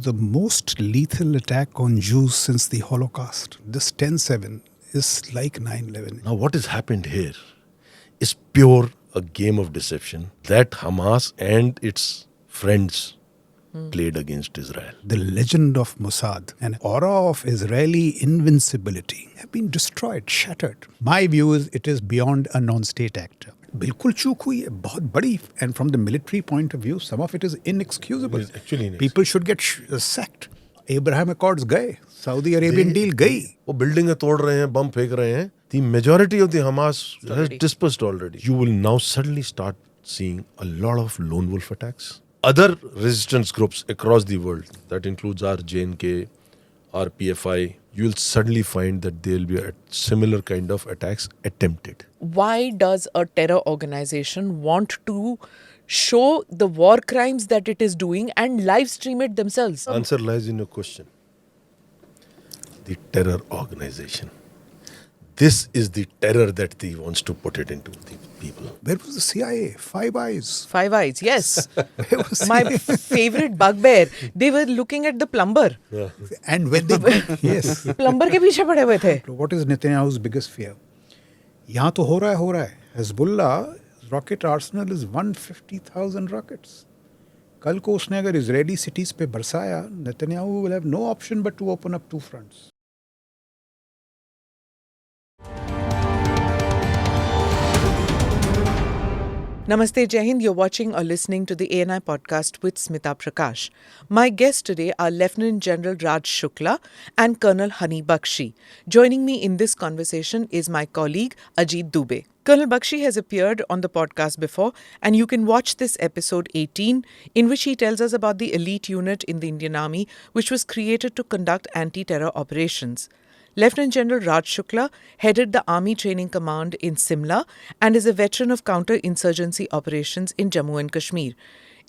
the most lethal attack on Jews since the Holocaust. This 10/7 is like 9/11. Now what has happened here is pure a game of deception that Hamas and its friends played against Israel. The legend of Mossad, an aura of Israeli invincibility, have been destroyed, shattered. My view is it is beyond a non-state actor. बिल्कुल चूक हुई है, बहुत बड़ी, and from the military point of view, some of it is inexcusable. It is actually inexcusable. People should get sacked. Abraham Accords गए, Saudi Arabian deal गई. वो building तोड़ रहे हैं, बम फेंक रहे हैं. The majority of the Hamas has dispersed already. You will now suddenly start seeing a lot of lone wolf attacks. Other resistance groups across the world, that includes our JNK, our PFI, you will suddenly find that there will be a similar kind of attacks attempted. Why does a terror organization want to show the war crimes that it is doing and live stream it themselves? Answer lies in your question. The terror organization. This is the terror that he wants to put it into the people. Where was the CIA? Five Eyes. Five Eyes, yes. Where was My favorite bugbear. They were looking at the plumber. Yeah. And when they yes. Plumber के पीछे पड़े हुए थे. What is Netanyahu's biggest fear? यहाँ तो हो रहा है. Hezbollah rocket arsenal is 150,000 rockets. कल को उसने अगर Israeli cities पे बरसाया, Netanyahu will have no option but to open up two fronts. Namaste, Jai Hind. You're watching or listening to the ANI podcast with Smita Prakash. My guests today are Lieutenant General Raj Shukla and Colonel Hunny Bakshi. Joining me in this conversation is my colleague Ajit Dubey. Colonel Bakshi has appeared on the podcast before, and you can watch this episode 18, in which he tells us about the elite unit in the Indian Army, which was created to conduct anti-terror operations. Lieutenant General Raj Shukla headed the Army Training Command in Simla and is a veteran of counter-insurgency operations in Jammu and Kashmir.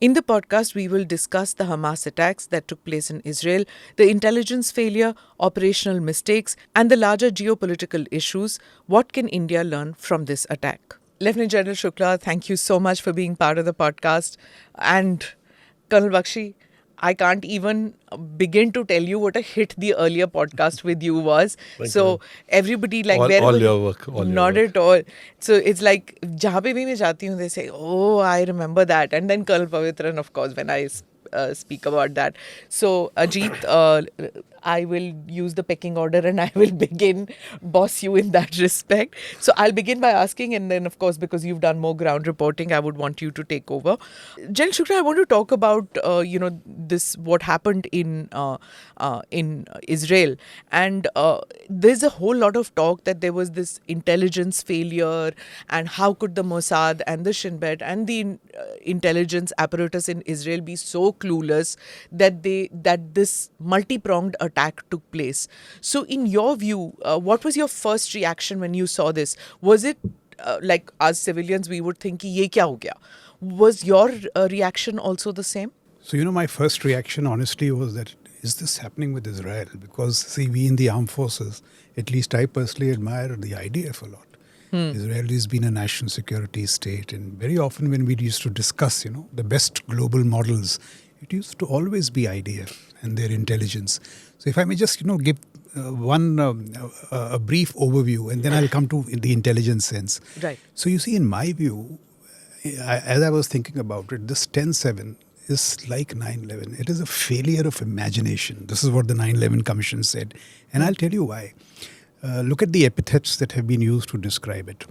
In the podcast, we will discuss the Hamas attacks that took place in Israel, the intelligence failure, operational mistakes, and the larger geopolitical issues. What can India learn from this attack? Lieutenant General Shukla, thank you so much for being part of the podcast. And Colonel Bakshi, I can't even begin to tell you what a hit the earlier podcast with you was. Thank so you. Everybody like all your work. Not at all. So it's like जहाँ पे भी मैं जाती हूँ, they say, oh, I remember that. And then Colonel Pavitran, of course, when I speak about that. So Ajit, I will use the pecking order and I will begin boss you in that respect. So I'll begin by asking, and then of course, because you've done more ground reporting, I would want you to take over. General Shukla, I want to talk about this what happened in Israel, and there's a whole lot of talk that there was this intelligence failure, and how could the Mossad and the Shin Bet and the intelligence apparatus in Israel be so clueless that this multi-pronged attack took place. So in your view, what was your first reaction when you saw this? Was it like as civilians we would think ye kya ho gaya? Was your reaction also the same? So my first reaction honestly was that, is this happening with Israel? Because see, we in the armed forces, at least I personally admire the IDF a lot. Israel has been a national security state, and very often when we used to discuss, the best global models, it used to always be IDF and their intelligence. So if I may just, give a brief overview, and then I'll come to the intelligence sense. Right. So you see, in my view, as I was thinking about it, this 10/7 is like 9/11. It is a failure of imagination. This is what the 9/11 Commission said. And I'll tell you why. Look at the epithets that have been used to describe it.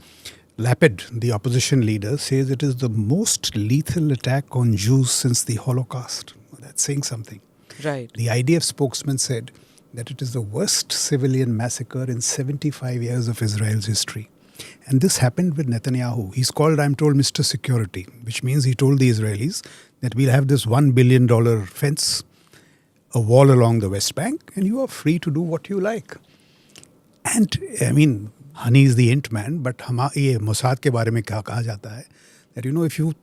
Lapid, the opposition leader, says it is the most lethal attack on Jews since the Holocaust. Well, that's saying something. Right. The IDF spokesman said that it is the worst civilian massacre in 75 years of Israel's history. And this happened with Netanyahu. He's called, I'm told, Mr. Security, which means he told the Israelis that we'll have this $1 billion fence, a wall along the West Bank, and you are free to do what you like. And, Hunny is the int man, but ये Mossad के बारे में क्या कहा जाता है, that, if you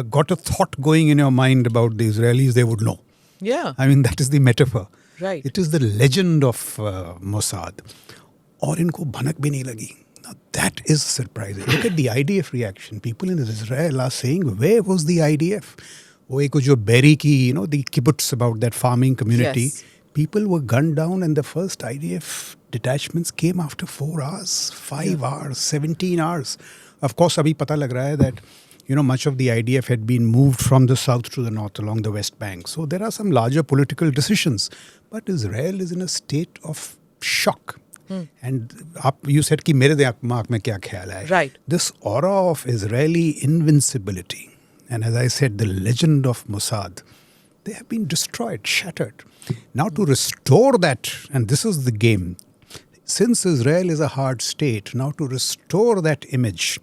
got a thought going in your mind about the Israelis, they would know. Yeah. That is the metaphor. Right. It is the legend of Mossad. और इनको भनक भी नहीं लगी. Now that is surprising. Look at the IDF reaction. People in Israel are saying, where was the IDF? वो एक जो Berry की, the kibbutz about that farming community. Yes. People were gunned down and the first IDF detachments came after 4 hours, 5 hours, 17 hours. Of course, abhi pata lag raha hai that, much of the IDF had been moved from the south to the north along the West Bank. So there are some larger political decisions. But Israel is in a state of shock. And you said कि मेरे दिमाग में क्या ख्याल है? Right. This aura of Israeli invincibility, and as I said, the legend of Mossad, they have been destroyed, shattered. Now to restore that, and this is the game, since Israel is a hard state, now to restore that image,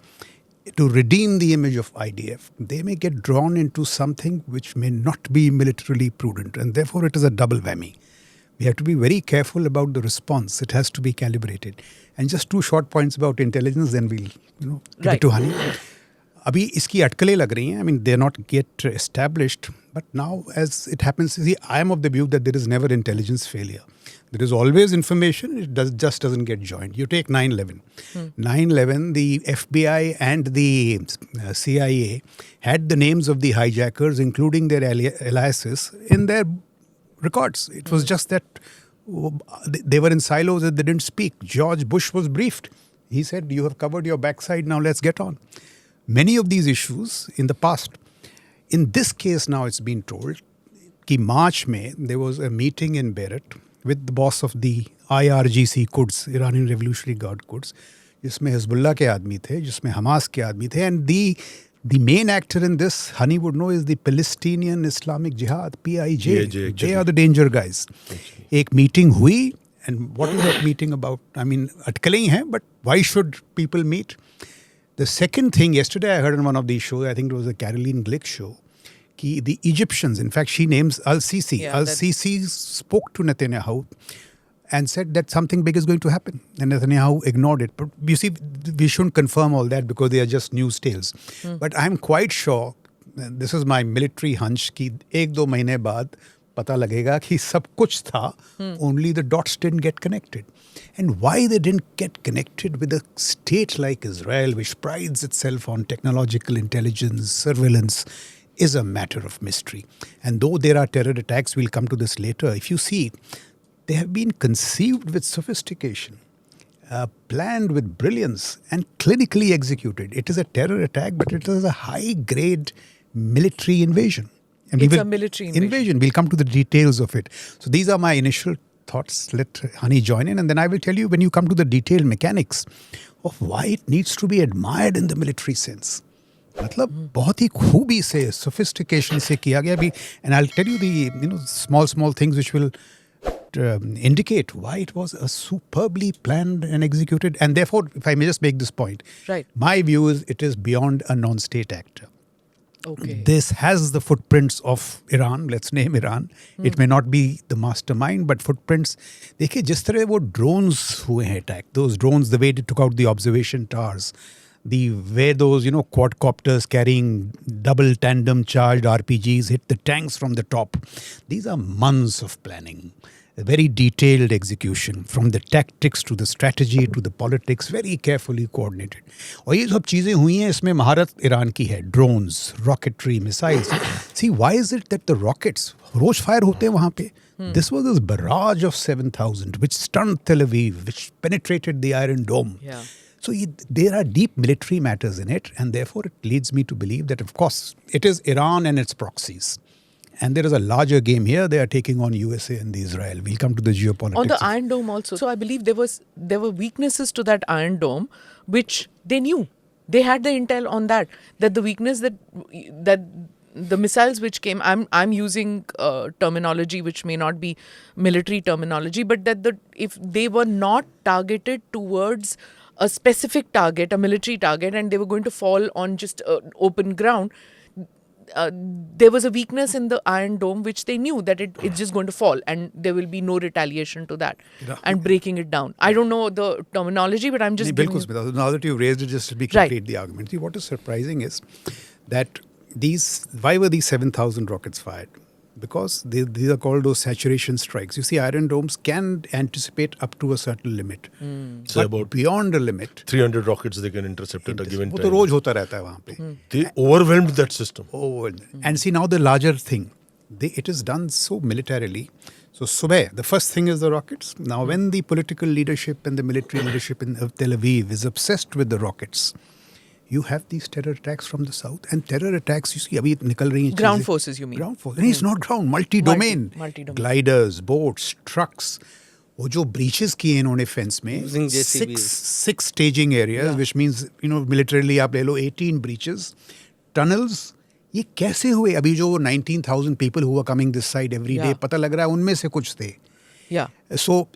to redeem the image of IDF, they may get drawn into something which may not be militarily prudent, and therefore it is a double whammy. We have to be very careful about the response. It has to be calibrated. And just 2 short points about intelligence, then we'll, give it to Hunny. Abhi iski atkale lag rahi hain. I mean, they're not yet established. But now, as it happens, see, I am of the view that there is never intelligence failure. There is always information. It just doesn't get joined. You take 9/11. 9/11, the FBI and the CIA had the names of the hijackers, including their aliases, in their records. It was just that they were in silos and they didn't speak. George Bush was briefed. He said, you have covered your backside, now let's get on. Many of these issues in the past. In this case now it's been told कि March में there was a meeting in Beirut with the boss of the IRGC Quds, Iranian Revolutionary Guard Quds, जिसमें Hezbollah के आदमी थे, जिसमें Hamas के आदमी थे, and the main actor in this, Hunny would know, is the Palestinian Islamic Jihad, PIJ. They are the danger guys. एक meeting हुई, and what is that meeting about? I mean, अटकलें ही हैं, but why should people meet? The second thing, yesterday I heard on one of these shows, I think it was a Caroline Glick show, कि the Egyptians, in fact she names Al-Sisi. Yeah, Al-Sisi spoke to Netanyahu and said that something big is going to happen. And Netanyahu ignored it. But you see, we shouldn't confirm all that because they are just news tales. But I'm quite sure, this is my military hunch, कि 1-2 महीने बाद पता लगेगा कि सब कुछ था, only the dots didn't get connected. And why they didn't get connected with a state like Israel, which prides itself on technological intelligence, surveillance, is a matter of mystery. And though there are terror attacks, we'll come to this later, if you see, they have been conceived with sophistication, planned with brilliance, and clinically executed. It is a terror attack, but it is a high-grade military invasion. And It's a military invasion. We'll come to the details of it. So these are my initial thoughts. Let Hunny join in, and then I will tell you when you come to the detailed mechanics of why it needs to be admired in the military sense. मतलब बहुत ही खूबी से, sophistication से किया गया भी, and I'll tell you the small things which will indicate why it was a superbly planned and executed. And therefore, if I may just make this point, Right. my view is it is beyond a non-state actor. Okay. This has the footprints of Iran. Let's name Iran. It may not be the mastermind, but footprints. देखिए जिस तरह वो drones हुए हैं attack. Those drones, the way they took out the observation towers, the way those quadcopters carrying double tandem charged RPGs hit the tanks from the top. These are months of planning. A very detailed execution, from the tactics to the strategy to the politics, very carefully coordinated. और ये सब चीज़ें हुई हैं, इसमें महारत Iran की है. Drones, rocketry, missiles. See, why is it that the rockets, रोज फायर होते हैं वहाँ पे? This was this barrage of 7,000 which stunned Tel Aviv, which penetrated the Iron Dome. Yeah. So there are deep military matters in it, and therefore it leads me to believe that, of course, it is Iran and its proxies. And there is a larger game here. They are taking on USA and the Israel. We'll come to the geopolitics. On the Iron Dome also. So I believe there were weaknesses to that Iron Dome, which they knew. They had the intel on that the weakness that the missiles which came, I'm using terminology which may not be military terminology, but that if they were not targeted towards a specific target, a military target, and they were going to fall on just open ground, there was a weakness in the Iron Dome which they knew that it's just going to fall and there will be no retaliation to that and breaking it down. I don't know the terminology, but I'm just giving you... Now that you've raised it, just to complete the argument. See, what is surprising is that why were these 7,000 rockets fired? because these are called those saturation strikes. You see, Iron Domes can anticipate up to a certain limit. So But about beyond a limit, 300 rockets they can intercept at a given वो time. तो रोज होता रहता है वहाँ पे. They overwhelmed that system. Oh, and see now the larger thing. It is done so militarily. So Subeh, the first thing is the rockets. Now when the political leadership and the military leadership of Tel Aviv is obsessed with the rockets, you have these terror attacks from the south. And terror attacks, you see, अभी निकल रही हैं Ground चीजें. forces, you mean? Ground force. And it's not ground, multi-domain. Multi-domain. Gliders, boats, trucks. वो जो breaches किए इन्होंने fence में, Using JCBs. six staging areas, which means, militarily आप ले लो 18 breaches, tunnels. ये कैसे हुए? अभी जो 19,000 people who are coming this side every day, पता लग रहा है उनमें से कुछ थे. Yeah. So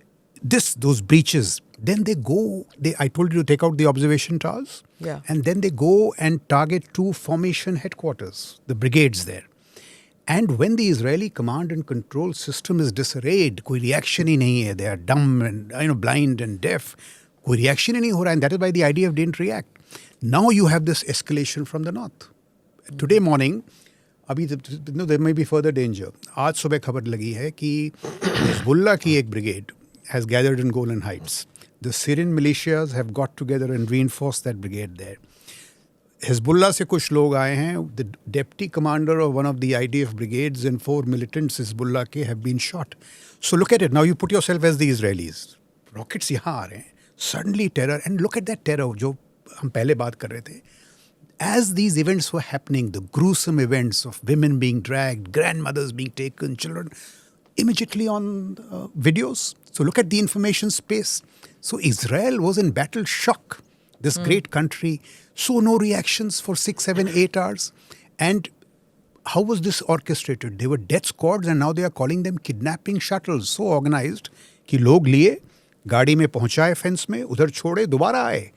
those breaches, then they go, I told you to take out the observation towers. Yeah. And then they go and target two formation headquarters, the brigades there. And when the Israeli command and control system is disarrayed, कोई reaction ही नहीं है, they are dumb and blind and deaf, कोई reaction ही नहीं हो रहा, and that is why the IDF didn't react. Now you have this escalation from the north. Today morning, अभी there may be further danger. आज सुबह खबर लगी है कि हिजबुल्लाह की एक brigade has gathered in Golan Heights. The Syrian militias have got together and reinforced that brigade there. Hezbollah से कुछ लोग आए हैं. The deputy commander of one of the IDF brigades and 4 militants Hezbollah के have been shot. So look at it. Now you put yourself as the Israelis. Rockets यहाँ आ रहे हैं. Suddenly terror. And look at that terror जो हम पहले बात कर रहे थे. As these events were happening, the gruesome events of women being dragged, grandmothers being taken, children, immediately on videos. So look at the information space. So Israel was in battle shock. This great country. So no reactions for 6, 7, 8 hours. And how was this orchestrated? They were death squads and now they are calling them kidnapping shuttles. So organized कि लोग लिए, गाड़ी में पहुंचाए fence में, उधर छोड़े, दोबारा आए.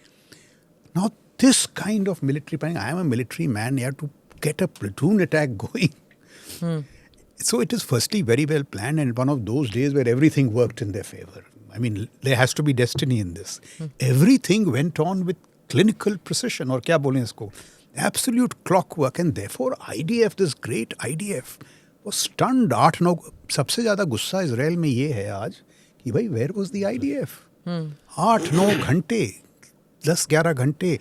Now this kind of military planning, I am a military man, you have to get a platoon attack going. So it is firstly very well planned and one of those days where everything worked in their favor. I mean, there has to be destiny in this. Everything went on with clinical precision, or क्या बोलें इसको, absolute clockwork, and therefore IDF, this great IDF, was stunned. 8-9 सबसे ज़्यादा गुस्सा Israel में ये है आज कि भाई where was the IDF? 8-9 घंटे, 10-11 घंटे,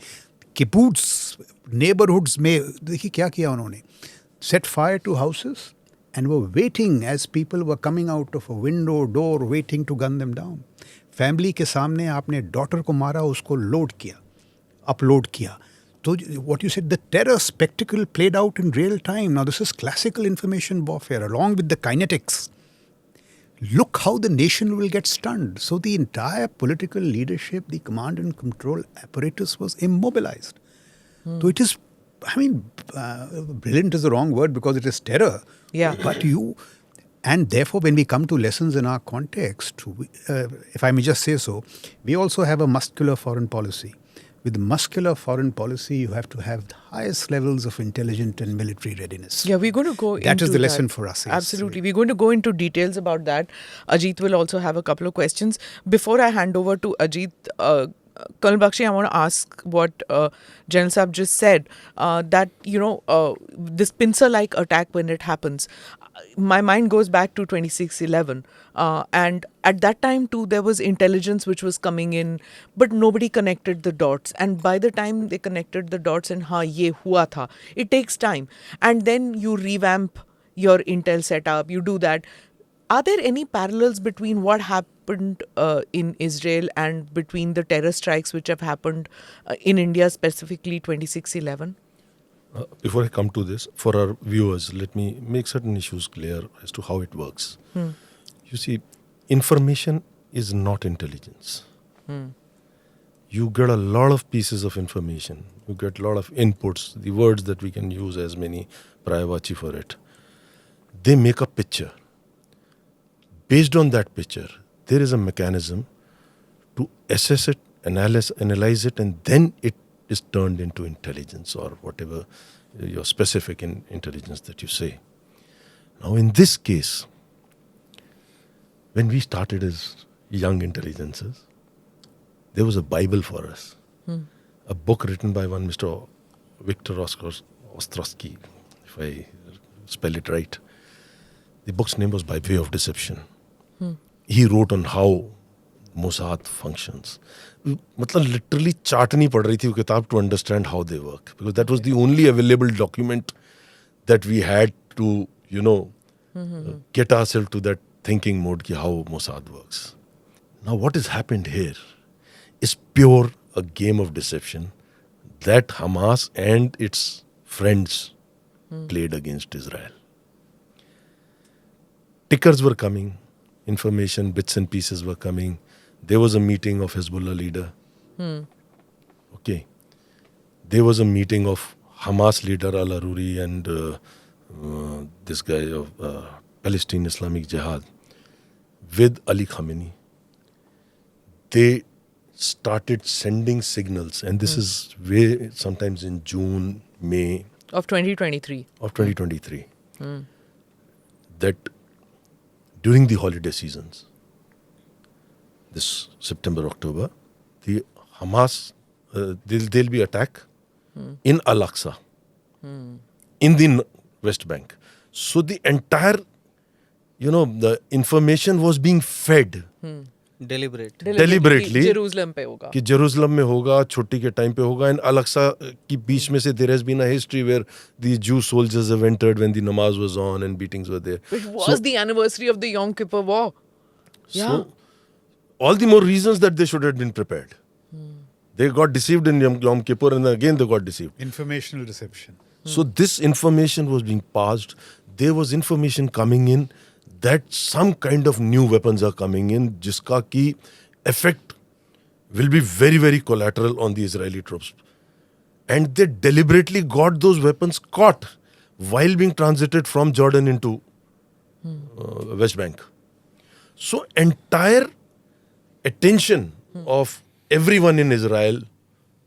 kibbutz, neighborhoods में देखिए क्या किया उन्होंने, set fire to houses and were waiting as people were coming out of a window, door, waiting to gun them down. Family के सामने आपने daughter को मारा, उसको load किया, upload किया. So what you said, the terror spectacle played out in real time. Now this is classical information warfare along with the kinetics. Look how the nation will get stunned. So the entire political leadership, the command and control apparatus was immobilized. So it is, brilliant is the wrong word because it is terror. Yeah. But and therefore when we come to lessons in our context, if I may just say so, we also have a muscular foreign policy. With muscular foreign policy, you have to have the highest levels of intelligent and military readiness. Yeah, we're going to go into that is the lesson for us. Yes. Absolutely. We're going to go into details about that. Ajit will also have a couple of questions. Before I hand over to Ajit, Colonel Bakshi, I want to ask what General Saab just said, that, this pincer-like attack when it happens, my mind goes back to 26/11. And at that time too, there was intelligence which was coming in, but nobody connected the dots. And by the time they connected the dots and ye hua tha, it takes time. And then you revamp your intel setup, you do that. Are there any parallels between what happened in Israel and between the terror strikes which have happened in India, specifically 26/11? Before I come to this, for our viewers, let me make certain issues clear as to how it works. You see, information is not intelligence. You get a lot of pieces of information. You get a lot of inputs, the words that we can use as many prayavachi for it. They make a picture. Based on that picture, there is a mechanism to assess it, analyze it, and then it is turned into intelligence or whatever your specific intelligence that you say. Now, in this case, when we started as young intelligences, there was a Bible for us. A book written by one Mr. Victor Ostrowski, if I spell it right. The book's name was By Way of Deception. He wrote on how Mossad functions. मतलब literally चाट नहीं पड़ रही थी वो किताब to understand how they work, because that was the only available document that we had to, get ourselves to that thinking mode ki how Mossad works. Now what has happened here is pure a game of deception that Hamas and its friends played against Israel. Tickers were coming, information, bits and pieces were coming. There was a meeting of Hezbollah leader. Okay. There was a meeting of Hamas leader al-Aruri and this guy of Palestinian Islamic Jihad with Ali Khamenei. They started sending signals, and this is way sometimes in June, May Of 2023. of 2023, that during the holiday seasons, this September, October, the Hamas, there'll be attack in Al-Aqsa, in the West Bank. So the entire, the information was being fed deliberately Jerusalem पे होगा. कि Jerusalem में होगा, छुट्टी के time पे होगा, and Al-Aqsa की बीच में से there has been a history where the Jew soldiers have entered when the namaz was on and beatings were there. It was the anniversary of the Yom Kippur War. So, all the more reasons that they should have been prepared. They got deceived in Yom Kippur, and again they got deceived. Informational deception. So this information was being passed. There was information coming in that some kind of new weapons are coming in, jiska ki effect will be very, very collateral on the Israeli troops. And they deliberately got those weapons caught while being transited from Jordan into West Bank. So entire attention of everyone in Israel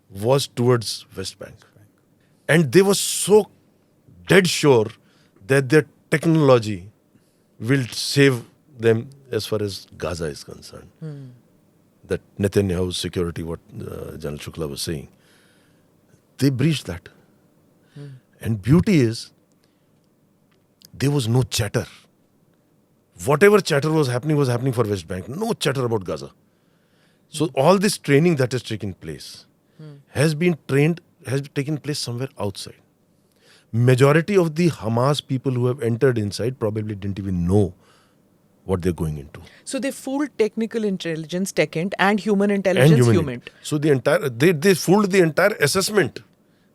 was towards West Bank. And they were so dead sure that their technology will save them as far as Gaza is concerned. That Netanyahu's security, what General Shukla was saying, they breached that. And beauty is, there was no chatter. Whatever chatter was happening for West Bank. No chatter about Gaza. So all this training that has taken place has taken place somewhere outside. Majority of the Hamas people who have entered inside probably didn't even know what they're going into. So they fooled technical intelligence, TechInt, and human intelligence, HUMINT. So the entire they fooled the entire assessment,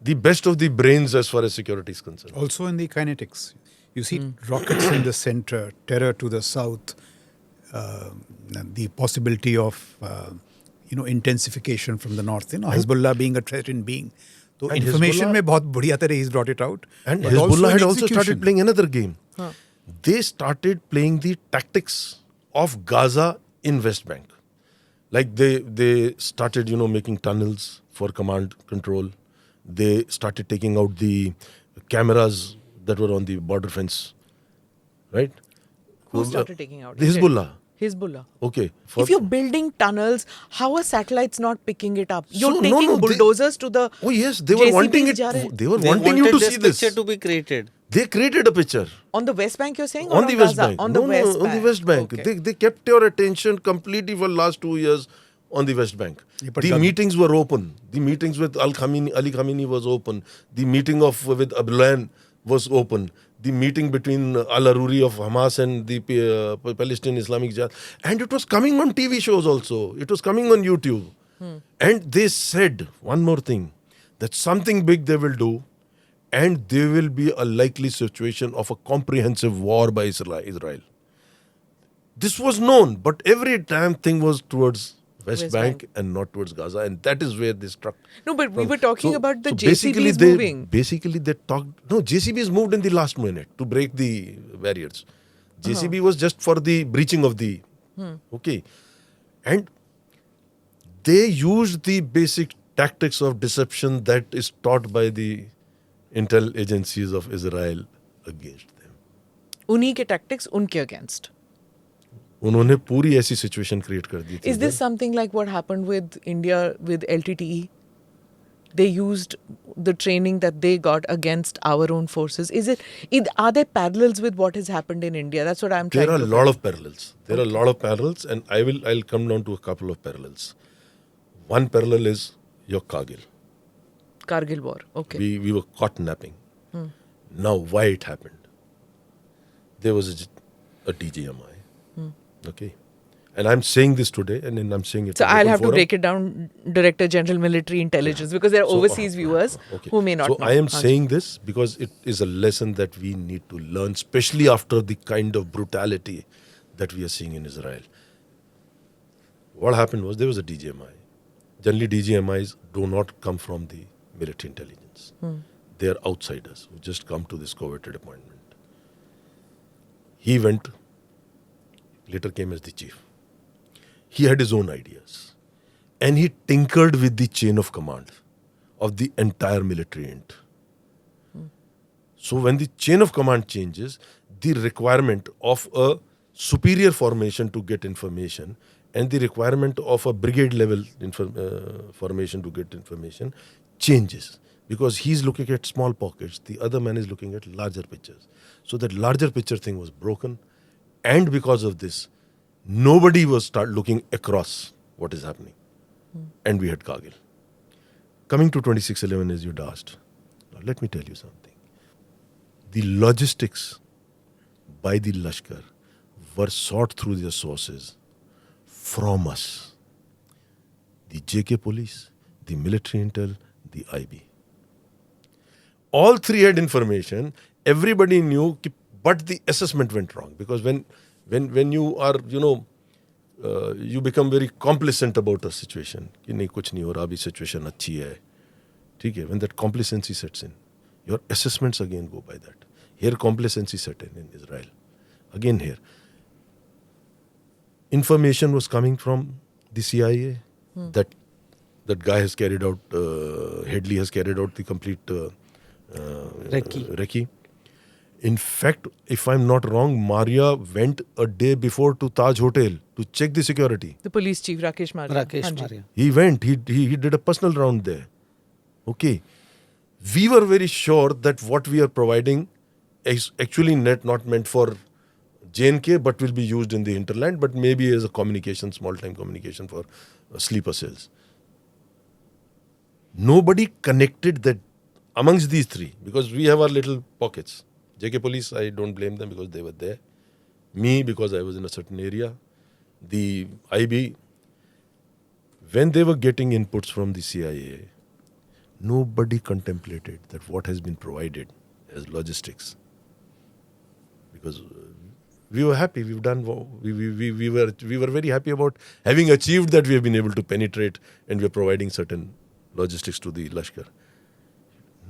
the best of the brains as far as security is concerned. Also in the kinetics. You see rockets in the center, terror to the south, the possibility of intensification from the north. Hezbollah being a threatened being. So And information Hezbollah- mein bahut badhiya tarah he's brought it out. And but Hezbollah had in also started execution. playing another game. They started playing the tactics of Gaza in West Bank. Like they started, making tunnels for command control. They started taking out the cameras that were on the border fence. Right? Who started taking out? The Hezbollah. Hezbollah. Okay. If you're building tunnels, how are satellites not picking it up? You're So, taking bulldozers to the Oh yes, they were JCBs wanting it. जा रहे हैं. They were They wanting you wanted to this see this. picture to be created. They created a picture. On the West Bank, you're saying? On or the West Gaza? Bank. On the West Bank. on the West Bank. Okay. They kept your attention completely for last 2 years on the West Bank. Yeah, but The the- meetings were open. The meetings with Ali Khamenei was open. The meeting with Abdullahian was open. The meeting between al-Aruri of Hamas and the Palestinian Islamic Jihad. And it was coming on TV shows also. It was coming on YouTube. And they said one more thing, that something big they will do, and there will be a likely situation of a comprehensive war by Israel. This was known, but every time thing was towards West Bank and not towards Gaza, and that is where they struck. No, but we were talking about the basically JCBs moving. Basically, they talked. No, JCBs moved in the last minute to break the barriers. JCB was just for the breaching of the. Okay, and they used the basic tactics of deception that is taught by the intel agencies of Israel against them. उन्हीं के tactics उनके against. उन्होंने पूरी ऐसी situation create कर दी थी. Is this something like what happened with India with LTTE? they used the training that they got against our own forces. Are there parallels with what has happened in India? That's what I'm trying to There are a lot of parallels. There are a lot of parallels, and I'll come down to a couple of parallels. One parallel is your Kargil. Kargil war. Okay. We were caught napping. Now, why it happened? There was a DGMI. Okay. And I'm saying this today, and then I'm saying it. So in I'll open have to forum. break it down, Director General Military Intelligence, because there are overseas viewers Okay. who may not know. So I am saying this because it is a lesson that we need to learn, especially after the kind of brutality that we are seeing in Israel. What happened was there was a DGMI. Generally, DGMIs do not come from the military intelligence. They are outsiders who just come to this coveted appointment. He went, later came as the chief. He had his own ideas. And he tinkered with the chain of command of the entire military int. So when the chain of command changes, the requirement of a superior formation to get information and the requirement of a brigade level formation to get information changes. Because he's looking at small pockets, the other man is looking at larger pictures. So that larger picture thing was broken. And because of this, nobody was start looking across what is happening. And we had Kargil. Coming to 2611 as you'd asked, now let me tell you something. The logistics by the Lashkar were sought through their sources from us. The JK police, the military intel, the IB. All three had information. Everybody knew, but the assessment went wrong. Because when you are, you become very complacent about a situation. कि नहीं कुछ नहीं हो रहा अभी situation अच्छी है. ठीक है? When that complacency sets in, your assessments again go by that. Here complacency set in Israel. Again here. Information was coming from the CIA that guy has carried out, Headley has carried out the complete recce. In fact, if I'm not wrong, Maria went a day before to Taj Hotel to check the security. The police chief, Rakesh Maria. Maria. He went, he did a personal round there. Okay. We were very sure that what we are providing is actually not meant for J&K, but will be used in the hinterland, but maybe as a communication, small-time communication for sleeper cells. Nobody connected that amongst these three, because we have our little pockets. JK police, I don't blame them because they were there. Me, because I was in a certain area. The IB, when they were getting inputs from the CIA, nobody contemplated that what has been provided as logistics. Because we were happy, we were very happy about having achieved that we have been able to penetrate and we are providing certain logistics to the Lashkar.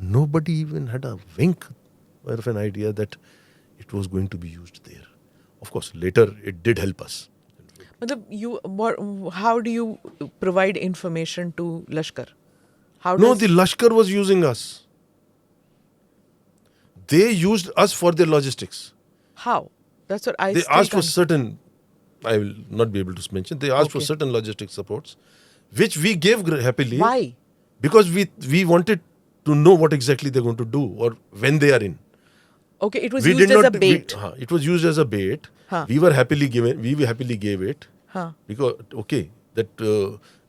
Nobody even had a wink of an idea that it was going to be used there. Of course, later it did help us. How do you provide information to Lashkar? The Lashkar was using us. They used us for their logistics. How? That's what They asked for certain, I will not be able to mention, they asked for certain logistic supports, which we gave happily. Why? Because we wanted to know what exactly they're going to do or when they are in. Okay, it was used as a bait. It was used as a bait. We happily gave it. Because,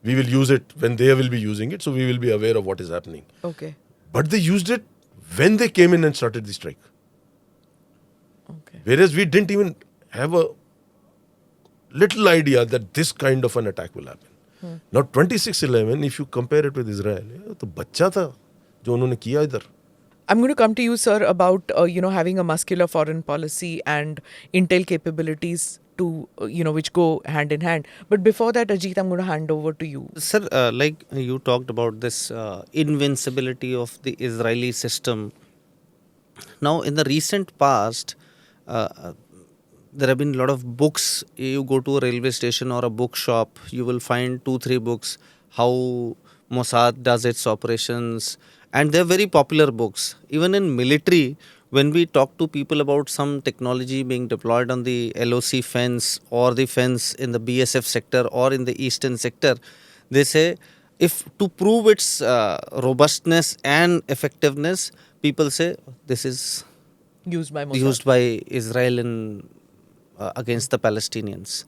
we will use it when they will be using it, so we will be aware of what is happening. Okay. But they used it when they came in and started the strike. Okay. Whereas we didn't even have a little idea that this kind of an attack will happen. Now 2611, if you compare it with Israel, तो बच्चा था जो उन्होंने किया इधर. I'm going to come to you, sir, about having a muscular foreign policy and intel capabilities to which go hand in hand. But before that, Ajit, I'm going to hand over to you. Sir, like you talked about this invincibility of the Israeli system. Now, in the recent past, there have been a lot of books. You go to a railway station or a bookshop, you will find 2-3 books, how Mossad does its operations. And they're very popular books. Even in military, when we talk to people about some technology being deployed on the LOC fence or the fence in the BSF sector or in the eastern sector, they say if to prove its robustness and effectiveness, people say this is Used by Mossad. used by Israel in, against the Palestinians.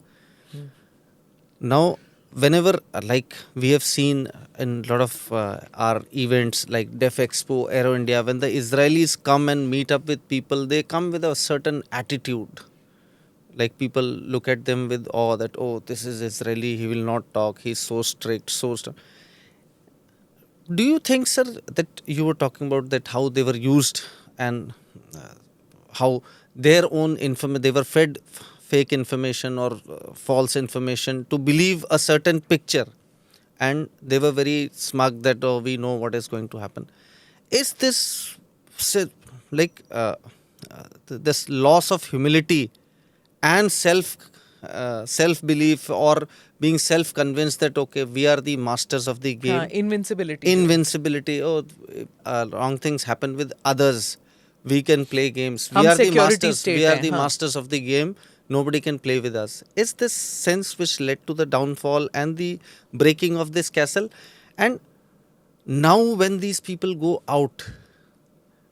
Now, whenever, like we have seen in a lot of our events like Def Expo, Aero India, when the Israelis come and meet up with people, they come with a certain attitude. Like people look at them with awe that, oh, this is Israeli, he will not talk, he's so strict, so strict. Do you think, sir, that you were talking about that how they were used and how their own they were fed fake information or false information to believe a certain picture, and they were very smug that, oh, we know what is going to happen. Is this like this loss of humility and self belief, or being self convinced that, okay, we are the masters of the game? Invincibility. Oh, wrong things happen with others, we can play games, we are the masters, we are the masters of the game, nobody can play with us. Is this sense which led to the downfall and the breaking of this castle? And now when these people go out,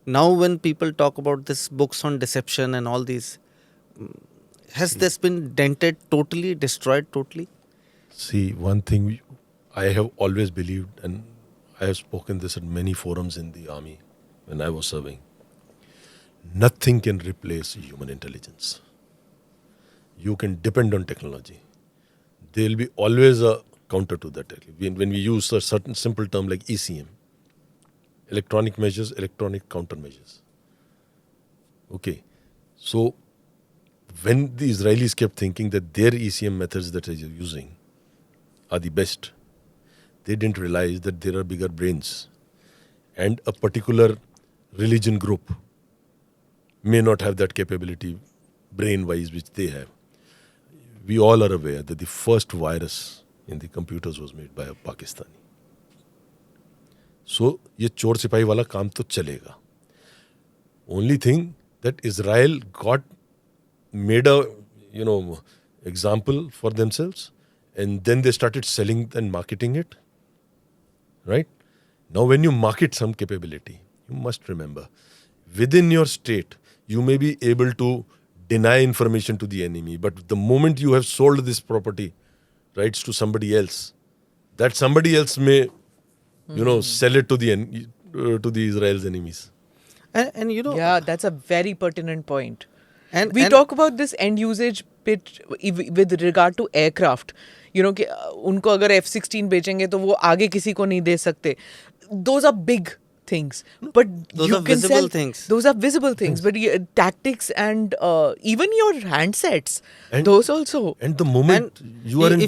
now when people talk about this books on deception and all these, has this been dented totally, destroyed totally? See, one thing I have always believed, and I have spoken this at many forums in the army when I was serving, nothing can replace human intelligence. You can depend on technology. There will be always a counter to that. When we use a certain simple term like ECM, electronic measures, electronic countermeasures. Okay, so when the Israelis kept thinking that their ECM methods that they are using are the best, they didn't realize that there are bigger brains, and a particular religion group may not have that capability brain-wise which they have. We all are aware that the first virus in the computers was made by a Pakistani. So, ये चोर सिपाही वाला काम तो चलेगा. Only thing that Israel made a example for themselves, and then they started selling and marketing it. Right? Now, when you market some capability, you must remember, within your state, you may be able to deny information to the enemy, but the moment you have sold this property rights to somebody else, that somebody else may, sell it to the Israel's enemies. And yeah, that's a very pertinent point. And we talk about this end usage bit with regard to aircraft. कि उनको अगर F-16 बेचेंगे तो वो आगे किसी को नहीं दे सकते. Those are big things, but those are visible things. Those are visible things, but tactics and even your handsets, and those also. And the moment you are in,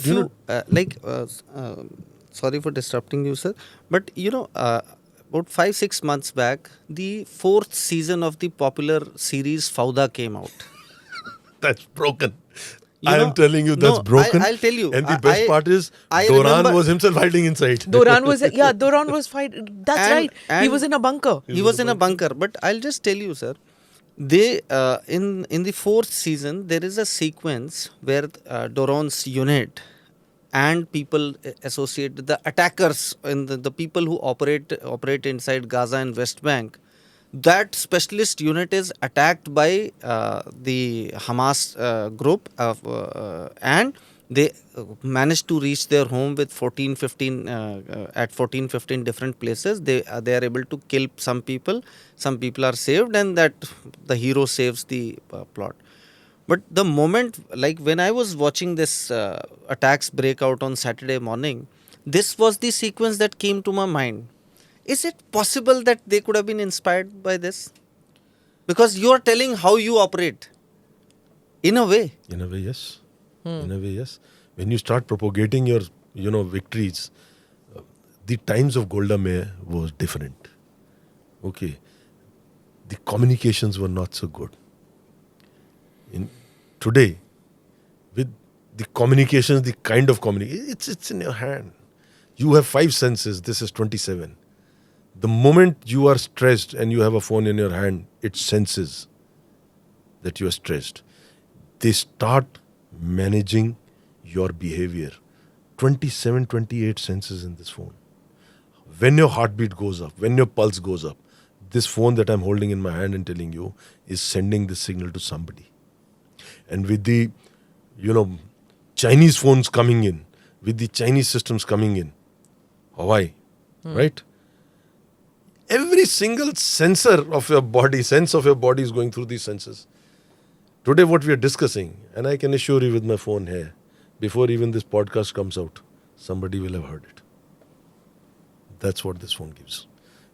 sorry for disrupting you, sir, but about 5-6 months back, the 4th season of the popular series Fauda came out. That's broken. I am telling you, that's broken. I'll tell you. And the best part is, Doran was himself hiding inside. Doran was fighting. That's right. He was in a bunker. He was in a bunker. But I'll just tell you, sir. They in the 4th season, there is a sequence where Doran's unit and people associated, the attackers and the people who operate inside Gaza and West Bank, that specialist unit is attacked by the Hamas group and they managed to reach their home with 14-15 at 14-15 different places. They are able to kill some people are saved, and that the hero saves the plot. But the moment, like when I was watching this attacks break out on Saturday morning, this was the sequence that came to my mind. Is it possible that they could have been inspired by this? Because you are telling how you operate. In a way. In a way, yes. In a way, yes. When you start propagating your, victories, the times of Golda Meir was different. Okay. The communications were not so good. Today, with the communications, the kind of communication, it's in your hand. You have 5 senses. This is 27. The moment you are stressed and you have a phone in your hand, it senses that you are stressed. They start managing your behavior. 27, 28 senses in this phone. when your heartbeat goes up, when your pulse goes up, this phone that I'm holding in my hand and telling you is sending this signal to somebody. And with the, Chinese phones coming in, with the Chinese systems coming in, Hawaii, right? Every single sense of your body is going through these senses. Today what we are discussing, and I can assure you with my phone here, before even this podcast comes out, somebody will have heard it. That's what this phone gives.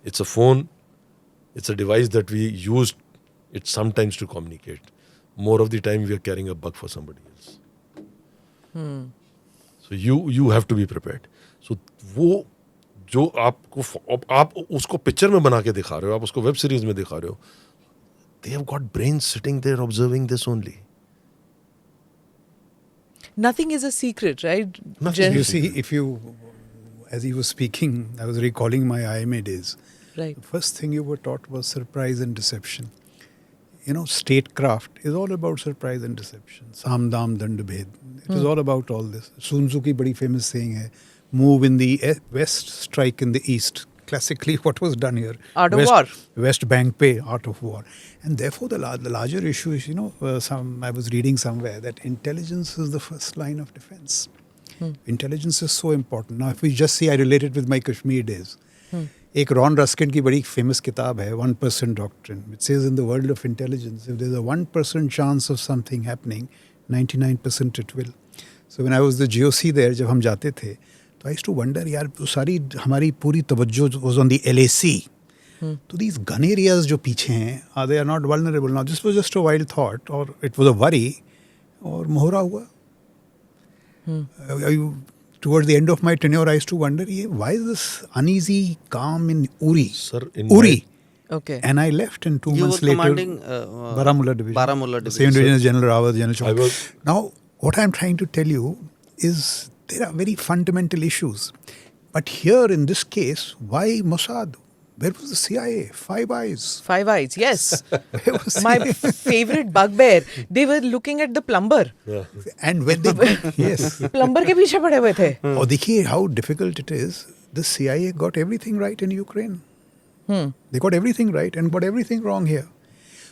It's a phone, it's a device that we use it sometimes to communicate. More of the time we are carrying a bug for somebody else. So you have to be prepared. So वो जो आप उसको picture में बना के दिखा रहे हो, आप उसको वेब सीरीज में दिखा रहे हो, they have got brains sitting there observing this only. Nothing is a secret, right? You see, as he was speaking, I was recalling my IMA days. Right. The first thing you were taught was surprise and deception. Statecraft is all about surprise and deception. Sam, dam, dand, bhed. It is all about all this. Sun Tzu ki badi famous saying hai, move in the west, strike in the east. Classically, what was done here? Art of war. West Bank pay, art of war. And therefore, the larger issue is, I was reading somewhere that intelligence is the first line of defense. Intelligence is so important. Now, if we just see, I relate it with my Kashmir days. एक Ron Ruskin की बड़ी famous किताब है 1% doctrine. It says in the world of intelligence, if there's a 1% chance of something happening, 99% it will. So when I was the GOC there, जब हम जाते थे, तो I used to wonder, यार सारी हमारी पूरी तवज्जो was on the LAC. तो these gun areas जो पीछे हैं, they are not vulnerable. Now this was just a wild thought, or it was a worry, और मोहरा हुआ. Towards the end of my tenure, I used to wonder, why is this uneasy calm in Uri? Sir, Okay. And I left, and 2 You months were later, commanding Baramulla Division. Baramulla Division. Same division as General Rawat, General Chowdhury. I was- Now, what I'm trying to tell you is there are very fundamental issues. But here in this case, why Mossad? Where was the CIA? Five Eyes. Five Eyes, yes. Where was My CIA? favorite bugbear. They were looking at the plumber. And when they yes. Plumber के पीछे पड़े हुए थे. Oh, देखिए how difficult it is. The CIA got everything right in Ukraine. They got everything right and got everything wrong here.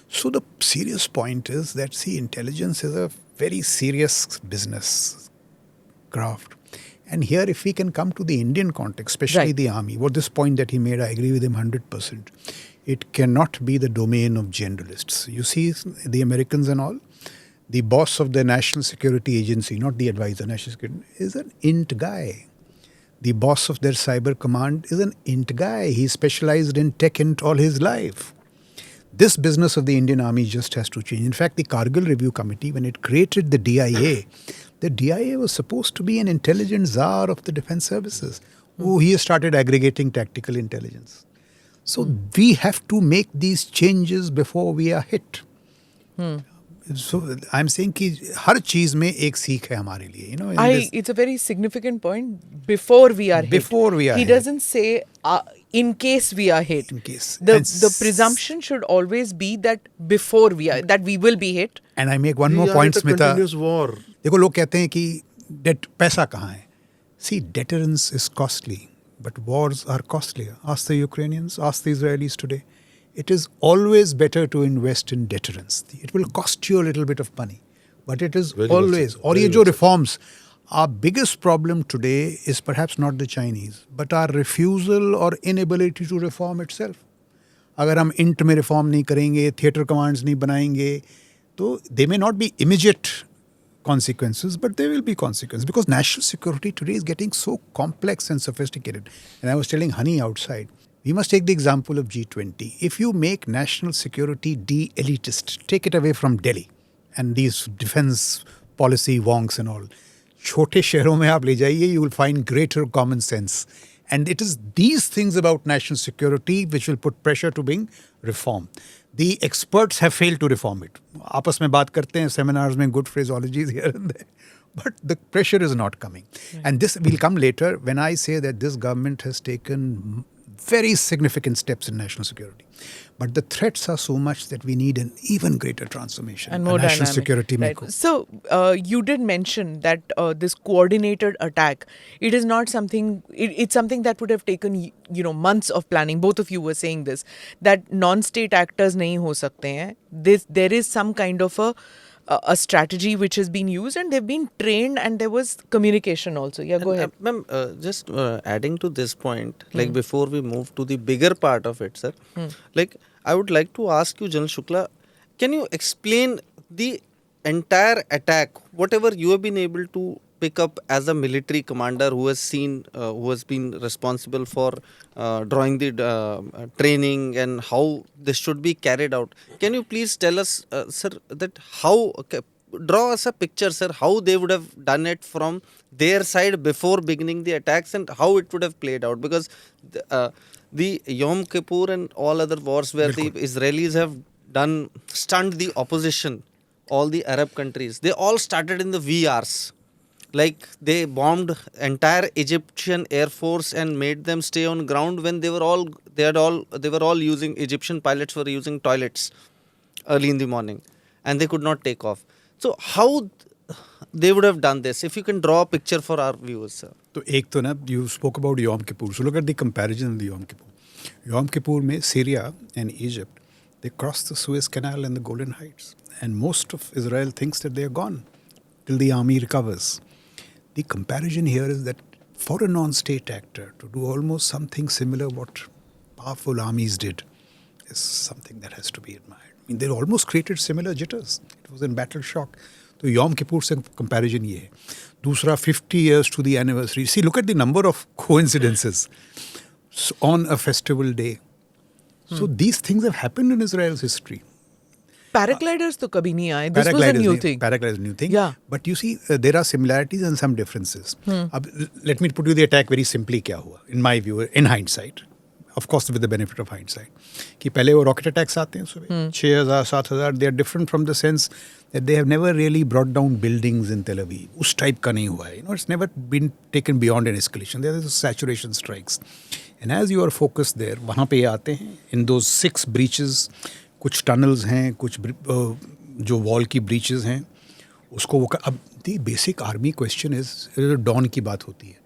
So the serious point is that, see, intelligence is a very serious business craft. And here, if we can come to the Indian context, especially Right. the army, what this point that he made, I agree with him 100%. It cannot be the domain of generalists. You see, the Americans and all, the boss of the National Security Agency, not the advisor, National Security, is an int guy. The boss of their cyber command is an int guy. He specialized in tech int all his life. This business of the Indian Army just has to change. In fact, the Kargil Review Committee, when it created the DIA, the DIA was supposed to be an intelligence czar of the defense services. Oh, he started aggregating tactical intelligence. So we have to make these changes before we are hit. So I'm saying कि हर चीज में एक सीख है हमारे लिए. in this- It's a very significant point. Before we are hit. Before we are He hit. doesn't say in case we are hit. In case. The And presumption should always be that before that we will be hit. And I make one We more are point, at a Smita. continuous war. देखो लोग कहते हैं कि पैसा कहाँ है. See, deterrence is costly, but wars are costlier. Ask the Ukrainians, ask the Israelis today. It is always better to invest in deterrence. It will cost you a little bit of money, but it is Very well always. said. और Very ये well जो said. reforms, our biggest problem today is perhaps not the Chinese, but our refusal or inability to reform itself. अगर हम int में reform नहीं करेंगे, theatre commands नहीं बनाएंगे, तो they may not be immediate consequences, but there will be consequences because national security today is getting so complex and sophisticated. And I was telling Hunny outside, we must take the example of G20. If you make national security de-elitist, take it away from Delhi and these defense policy wonks and all, छोटे शहरों में आप ले जाइए, you will find greater common sense. And it is these things about national security which will put pressure to bring reform. The experts have failed to reform it. आपस में बात करते हैं, seminars में good phraseologies here and there. But the pressure is not coming. Right. And this will come later when I say that this government has taken very significant steps in national security. But the threats are so much that we need an even greater transformation. And more a national dynamic, security right. makeover. So you did mention that this coordinated attack, it is not something, it's something that would have taken months of planning. Both of you were saying this, that non-state actors nahi ho sakte hain. There is some kind of a strategy which has been used, and they've been trained, and there was communication also. Yeah, go ahead. Ma'am, just adding to this point, like before we move to the bigger part of it, sir, like I would like to ask you, General Shukla, can you explain the entire attack, whatever you have been able to pick up as a military commander who has seen, who has been responsible for drawing the training and how this should be carried out. Can you please tell us, sir, that how, draw us a picture, sir, how they would have done it from their side before beginning the attacks and how it would have played out? Because the Yom Kippur and all other wars where the Israelis have stunned the opposition, all the Arab countries, they all started in the VRs. Like they bombed entire Egyptian Air Force and made them stay on ground when they were all using, Egyptian pilots were using toilets early in the morning and they could not take off. So how they would have done this? If you can draw a picture for our viewers, sir. So ek to na, you spoke about Yom Kippur. So look at the comparison of the Yom Kippur. Yom Kippur mein Syria and Egypt, they crossed the Suez Canal and the Golan Heights. And most of Israel thinks that they are gone till the army recovers. The comparison here is that for a non-state actor to do almost something similar what powerful armies did is something that has to be admired. I mean, they almost created similar jitters. It was in battle shock. So Yom Kippur se comparison ye hai. Dusra, 50 years to the anniversary. See, look at the number of coincidences on a festival day. So these things have happened in Israel's history. Paragliders to kabhi nahi aaye. This was a new thing. Paragliders is a new thing. Yeah. But you see, there are similarities and some differences. Let me put you the attack very simply. Kya hua? In my view, in hindsight, of course with the benefit of hindsight, कि पहले वो rocket attacks आते हैं सुबह 6,000, 7,000. They are different from the sense that they have never really brought down buildings in Tel Aviv. उस type का नहीं हुआ है. It's never been taken beyond an escalation. There is saturation strikes. And as you are focused there, वहाँ पे आते हैं. In those 6 breaches, कुछ tunnels हैं, कुछ जो wall की breaches हैं, उसको वो अब the basic army question is dawn की बात होती है.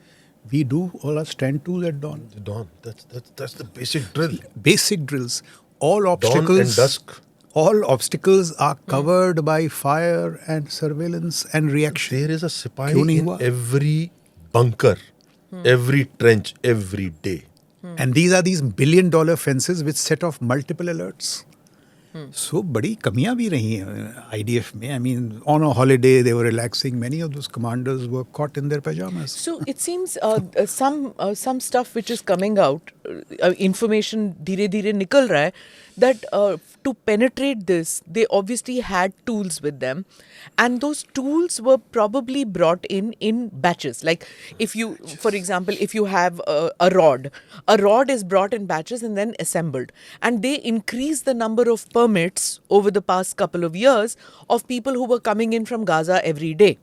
We do all our stand twos at dawn. The dawn. That's the basic drill. Basic drills. All obstacles. Dawn and dusk. All obstacles are covered by fire and surveillance and reaction. There is a sipahi in every bunker, every trench, every day. And these are these $1 billion fences which set off multiple alerts. So बड़ी कमियां भी रही हैं IDF में. I mean, on a holiday they were relaxing. Many of those commanders were caught in their pajamas. So it seems some stuff which is coming out, information धीरे-धीरे निकल रहा है, that to penetrate this, they obviously had tools with them, and those tools were probably brought in batches. Like if you, for example, if you have a rod is brought in batches and then assembled, and they increased the number of permits over the past couple of years of people who were coming in from Gaza every day.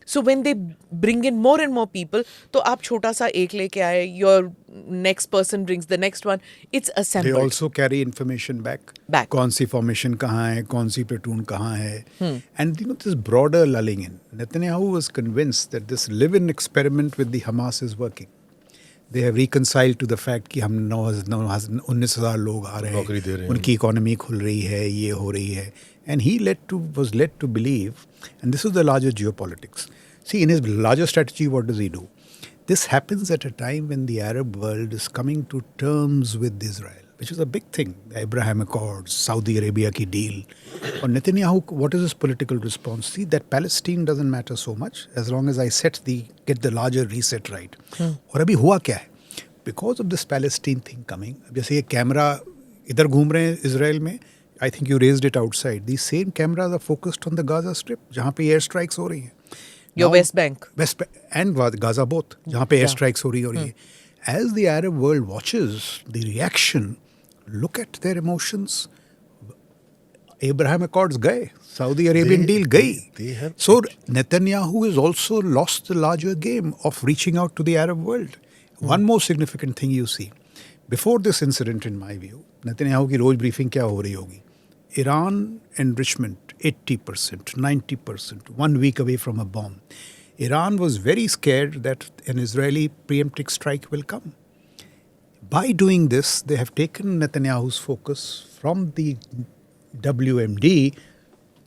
So when they bring in more and more people, तो आप छोटा सा एक लेके आए, your next person brings the next one, it's assembled. They also carry information back. कौन सी formation कहाँ है, कौन सी platoon कहाँ है. And this broader lulling in. Netanyahu was convinced that this live-in experiment with the Hamas is working. They have reconciled to the fact कि हम 19,000 लोग आ रहे हैं, उनकी economy खुल रही है, ये हो रही है. And he was led to believe, and this is the larger geopolitics. See, in his larger strategy, what does he do? This happens at a time when the Arab world is coming to terms with Israel, which is a big thing. The Abraham Accords, Saudi Arabia ki deal. For Netanyahu, what is his political response? See, that Palestine doesn't matter so much as long as I get the larger reset right. और अभी हुआ क्या है? Because of this Palestine thing coming, जैसे ये camera इधर घूम रहे हैं इजराइल में, I think you raised it outside. These same cameras are focused on the Gaza Strip, जहाँ पे air strikes हो रही हैं. Your West Bank. And Gaza both, जहाँ पे air strikes हो रही हैं. As the Arab world watches the reaction, look at their emotions. Abraham Accords गए, Saudi Arabian deal गई. So Netanyahu has also lost the larger game of reaching out to the Arab world. One more significant thing you see. Before this incident, in my view, Netanyahu की रोज briefing क्या हो रही होगी? Iran enrichment 80%, 90%, 1 week away from a bomb. Iran was very scared that an Israeli preemptive strike will come. By doing this, they have taken Netanyahu's focus from the WMD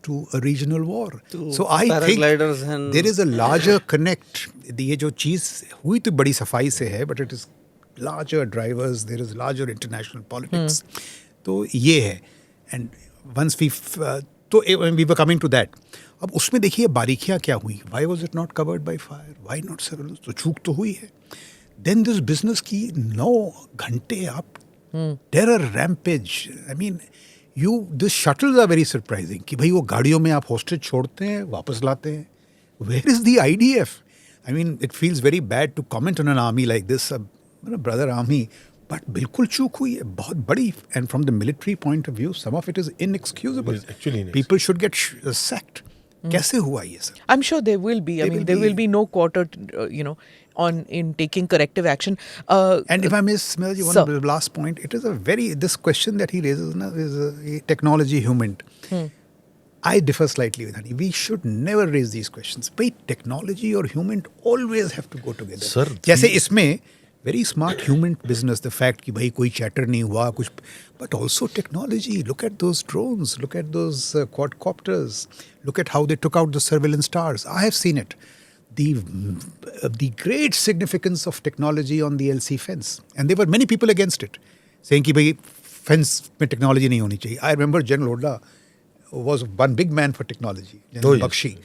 to a regional war. So I think paragliders and there is a larger connect. ये जो चीज़ हुई तो बड़ी सफाई से है, but it is larger drivers. There is larger international politics. तो ये है. And once तो we were coming to that. अब उसमें देखिए बारीकियाँ क्या हुई. Why was it not covered by fire? Why not surveillance? तो चूक तो हुई है. Then this business की 9 घंटे आप terror rampage. I mean, this shuttles are very surprising. कि भाई वो गाड़ियों में आप hostage छोड़ते हैं, वापस लाते हैं. Where is the IDF? I mean, it feels very bad to comment on an army like this, a brother army. But बिल्कुल चूक हुई है, बहुत बड़ी. And from the military point of view, some of it is inexcusable. It is actually inexcusable. People should get sacked. कैसे हुआ ये सब? I'm sure there will be. I mean, there will be no quarter, in taking corrective action. And if I may, Smita ji, one last point. It is this question that he raises is a technology human. I differ slightly with Hunny. We should never raise these questions. But technology or human always have to go together. Sir, जैसे इसमें very smart human business, the fact कि भाई कोई chatter नहीं हुआ कुछ, but also technology. Look at those drones. Look at those quadcopters. Look at how they took out the surveillance towers. I have seen it. The great significance of technology on the LC fence, and there were many people against it, saying कि भाई fence में technology नहीं होनी चाहिए. I remember General Odla was one big man for technology. General Bakshi.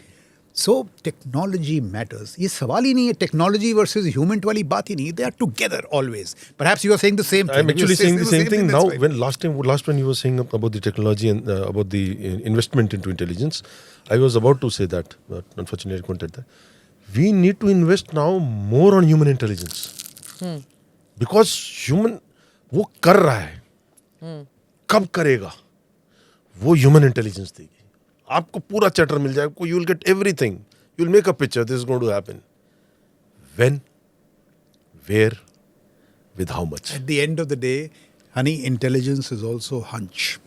So technology matters. ये सवाल ही नहीं है technology versus human वाली बात ही नहीं है. They are together always. Perhaps you are saying the same thing. I'm actually saying the same thing now. Right. When last when you were saying about the technology and about the investment into intelligence, I was about to say that, but unfortunately I couldn't add that. We need to invest now more on human intelligence. Because human वो कर रहा है. कब करेगा? वो human intelligence देगी. आपको पूरा चैटर मिल जाएगा. You will get everything. You will make a picture. This is going to happen. When? Where? With how much? At the end of the day, Hunny, intelligence is also hunch.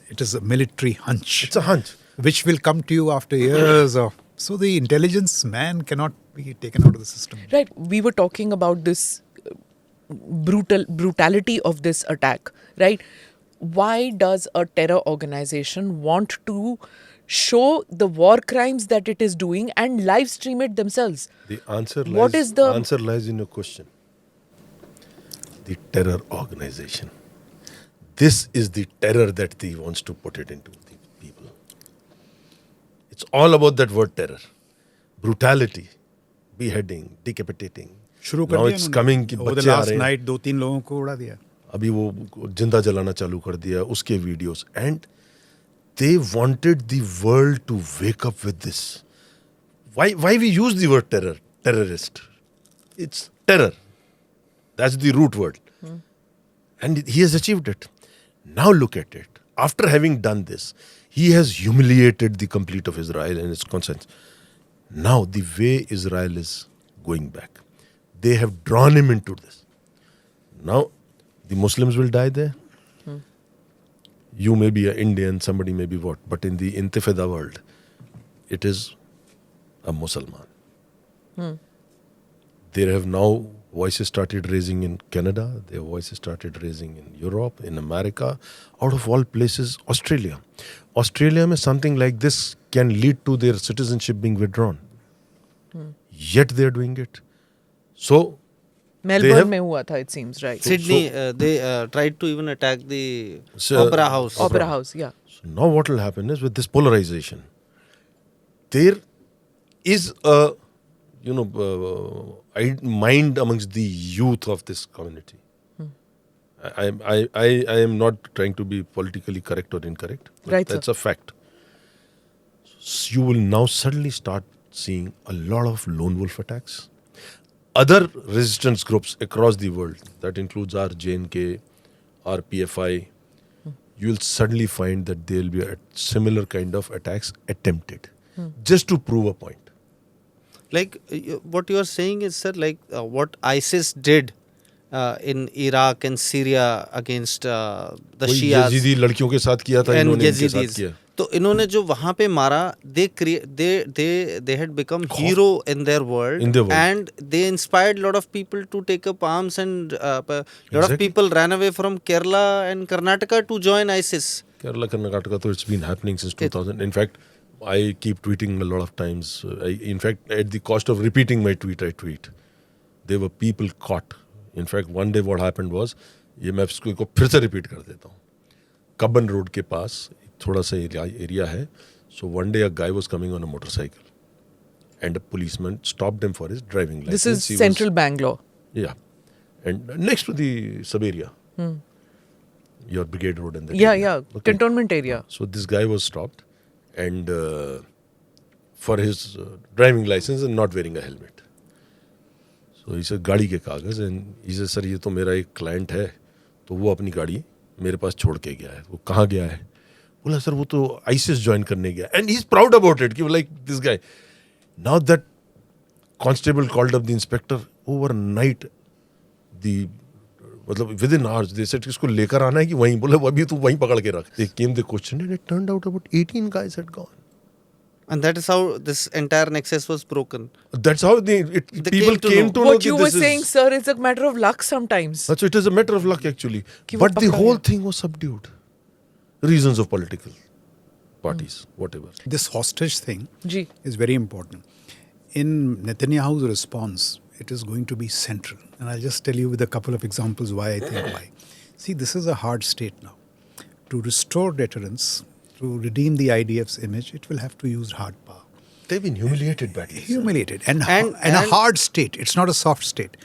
It is a military hunch. It's a hunch. Which will come to you after years of. So the intelligence man cannot be taken out of the system. Right. We were talking about this brutality of this attack, right? Why does a terror organization want to show the war crimes that it is doing and live stream it themselves? The answer lies in your question. The terror organization. This is the terror that he wants to put it into the people. It's all about that word terror. Brutality, beheading, decapitating. शुरू कर Now दिया it's उन्होंने. coming कि Over the बच्चे आ last रहे हैं. night 2-3 लोगों को उड़ा दिया. अभी वो जिंदा जलाना चालू कर दिया उसके videos. And they wanted the world to wake up with this. Why we use the word terror? Terrorist. It's terror. That's the root word. And he has achieved it. Now look at it. After having done this, he has humiliated the complete of Israel and its conscience. Now the way Israel is going back, they have drawn him into this. Now the Muslims will die there. You may be an Indian, somebody may be what, but in the Intifada world, it is a Musliman. There have now voices started raising in Canada, their voices started raising in Europe, in America, out of all places, Australia. Australia में something like this can lead to their citizenship being withdrawn. Yet they are doing it. So Melbourne में हुआ था, it seems, right? Sydney, they tried to even attack the Opera House. Opera House, yeah. So now what will happen is with this polarization, there is a mind amongst the youth of this community. I am not trying to be politically correct or incorrect, but Right, that's sir. a fact. So you will now suddenly start seeing a lot of lone wolf attacks. Other resistance groups across the world, that includes our JNK, our PFI, you will suddenly find that there will be a similar kind of attacks attempted just to prove a point. Like what you are saying is, sir, like what ISIS did in Iraq and Syria against the वही Shias Yazidi लड़कियों के साथ किया था and इन्होंने इनके साथ Yazidis. किया. तो इन्होंने जो वहाँ पे मारा, they had become hero in their world, In their world. and they inspired lot of people to take up arms, and lot of Exactly. people ran away from Kerala and Karnataka to join ISIS. Kerala, Karnataka, so it's been happening since 2000. In fact, I keep tweeting a lot of times. In fact, at the cost of repeating my tweet, I tweet. There were people caught. In fact, one day what happened was, ये मैं इसको फिर से repeat कर देता हूँ. Cubbon road के पास थोड़ा सा एरिया है. So one day a guy was coming on a motorcycle, and a policeman stopped him for his driving license. This is He central Bangalore. Yeah, and next to the sub area, your brigade road and the Yeah. Cantonment area. So this guy was stopped, and for his driving license and not wearing a helmet. So he said गाड़ी के कागज, and he said sir ये तो मेरा एक client है, तो वो अपनी गाड़ी मेरे पास छोड़ के गया है. वो कहाँ गया है? बोला सर वो तो आईसिस ज्वाइन करने गया. And he's proud about it. कि like this guy. Now that constable called up the inspector overnight, the मतलब within hours they said इसको लेकर आना है कि वहीं. बोला अभी तू वहीं पकड़ के रख. They came, they questioned, and it turned out about 18 guys had gone. And that is how this entire nexus was broken. That's how people came to know What you that were this saying, is. sir, is a matter of luck sometimes. So it is a matter of luck actually. कि वो But the पकड़ा whole गया. thing was subdued. Reasons of political parties, whatever. This hostage thing Ji. is very important. In Netanyahu's response, it is going to be central. And I'll just tell you with a couple of examples why I think why. See, this is a hard state now. To restore deterrence, to redeem the IDF's image, it will have to use hard power. They've been humiliated badly. Humiliated. And And- a hard state. It's not a soft state.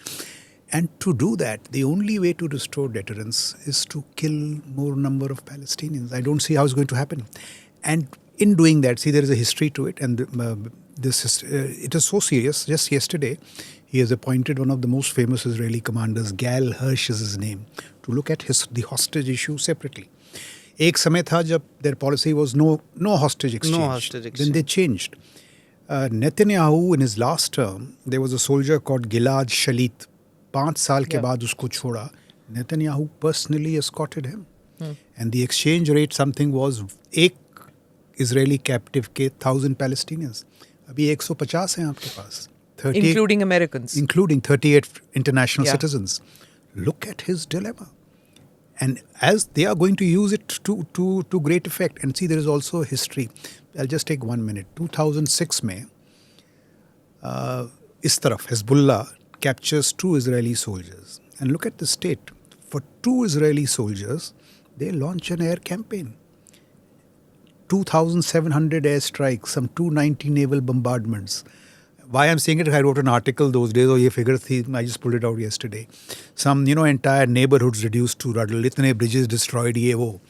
And to do that, the only way to restore deterrence is to kill more number of Palestinians. I don't see how it's going to happen. And in doing that, see, there is a history to it. And it is so serious. Just yesterday, he has appointed one of the most famous Israeli commanders, Gal Hirsch is his name, to look at the hostage issue separately. एक समय था जब their policy was no hostage exchange. No hostage exchange. Then they changed. Netanyahu, in his last term, there was a soldier called Gilad Shalit. 5 साल के बाद उसको छोड़ा. Netanyahu personally escorted him. And the exchange rate something was एक Israeli captive के 1,000 Palestinians. अभी 150 हैं आपके पास. 38 Including Americans. including 38 international Yeah. citizens. Look at his dilemma. And as they are going to use it to great effect. And see, there is also a history. I'll just take 1 minute. 2006 में इस तरफ Hezbollah captures 2 Israeli soldiers. And look at the state. For 2 Israeli soldiers, they launch an air campaign. 2,700 airstrikes, some 290 naval bombardments. Why I'm saying it, I wrote an article those days, or ye figure thi, I just pulled it out yesterday. Some, entire neighborhoods reduced to rubble, itne bridges destroyed, ye wo.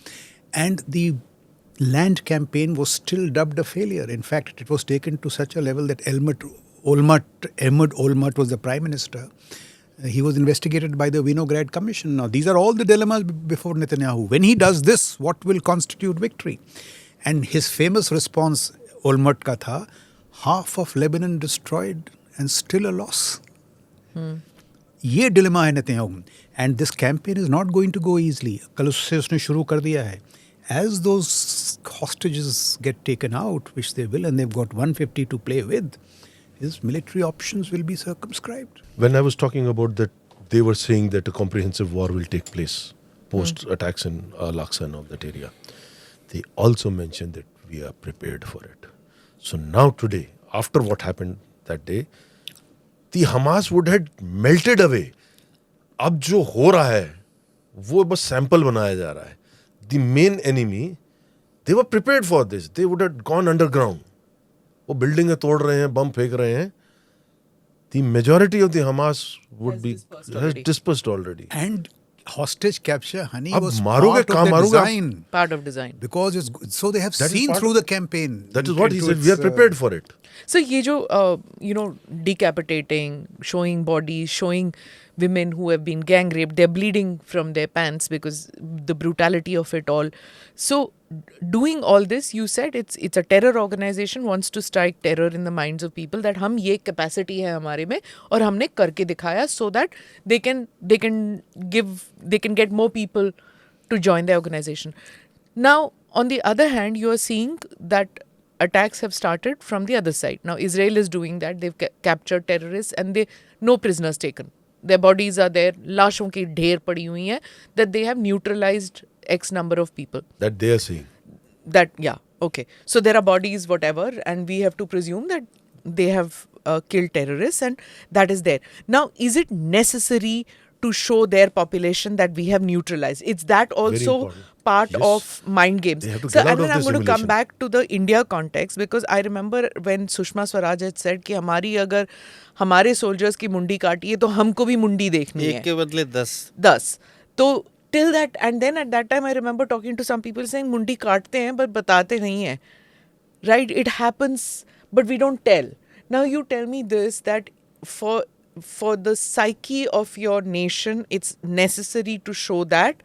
And the land campaign was still dubbed a failure. In fact, it was taken to such a level that Ehud Olmert was the prime minister. He was investigated by the Vinograd Commission. Now, these are all the dilemmas before Netanyahu. When he does this, what will constitute victory? And his famous response, Olmert ka tha, half of Lebanon destroyed and still a loss. ये dilemma है Netanyahu. And this campaign is not going to go easily. कल उससे उसने शुरू कर दिया है. As those hostages get taken out, which they will, and they've got 150 to play with, his military options will be circumscribed. When I was talking about that, they were saying that a comprehensive war will take place post attacks in Al-Aqsa and all that area. They also mentioned that we are prepared for it. So now today, after what happened that day, the Hamas would have melted away. अब जो हो रहा है, वो बस sample बनाया जा रहा है. The main enemy, they were prepared for this. They would have gone underground. वो बिल्डिंगें तोड़ रहे हैं, बम फेंक रहे हैं. The majority of the Hamas would has dispersed already. And hostage capture, honey, अब was मारोगे, part of कहाँ the मारोगे आप? design. Part of design. Because so they have That is seen part through of- the campaign. That is what he into said. We are its, prepared for it. So ye jo, decapitating, showing bodies, showing women who have been gang raped, they're bleeding from their pants because the brutality of it all. So doing all this, you said it's a terror organization wants to strike terror in the minds of people that हम ये capacity है हमारे में और हमने करके दिखाया so that they can get more people to join the organization. Now, on the other hand, you are seeing that attacks have started from the other side. Now, Israel is doing that. They've captured terrorists and no prisoners taken. Their bodies are there. लाशों की ढेर पड़ी हुई हैं that they have neutralized X number of people. That they are saying. That, yeah, okay. So there are bodies, whatever, and we have to presume that they have killed terrorists and that is there. Now, is it necessary to show their population that we have neutralized? It's that also part of mind games. They have to So, get out and then of I'm the going to come simulation. back to the India context because I remember when Sushma Swaraj had said कि हमारी अगर हमारे soldiers की मुंडी काटी है तो हमको भी मुंडी देखनी है. एक के बदले 10. 10. तो till that, and then at that time I remember talking to some people saying मुंडी काटते हैं but बताते नहीं हैं. Right? It happens but we don't tell. Now you tell me this, that for the psyche of your nation it's necessary to show that,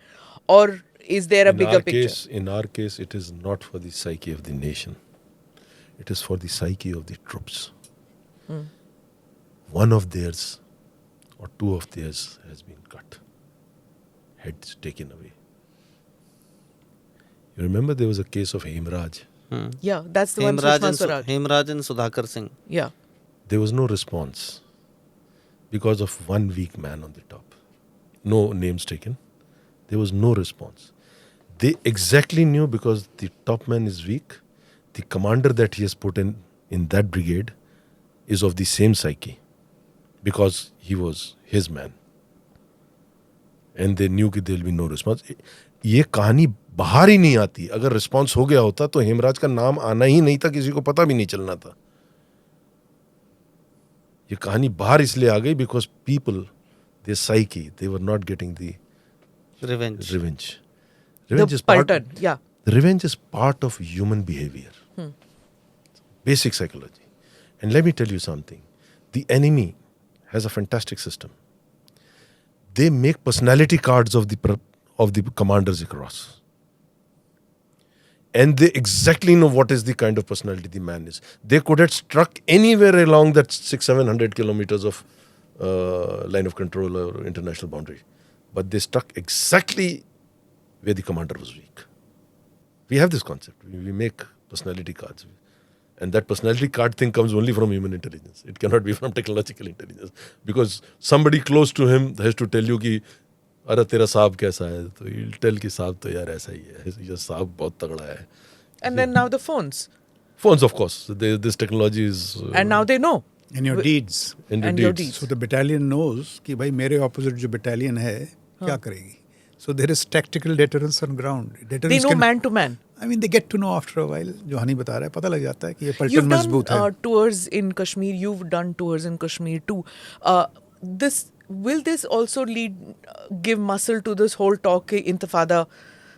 or is there a bigger picture? In our case, it is not for the psyche of the nation. It is for the psyche of the troops. One of theirs or two of theirs has been cut. Heads taken away. You remember there was a case of Hemraj. Yeah, that's the one Sushma Swaraj. Hemraj and Sudhakar Singh. Yeah. There was no response because of one weak man on the top. No names taken. There was no response. They exactly knew because the top man is weak. The commander that he has put in that brigade is of the same psyche because he was his man. And they knew that there will be no response. ये कहानी बाहर ही नहीं आती. अगर response हो गया होता तो हेमराज का नाम आना ही नहीं था, किसी को पता भी नहीं चलना था. ये कहानी बाहर इसलिए आ गई because people, their psyche, they were not getting the Revenge. Revenge The is part. pattern, yeah. Revenge is part of human behavior. Basic psychology. And let me tell you something. The enemy has a fantastic system. They make personality cards of the commanders across. And they exactly know what is the kind of personality the man is. They could have struck anywhere along that 600-700 kilometers of line of control or international boundary. But they struck exactly where the commander was weak. We have this concept. We make personality cards. And that personality card thing comes only from human intelligence. It cannot be from technological intelligence. Because somebody close to him has to tell you कि अरे तेरा साहब कैसा है, तो he'll tell कि साहब तो यार ऐसा ही है, ये साहब बहुत तगड़ा है. And then now the phones. Phones, of course. This technology is... And now they know. And your deeds. And your deeds. So the battalion knows कि भाई मेरे opposite जो battalion है क्या करेगी. So there is tactical deterrence on ground. They know man to man. I mean, they get to know after a while. जो हनी बता रहा है पता लग जाता है कि ये You've पलटन done मजबूत है. tours in Kashmir. You've done tours in Kashmir too. Will this also give muscle to this whole talk intifada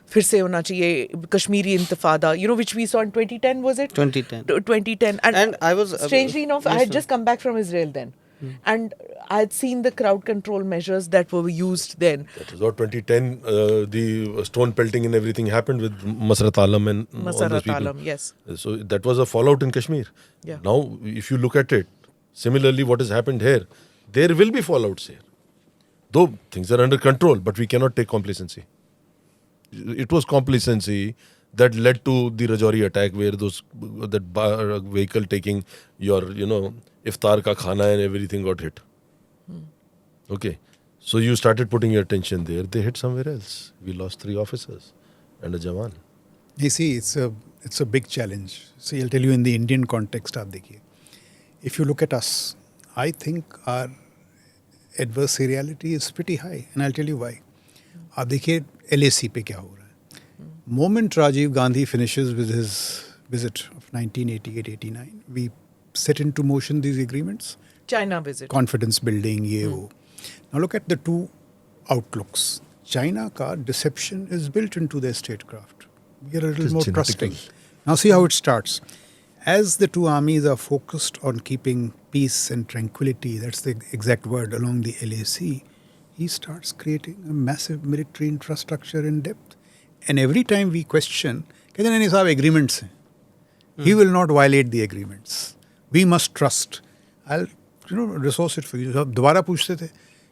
फिर से होना चाहिए, Kashmiri intifada, which we saw in 2010, was it? 2010. 2010. And I was... strangely enough, I had just come back from Israel then. And I had seen the crowd control measures that were used then. That was what 2010, the stone pelting and everything happened with Masrat Alam and all those Masarat people. Alam, yes. So that was a fallout in Kashmir. Yeah. Now, if you look at it, similarly what has happened here, there will be fallouts here. Though things are under control, but we cannot take complacency. It was complacency that led to the Rajouri attack, where that vehicle taking your, iftar ka khana and everything got hit. Okay. So you started putting your attention there. They hit somewhere else. We lost 3 officers and a Jawan. You see, it's a big challenge. See, I'll tell you in the Indian context, आप देखिए. If you look at us, I think our adversariality is pretty high. And I'll tell you why. आप देखिए LAC पे क्या हो रहा है. Moment Rajiv Gandhi finishes with his visit of 1988-89, we set into motion these agreements. China visit. Confidence building, ये वो. Now look at the two outlooks. China ka deception is built into their statecraft. We are a little more trusting. Now see how it starts. As the two armies are focused on keeping peace and tranquility, that's the exact word, along the LAC, he starts creating a massive military infrastructure in depth. And every time we question कहते नहीं साहब agreements हैं. He will not violate the agreements. We must trust. I'll resource it for you. अब दोबारा पूछते थे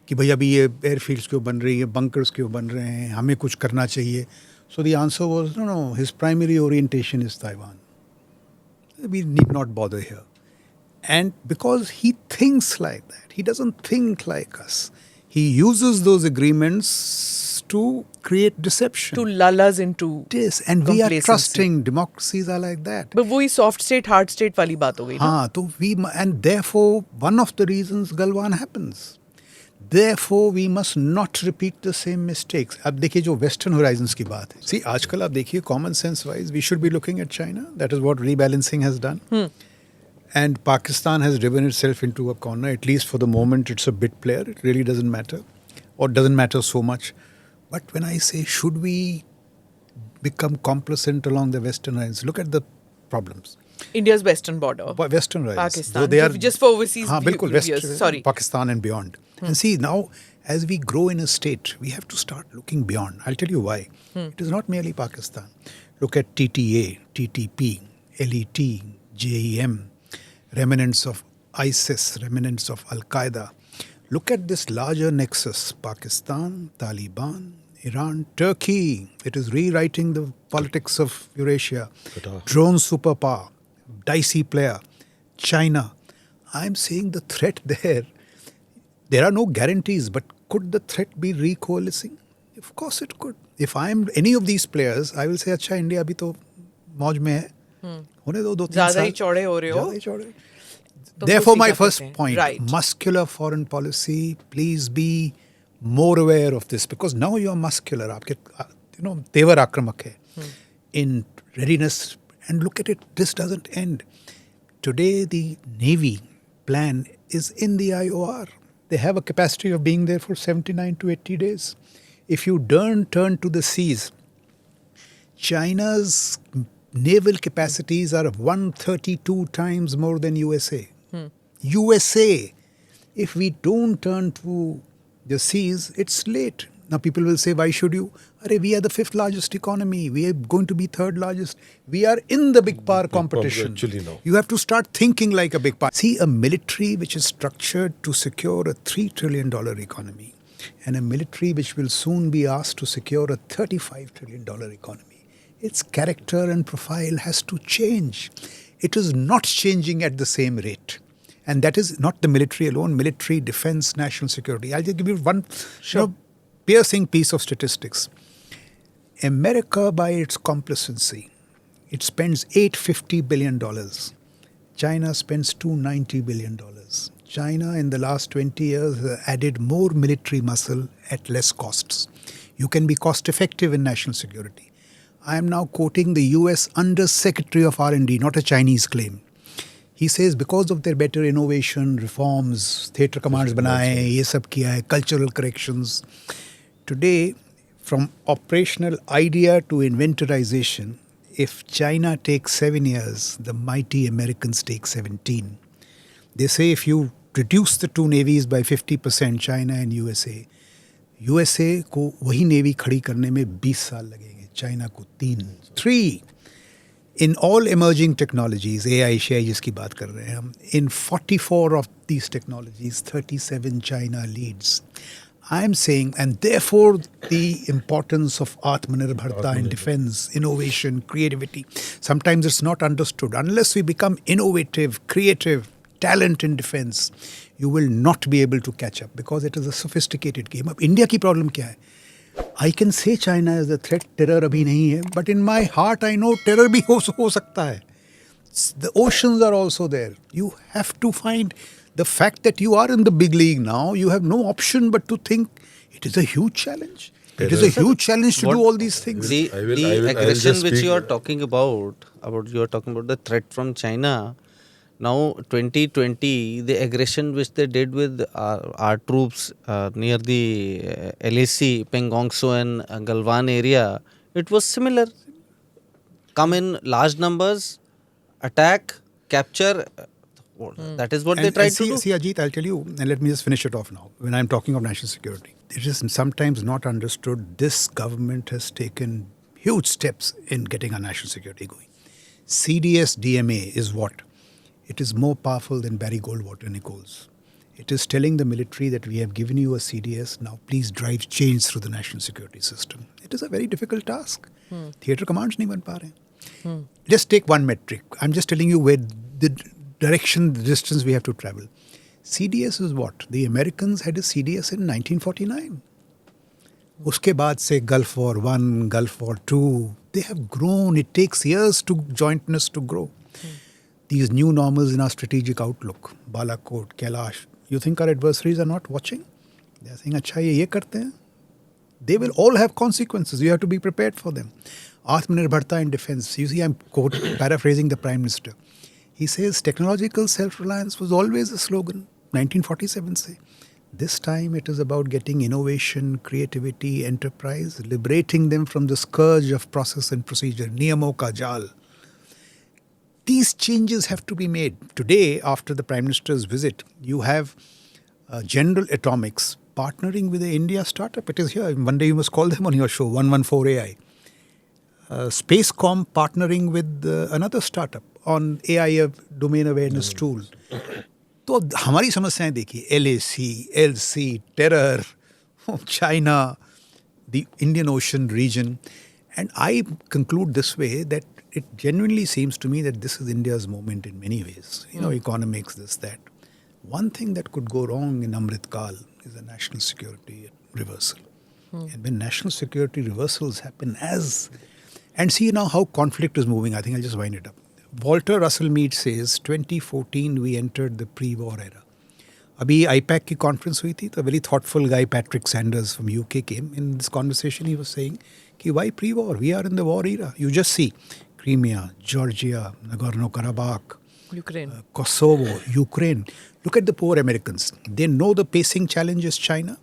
कि भाई अभी ये एयरफील्ड्स क्यों बन रही है, बंकर्स क्यों बन रहे हैं, हमें कुछ करना चाहिए. So the answer was no. His primary orientation is Taiwan. We need not bother here. And because he thinks like that, he doesn't think like us. He uses those agreements to create deception. To lull us into Yes, and we are complacency. trusting. Democracies are like that. But वही soft state, hard state वाली बात हो गई ना. हाँ, तो and therefore one of the reasons Galwan happens. Therefore we must not repeat the same mistakes. अब देखिए जो Western horizons की बात है. See, आजकल आप देखिए common sense wise, we should be looking at China. That is what rebalancing has done. And Pakistan has driven itself into a corner. At least for the moment, it's a bit player. It really doesn't matter, or doesn't matter so much. But when I say, should we become complacent along the Western horizons? Look at the problems. India's western border. Western horizons. Pakistan. Though they are Just for overseas हाँ, बिल्कुल, viewers. Sorry. Pakistan and beyond. And see, now as we grow in a state, we have to start looking beyond. I'll tell you why. It is not merely Pakistan. Look at TTA, TTP, LET, JEM, remnants of ISIS, remnants of Al-Qaeda. Look at this larger nexus, Pakistan, Taliban, Iran, Turkey. It is rewriting the politics of Eurasia. Drone superpower, dicey player, China. I'm saying the threat there are no guarantees, but could the threat be recoalescing? Of course it could. If I'm any of these players, I will say, अच्छा India अभी तो मौज में है. होने दो 2-3 साल. ज़्यादा ही चौड़े हो रहे हो. ज़्यादा ही चौड़े. तो Therefore, कुछ my नहीं कर first सकते हैं. point, Right. muscular foreign policy, please be more aware of this, because now you are muscular. आपके तेवर आक्रामक है. In readiness, and look at it, this doesn't end. Today, the Navy plan is in the IOR. They have a capacity of being there for 79 to 80 days. If you turn to the seas, China's naval capacities are 132 times more than USA. USA. If we don't turn to the seas, it's late. Now people will say, why should you? We are the 5th largest economy. We are going to be 3rd largest. We are in the big power competition. Actually, no. You have to start thinking like a big power. See, a military which is structured to secure a $3 trillion economy, and a military which will soon be asked to secure a $35 trillion economy. Its character and profile has to change. It is not changing at the same rate. And that is not the military alone, military, defense, national security. I'll just give you one piercing piece of statistics. America, by its complacency, it spends $850 billion. China spends $290 billion. China in the last 20 years has added more military muscle at less costs. You can be cost effective in national security. I am now quoting the US Under Secretary of R&D, not a Chinese claim. He says because of their better innovation, reforms, theatre commands बनाए, ये सब किया है, cultural corrections. Today, from operational idea to inventorization, if China takes 7 years, the mighty Americans take 17. They say if you reduce the two navies by 50%, China and USA को वही navy खड़ी करने में 20 साल लगेंगे, China को 3. In all emerging technologies, AI, SHI जिसकी बात कर रहे हैं हम, in 44 of these technologies, 37 China leads. I am saying, and therefore the importance of Atmanirbharta in defense, innovation, creativity. Sometimes it's not understood. Unless we become innovative, creative, talent in defense, you will not be able to catch up because it is a sophisticated game. अब India की problem क्या है? I can say China is a threat, terror अभी नहीं है, but in my heart I know terror भी हो सकता है. The oceans are also there. You have to find the fact that you are in the big league now, you have no option but to think it is a huge challenge. It is a huge challenge to do all these things. The aggression which you are talking about you are talking about the threat from China. Now, 2020, the aggression which they did with our troops near the LAC, Pengongso and Galwan area, it was similar. Come in large numbers, attack, capture. That is what they tried to do. See, Ajit, I'll tell you, and let me just finish it off now, when I'm talking of national security. It is sometimes not understood. This government has taken huge steps in getting our national security going. CDS DMA is what? It is more powerful than Barry Goldwater Nichols. It is telling the military that we have given you a CDS, now please drive change through the national security system. It is a very difficult task. Theatre commands nahi ban pa rahe. Just take one metric. I'm just telling you where the direction, the distance we have to travel. CDS is what? The Americans had a CDS in 1949. Uske baad se Gulf War I, Gulf War II, they have grown. It takes years to jointness to grow. These new normals in our strategic outlook, Balakot, Kailash, you think our adversaries are not watching? They are saying, अच्छा ये करते हैं. They will all have consequences. You have to be prepared for them. Atmanirbharta in defense. You see, I'm paraphrasing the Prime Minister. He says technological self-reliance was always a slogan. 1947 say. This time it is about getting innovation, creativity, enterprise, liberating them from the scourge of process and procedure. Niyamo ka jal. These changes have to be made. Today, after the Prime Minister's visit, you have General Atomics partnering with the India startup. It is here. One day you must call them on your show, 114 AI. Spacecom partnering with another startup on AI domain awareness tool. तो हमारी समस्याएं देखिए, LAC, LC, terror, China, the Indian Ocean region. And I conclude this way that it genuinely seems to me that this is India's moment in many ways. You know, economics, this, that. One thing that could go wrong in Amrit Kal is a national security reversal. And when national security reversals happen and see now how conflict is moving, I think I'll just wind it up. Walter Russell Mead says, 2014 we entered the pre-war era. Abhi IPAC की conference हुई थी, तो a very thoughtful guy, Patrick Sanders from UK came. In this conversation he was saying, कि why pre-war? We are in the war era. You just see Crimea, Georgia, Nagorno-Karabakh, Ukraine, Kosovo, Ukraine. Look at the poor Americans. They know the pacing challenge is China.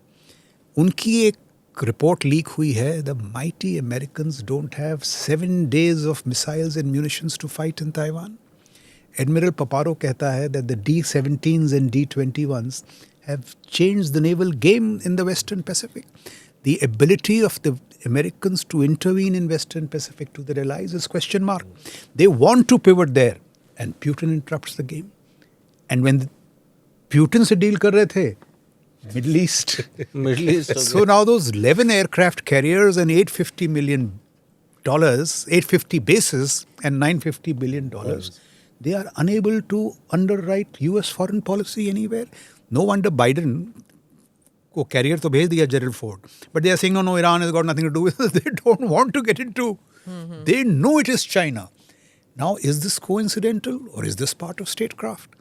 उनकी एक report leak हुई है, the mighty Americans don't have 7 days of missiles and munitions to fight in Taiwan. Admiral Paparo कहता है that the D-17s and D-21s have changed the naval game in the Western Pacific. The ability of the Americans to intervene in Western Pacific to their allies is question mark. They want to pivot there, and Putin interrupts the game. And when Putin se deal कर रहे थे, Middle East. So now those 11 aircraft carriers and $850 million, 850 bases and $950 billion, they are unable to underwrite US foreign policy anywhere. No wonder Biden को carrier तो भेज दिया Gerald Ford. But they are saying, no, Iran has got nothing to do with it. They don't want to get into. They know it is China. Now, is this coincidental or is this part of statecraft?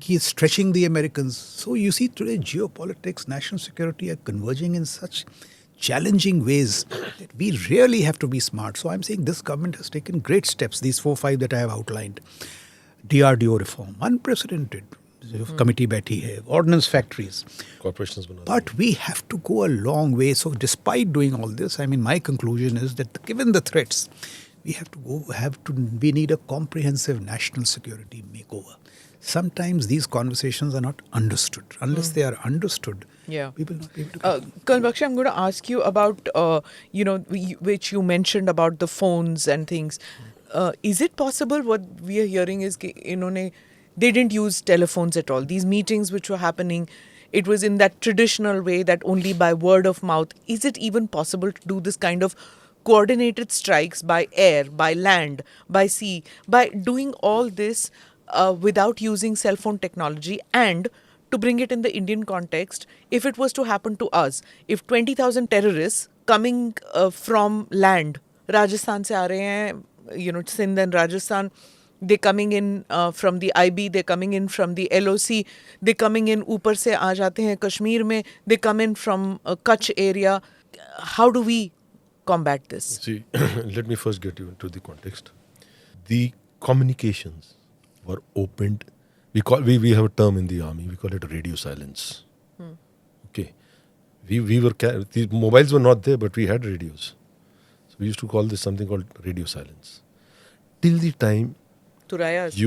He is stretching the Americans. So you see today geopolitics, national security are converging in such challenging ways that we really have to be smart. So I'm saying this government has taken great steps, these 4-5 that I have outlined. DRDO reform, unprecedented. Committee बैठी है, ordnance factories. Corporations But we have to go a long way. So despite doing all this, I mean, my conclusion is that given the threats, we need a comprehensive national security makeover. Sometimes these conversations are not understood. Unless they are understood, people will not be able to. Colonel Bakshi, I'm going to ask you about, which you mentioned about the phones and things. Is it possible what we are hearing is that they didn't use telephones at all. These meetings which were happening, it was in that traditional way that only by word of mouth. Is it even possible to do this kind of coordinated strikes by air, by land, by sea, by doing all this without using cell phone technology? And to bring it in the Indian context, if it was to happen to us, if 20,000 terrorists coming from land, Rajasthan se aa rahe hain, Sindh and Rajasthan, they're coming in from the IB, they're coming in from the LOC, they're coming in ऊपर से आ जाते हैं Kashmir में, they come in from Kutch area. How do we combat this? See, let me first get you into the context. The communications were opened. We have a term in the army. We call it radio silence. Okay, the mobiles were not there, but we had radios. So we used to call this something called radio silence. Till the time Turayas?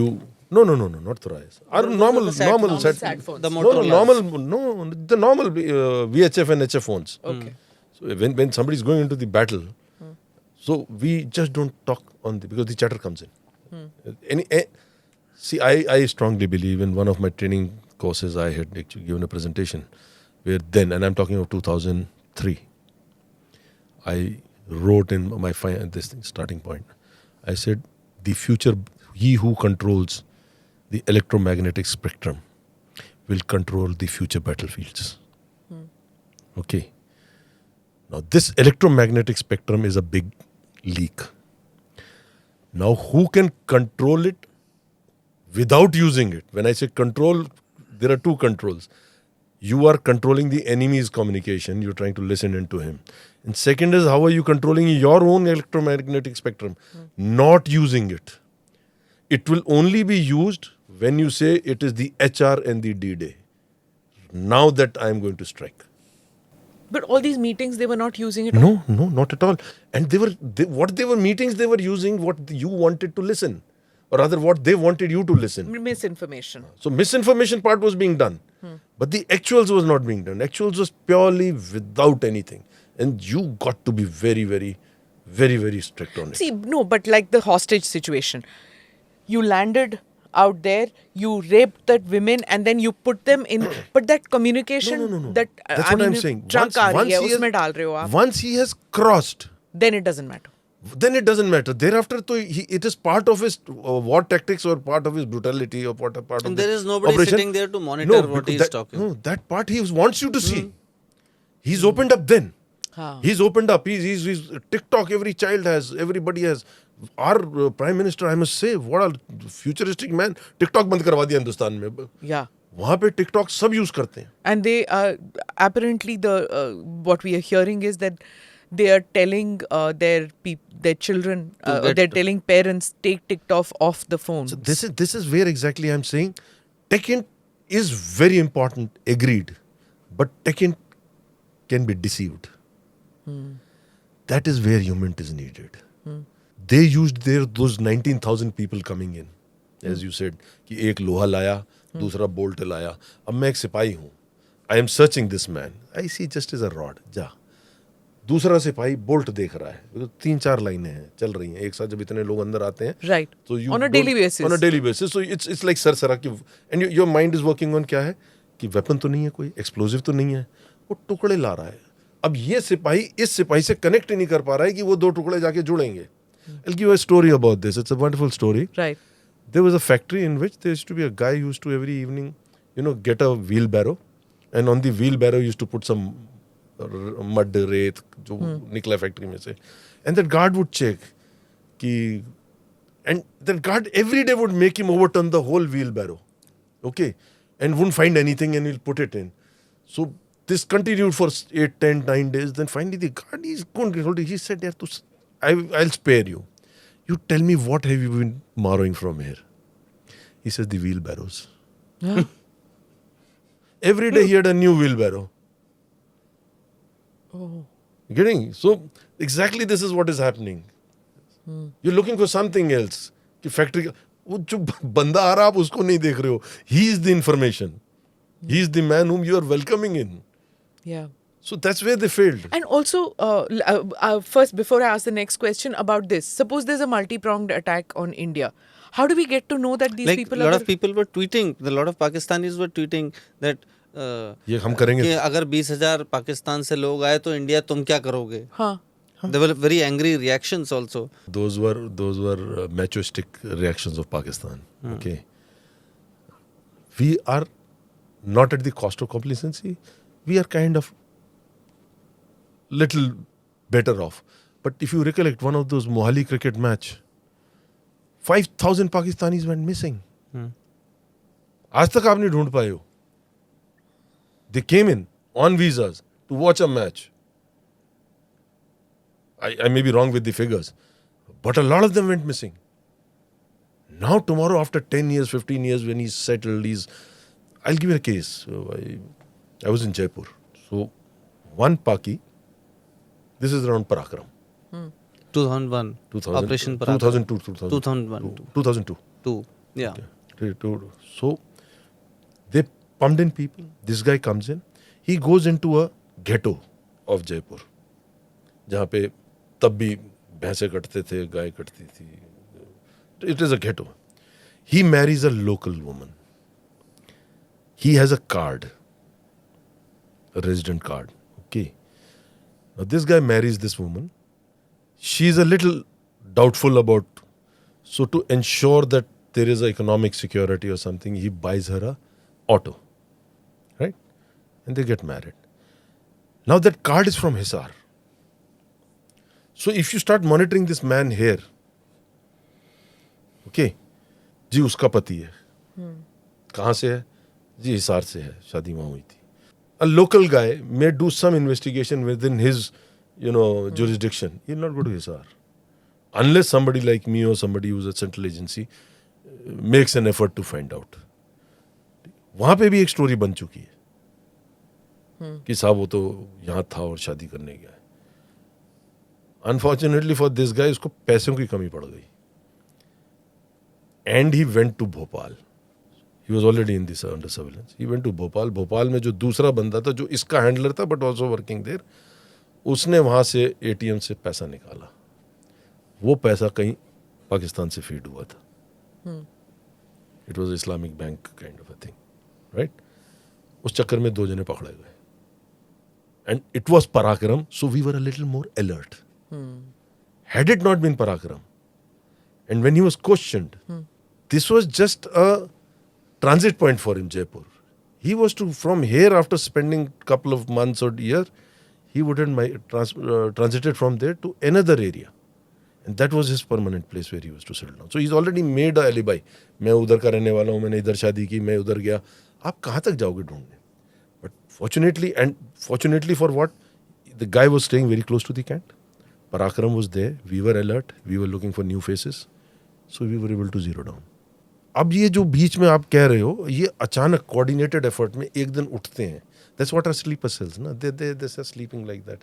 No, not Turayas. Our normal sat phones. The normal VHF and HF phones. Okay. So when somebody is going into the battle, So we just don't talk because the chatter comes in. See, I strongly believe in one of my training courses. I had actually given a presentation where then, and I'm talking of 2003, I wrote in my starting point. I said, the future, he who controls the electromagnetic spectrum will control the future battlefields. Okay. Now, this electromagnetic spectrum is a big leak. Now, who can control it without using it? When I say control, there are two controls. You are controlling the enemy's communication. You're trying to listen into him. And second is, how are you controlling your own electromagnetic spectrum? Not using it. It will only be used when you say it is the HR and the D-Day. Now that I am going to strike. But all these meetings, they were not using it. No, not at all. And what they were meetings, they were using what you wanted to listen. Or rather, what they wanted you to listen. Misinformation. So misinformation part was being done. But the actuals was not being done. Actuals was purely without anything. And you got to be very, very, very, very strict on it. See, no, but like the hostage situation. You landed out there, you raped that women, and then you put them in. But that communication, No. that That's what I'm saying. Once he has crossed, then it doesn't matter. Then it doesn't matter. Thereafter, it is part of his war tactics or part of his brutality or part of and there is nobody operation. sitting there to monitor what he is talking. No, that part he wants you to see. He's opened up then. He's opened up. He's TikTok. Every child has. Everybody has. Our Prime Minister, I must say, what a futuristic man. TikTok बंद करवा दिया हिंदुस्तान में. Yeah. वहाँ पे TikTok सब use करते हैं. And they apparently what we are hearing is that they are telling their children, they're telling parents, take TikTok off the phones. So this is where exactly I'm saying tech is very important, agreed. But tech can be deceived. That is where humility is needed. They used those 19,000 people coming in, as you said, कि एक लोहा लाया, दूसरा bolt लाया. अब मैं एक सिपाही हूँ. I am searching this man. I see just as a rod. जा. दूसरा सिपाही बोल्ट देख रहा है. तो 3-4 लाइनें हैं चल रही हैं एक साथ जब इतने लोग अंदर आते हैं. Right. So you on a daily basis. On a daily basis. So it's like Sarsara की. And your mind is working on क्या है कि weapon तो नहीं है कोई, explosive तो नहीं है, वो टुकड़े ला रहा है. अब ये सिपाही इस सिपाही से कनेक्ट ही नहीं कर पा रहा है कि वो 2 टुकड़े जाके जुड़ेंगे. I'll give you a story about this. It's a wonderful story. Right. There was a factory in which there used to be a guy who used to every evening, get a wheelbarrow, and on the wheelbarrow used to put some mud, रेत जो निकला factory में से, and that guard would check कि, and that guard every day would make him overturn the whole wheelbarrow, okay, and wouldn't find anything, and he'll put it in. So this continued for 8, 10, 9 days. Then finally the guard he said, "Yaar, I'll spare you. You tell me, what have you been borrowing from here?" He says, "The wheelbarrows." Every day he had a new wheelbarrow. Oh. Getting? So exactly this is what is happening. You're looking for something else. कि factory वो जो बंदा आ रहा आप उसको नहीं देख रहे हो. He is the information. He is the man whom you are welcoming in. Yeah. So that's where they failed. And also, first, before I ask the next question about this, suppose there's a multi-pronged attack on India. How do we get to know that these people are... A lot of people were tweeting, a lot of Pakistanis were tweeting that ये हम करेंगे. कि अगर 20,000 पाकिस्तान से लोग आए तो India तुम क्या करोगे? हाँ. There were very angry reactions also. Those were machoistic reactions of Pakistan. Okay. We are not at the cost of complacency. We are kind of little better off. But if you recollect one of those Mohali cricket match, 5,000 Pakistanis went missing. आज तक आप नहीं ढूंढ पाए हो. They came in on visas to watch a match. I may be wrong with the figures, but a lot of them went missing. Now tomorrow, after 10 years, 15 years, when he's settled, I'll give you a case. So I was in Jaipur. So one Paki, this is around Parakram. 2001. Operation Parakram. 2002. 2002. 2. Yeah. Okay. So they pumped in people. This guy comes in. He goes into a ghetto of Jaipur. जहाँ पे तब भी भैंसे कटते थे, गाय कटती थी. It is a ghetto. He marries a local woman. He has a card, a resident card. Okay. Now this guy marries this woman. She's a little doubtful about. So to ensure that there is economic security or something, he buys her a auto. Right? And they get married. Now that card is from Hisar. So if you start monitoring this man here, okay, जी उसका पति है. कहाँ से है? जी हिसार से है, शादी वहाँ हुई थी. A local guy may do some investigation within his, jurisdiction. He'll not go to Hisar. Unless somebody like me or somebody who's a central agency makes an effort to find out. वहाँ पे भी एक story बन चुकी है कि साहब वो तो यहाँ था और शादी करने गया है. Unfortunately for this guy, उसको पैसों की कमी पड़ गई. And he went to Bhopal. He was already in this under surveillance. He went to Bhopal. Bhopal में जो दूसरा बंदा था, जो इसका हैंडलर था, but also working there, उसने वहाँ से ATM से पैसा निकाला. वो पैसा कहीं पाकिस्तान से फीड हुआ था. It was Islamic bank kind of a thing, right? उस चक्कर में 2 जने पकड़े गए. And it was Parakram, so we were a little more alert. Had it not been Parakram, and when he was questioned, this was just a transit point for him, Jaipur. He was to, from here, after spending a couple of months or year, he would have transited from there to another area. And that was his permanent place where he was to settle down. So he's already made a alibi. मैं उधर का रहने वाला हूँ, मैंने इधर शादी की, मैं उधर गया. आप कहाँ तक जाओगे ढूंढने? But fortunately for what? The guy was staying very close to the camp. Parakram was there. We were alert. We were looking for new faces. So we were able to zero down. अब ये जो बीच में आप कह रहे हो, ये अचानक coordinated effort में एक दिन उठते हैं. That's what are sleeper cells, ना? They are sleeping like that.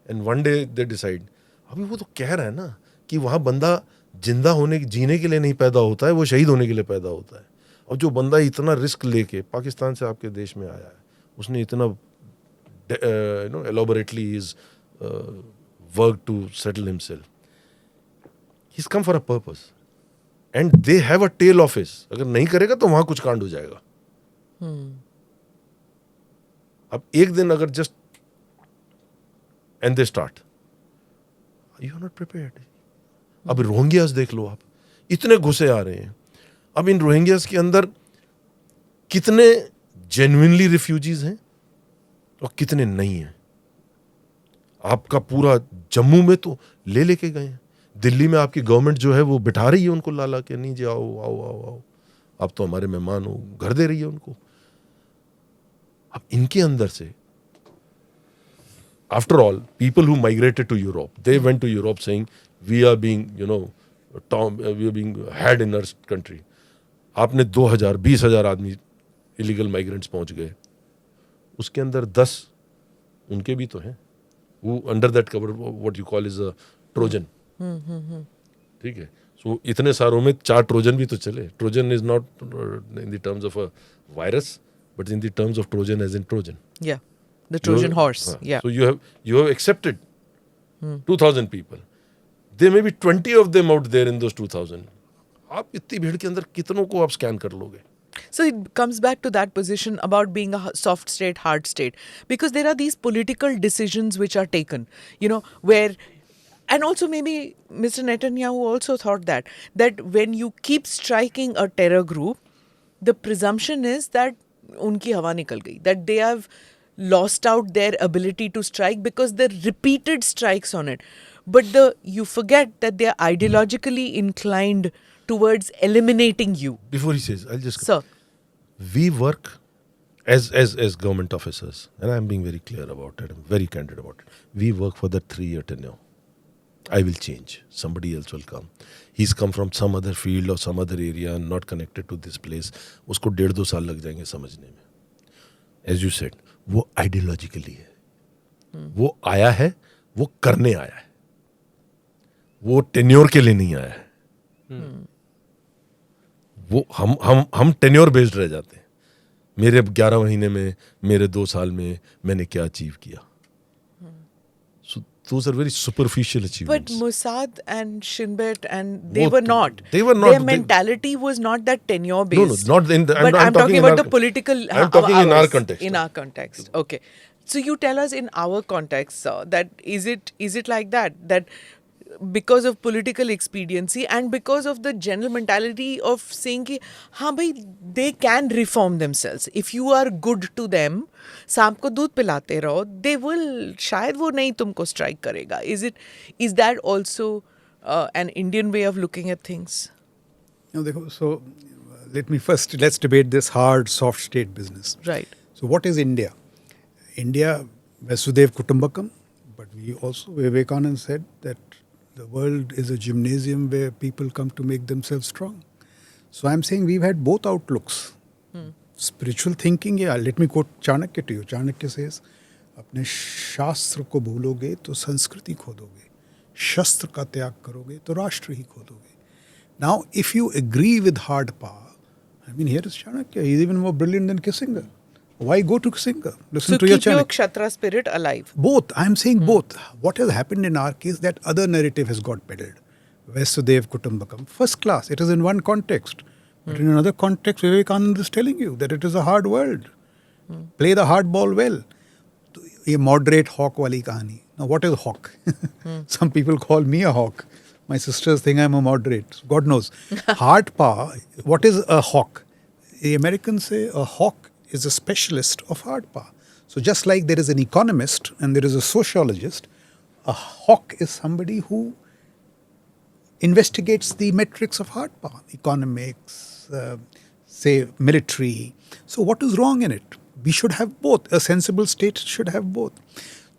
And one day they decide. अभी वो तो कह रहा है ना कि वहाँ बंदा जिंदा जीने के लिए नहीं पैदा होता है, वो शहीद होने के लिए पैदा होता है. और जो बंदा इतना रिस्क लेके पाकिस्तान से आपके देश में आया है, उसने इतना elaborately is worked to settle himself. He's come for a purpose. And they have a tail office. अगर नहीं करेगा तो वहां कुछ कांड हो जाएगा. अब एक दिन अगर just and they start, you are not prepared. अब रोहिंग्यास देख लो आप, इतने घुसे आ रहे हैं. अब इन रोहिंग्यास के अंदर कितने जेन्युइनली रिफ्यूजीज हैं और कितने नहीं हैं. आपका पूरा जम्मू में तो लेके गए हैं. दिल्ली में आपकी गवर्नमेंट जो है वो बिठा रही है उनको ला के, नहीं जी आओ आओ आओ आओ, आप तो हमारे मेहमान हो, घर दे रही है उनको. अब इनके अंदर से, after all, people who migrated to Europe, they went to Europe saying we are being we are being had in our country. आपने 2000-20,000 आदमी इलीगल माइग्रेंट्स पहुंच गए. उसके अंदर 10 उनके भी तो हैं, वो under that cover what you call is a Trojan. ठीक है. सो इतने सारों में 4 ट्रोजन भी तो चले. Trojan is not in the terms of a virus, but in the terms of Trojan as in Trojan. Yeah, the Trojan horse. Yeah. So you have accepted 2,000 people. There may be 20 of them out there in those 2,000. आप इतनी भीड़ के अंदर कितनों को आप scan कर लोगे? So it comes back to that position about being a soft state, hard state, because there are these political decisions which are taken, where, and also maybe Mr. Netanyahu also thought that when you keep striking a terror group, the presumption is that unki hawa nikal gayi, that they have lost out their ability to strike because the repeated strikes on it. But you forget that they are ideologically inclined towards eliminating you. Before he says, I'll just... Sir. We work as government officers, and I'm being very clear about it, I'm very candid about it. We work for the 3-year tenure. I will change. Somebody else will come. He's come from some other field or some other area, not connected to this place. उसको 1.5-2 साल लग जाएंगे समझने में. As you said, वो ideologically है. वो आया है, वो करने आया है. वो टेन्योर के लिए नहीं आया है. वो हम टेन्योर बेस्ड रह जाते हैं. मेरे 11 महीने में, मेरे 2 साल में मैंने क्या अचीव किया. सो those are very superficial But achievements. Mossad and Shin Bet and they Both- were not. they were not. Their They- mentality was not that tenure based. No, not in the. But I'm talking in about our- the political. I'm talking in our ours, context. In our context, okay. So you tell us in our context, sir, that is it like that because of political expediency and because of the general mentality of saying कि हाँ भाई they can reform themselves. If you are good to them, सांप को दूध पिलाते रहो, they will शायद वो नहीं तुमको strike करेगा. Is that also an Indian way of looking at things? No, so let's debate this hard, soft state business. Right. So what is India? India, Vasudev Kutumbakam, but we also, Vivekananda said that the world is a gymnasium where people come to make themselves strong. So I'm saying we've had both outlooks. Spiritual thinking, yeah, let me quote Chanakya to you. Chanakya says, अपने शास्त्र को भूलोगे तो संस्कृति खो दोगे, शस्त्र का त्याग करोगे तो राष्ट्र ही खो दोगे. Now, if you agree with hard power, I mean, here is Chanakya. He's even more brilliant than Kissinger. Why go to Kissinger? Listen So to your keep your Chanakya. Kshatriya spirit alive. Both. I'm saying both. What has happened in our case, that other narrative has got peddled. Vasudev Kutumbakam. First class. It is in one context. But in another context, Vivekananda is telling you that it is a hard world. Play the hard ball well. A moderate hawk wali kahani. Now, what is hawk? Some people call me a hawk. My sisters think I'm a moderate. God knows. Hard power. What is a hawk? The Americans say a hawk is a specialist of hard power. So just like there is an economist and there is a sociologist, a hawk is somebody who investigates the metrics of hard power, economics, say military. So what is wrong in it? We should have both. A sensible state should have both.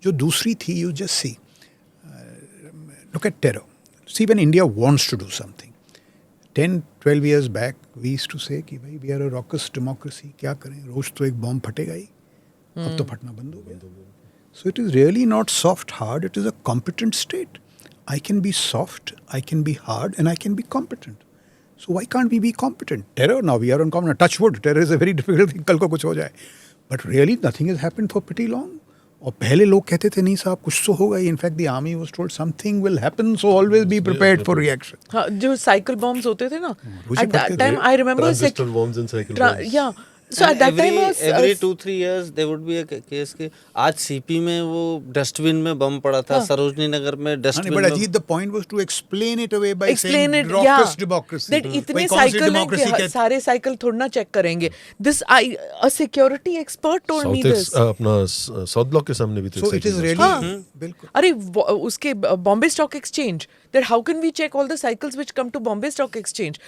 जो दूसरी थी, you just see. Look at terror. See, when India wants to do something. 10, 12 years back, we used to say कि भाई we are a raucous democracy. क्या करें? रोज तो एक bomb फटेगा ही. अब तो फटना बंद हो गया. So it is really not soft, hard. It is a competent state. I can be soft, I can be hard, and I can be competent. So why can't we be competent? Terror, now we are on common. Touch wood, terror is a very difficult thing. कल को कुछ हो जाए. But really, nothing has happened for pretty long. और पहले लोग कहते थे नहीं साहब कुछ तो होगा. In fact, the army was told something will happen, so always be prepared for reaction. हाँ, जो cycle bombs होते थे ना. मुझे At that पता time, है. I remember. Transistor bombs and cycle bombs. Yeah. So And at that time, every 2-3 years there would be a case कि आज सीपी में वो डस्टबिन में बम पड़ा था, सरोजनी नगर में डस्टबिन But में. Ajit, the point was to explain it away by explain saying it, raucous yeah. democracy. That भाई इतने कौन सी cycle हैं democracy कि कहते- सारे cycle थोड़ा ना check करेंगे. This a security expert told me this. अपना साउथ ब्लॉक के सामने भी तो So एक it is cycle really, bombs. बिल्कुल. अरे उसके Bombay Stock Exchange, that how can we check all the cycles which come to Bombay Stock Exchange?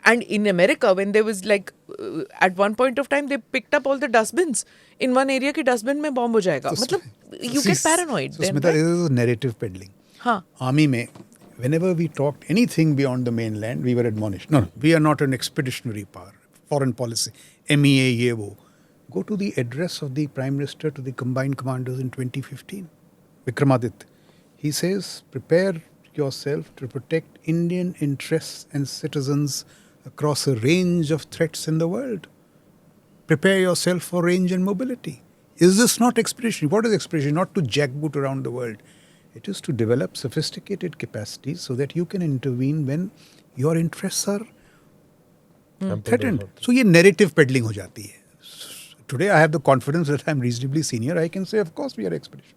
And in America, when there was like, at one point of time, they picked up all the dustbins. In one area की dustbin में bomb हो जाएगा. मतलब, you get paranoid. So then, Smita, right? this is narrative peddling. हाँ. Army में, whenever we talked anything beyond the mainland, we were admonished. No, we are not an expeditionary power. Foreign policy, MEA, ये वो. Go to the address of the Prime Minister to the combined commanders in 2015. Vikramaditya. He says, prepare yourself to protect Indian interests and citizens across a range of threats in the world. Prepare yourself for range and mobility. Is this not expedition? What is expedition? Not to jackboot around the world. It is to develop sophisticated capacities so that you can intervene when your interests are threatened. So ये narrative peddling हो जाती है. Today I have the confidence that I am reasonably senior. I can say, of course, we are expeditionary.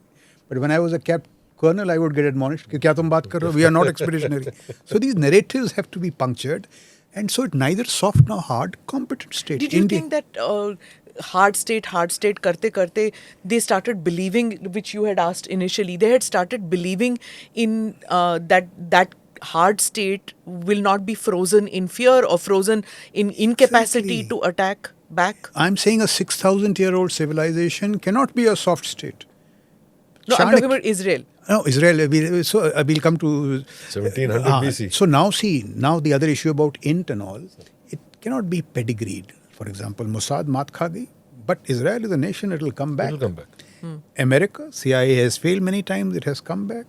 But when I was a colonel, I would get admonished कि क्या तुम बात कर रहे हो? We are not expeditionary. So these narratives have to be punctured. And so it neither soft nor hard, competent state. Did you India. think that hard state karte they started believing, which you had asked initially, they had started believing in that hard state will not be frozen in fear or frozen in incapacity Exactly. to attack back? I'm saying a 6,000-year-old civilization cannot be a soft state. No, I'm talking about Israel. No, Israel. We'll come to 1700 BC. So now the other issue about int and all, it cannot be pedigreed. For example, Mossad maat kha gayi, but Israel is a nation, it will come back. It will come back. America, CIA has failed many times, it has come back.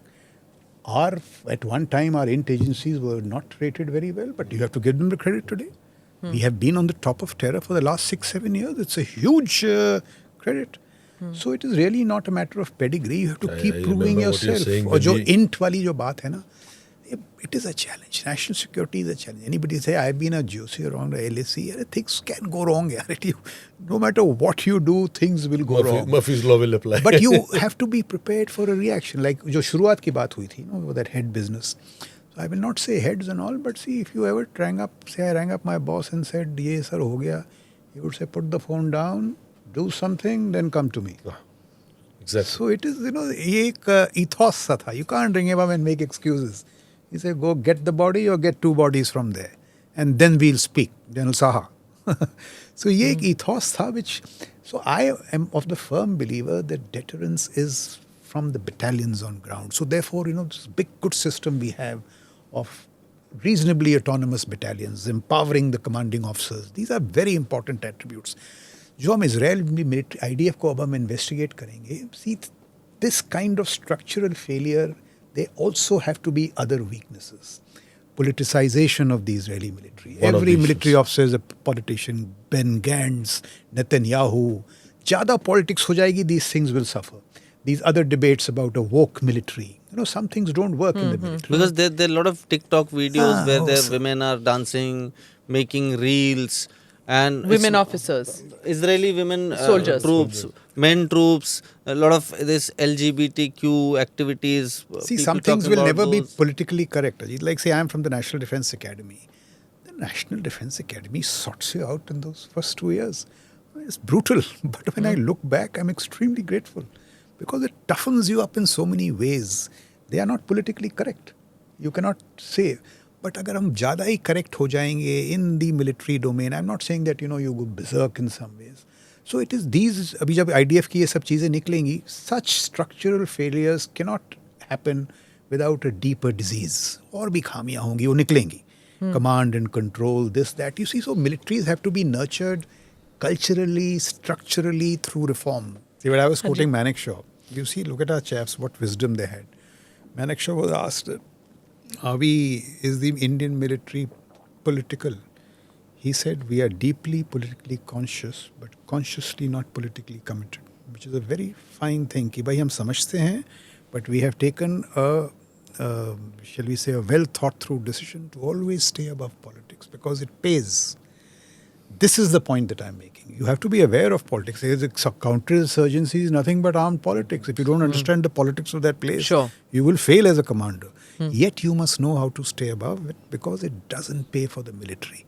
At one time, our int agencies were not rated very well, but you have to give them the credit today. We have been on the top of terror for the last 6-7 years. It's a huge credit. So it is really not a matter of pedigree. You have to keep I proving remember what you're yourself. saying और when जो we- int वाली जो बात है ना, it is a challenge. National security is a challenge. Anybody say I've been a GOC around a LAC, things can go wrong. No matter what you do, things will go wrong. Murphy's law will apply. But you have to be prepared for a reaction. Like जो शुरुआत की बात हुई थी, that head business. So I will not say heads and all, but see, if you ever I rang up my boss and said, "ये sir हो गया," he would say, "Put the phone down, do something, then come to me." Exactly. So it is, ये एक ethos सा था. You can't ring him up and make excuses. He said, "Go get the body or get 2 bodies from there, and then we'll speak." General Saha. So ये एक ethos था, so I am of the firm believer that deterrence is from the battalions on ground. So therefore, this big good system we have of reasonably autonomous battalions, empowering the commanding officers. These are very important attributes. जो हम Israel military IDF को अब हम investigate करेंगे, see this kind of structural failure, they also have to be other weaknesses. Politicization of the Israeli military. One of Every the military issues. officer is a politician. Ben Gantz, Netanyahu. ज़्यादा politics हो जाएगी, these things will suffer. These other debates about a woke military. Some things don't work in the military. Because there are a lot of TikTok videos where their so- women are dancing, making reels, and Women it's- officers. Israeli women Soldiers. troops, men troops, a lot of this LGBTQ activities. See, people some things talking will about never be those. politically correct. Ajit. Like, say, I'm from the National Defense Academy. The National Defense Academy sorts you out in those first 2 years. It's brutal. But when I look back, I'm extremely grateful because it toughens you up in so many ways. They are not politically correct. You cannot say. But अगर हम ज़्यादा ही correct हो जाएंगे in the military domain, I'm not saying that, you go berserk in some ways. So it is these, अभी जब IDF की ये सब चीज़ें निकलेंगी, such structural failures cannot happen without a deeper disease. और भी खामियां होंगी, वो निकलेंगी. Command and control, this, that. You see, so militaries have to be nurtured culturally, structurally through reform. See, when I was quoting Manekshaw, you see, look at our chaps, what wisdom they had. Manekshaw was asked, is the Indian military political? He said, we are deeply politically conscious, but consciously not politically committed, which is a very fine thing. कि भाई हम समझते हैं, but we have taken shall we say, a well thought through decision to always stay above politics because it pays. This is the point that I'm making. You have to be aware of politics. Counter-insurgency is nothing but armed politics. If you don't understand the politics of that place, Sure. you will fail as a commander. Yet you must know how to stay above it because it doesn't pay for the military.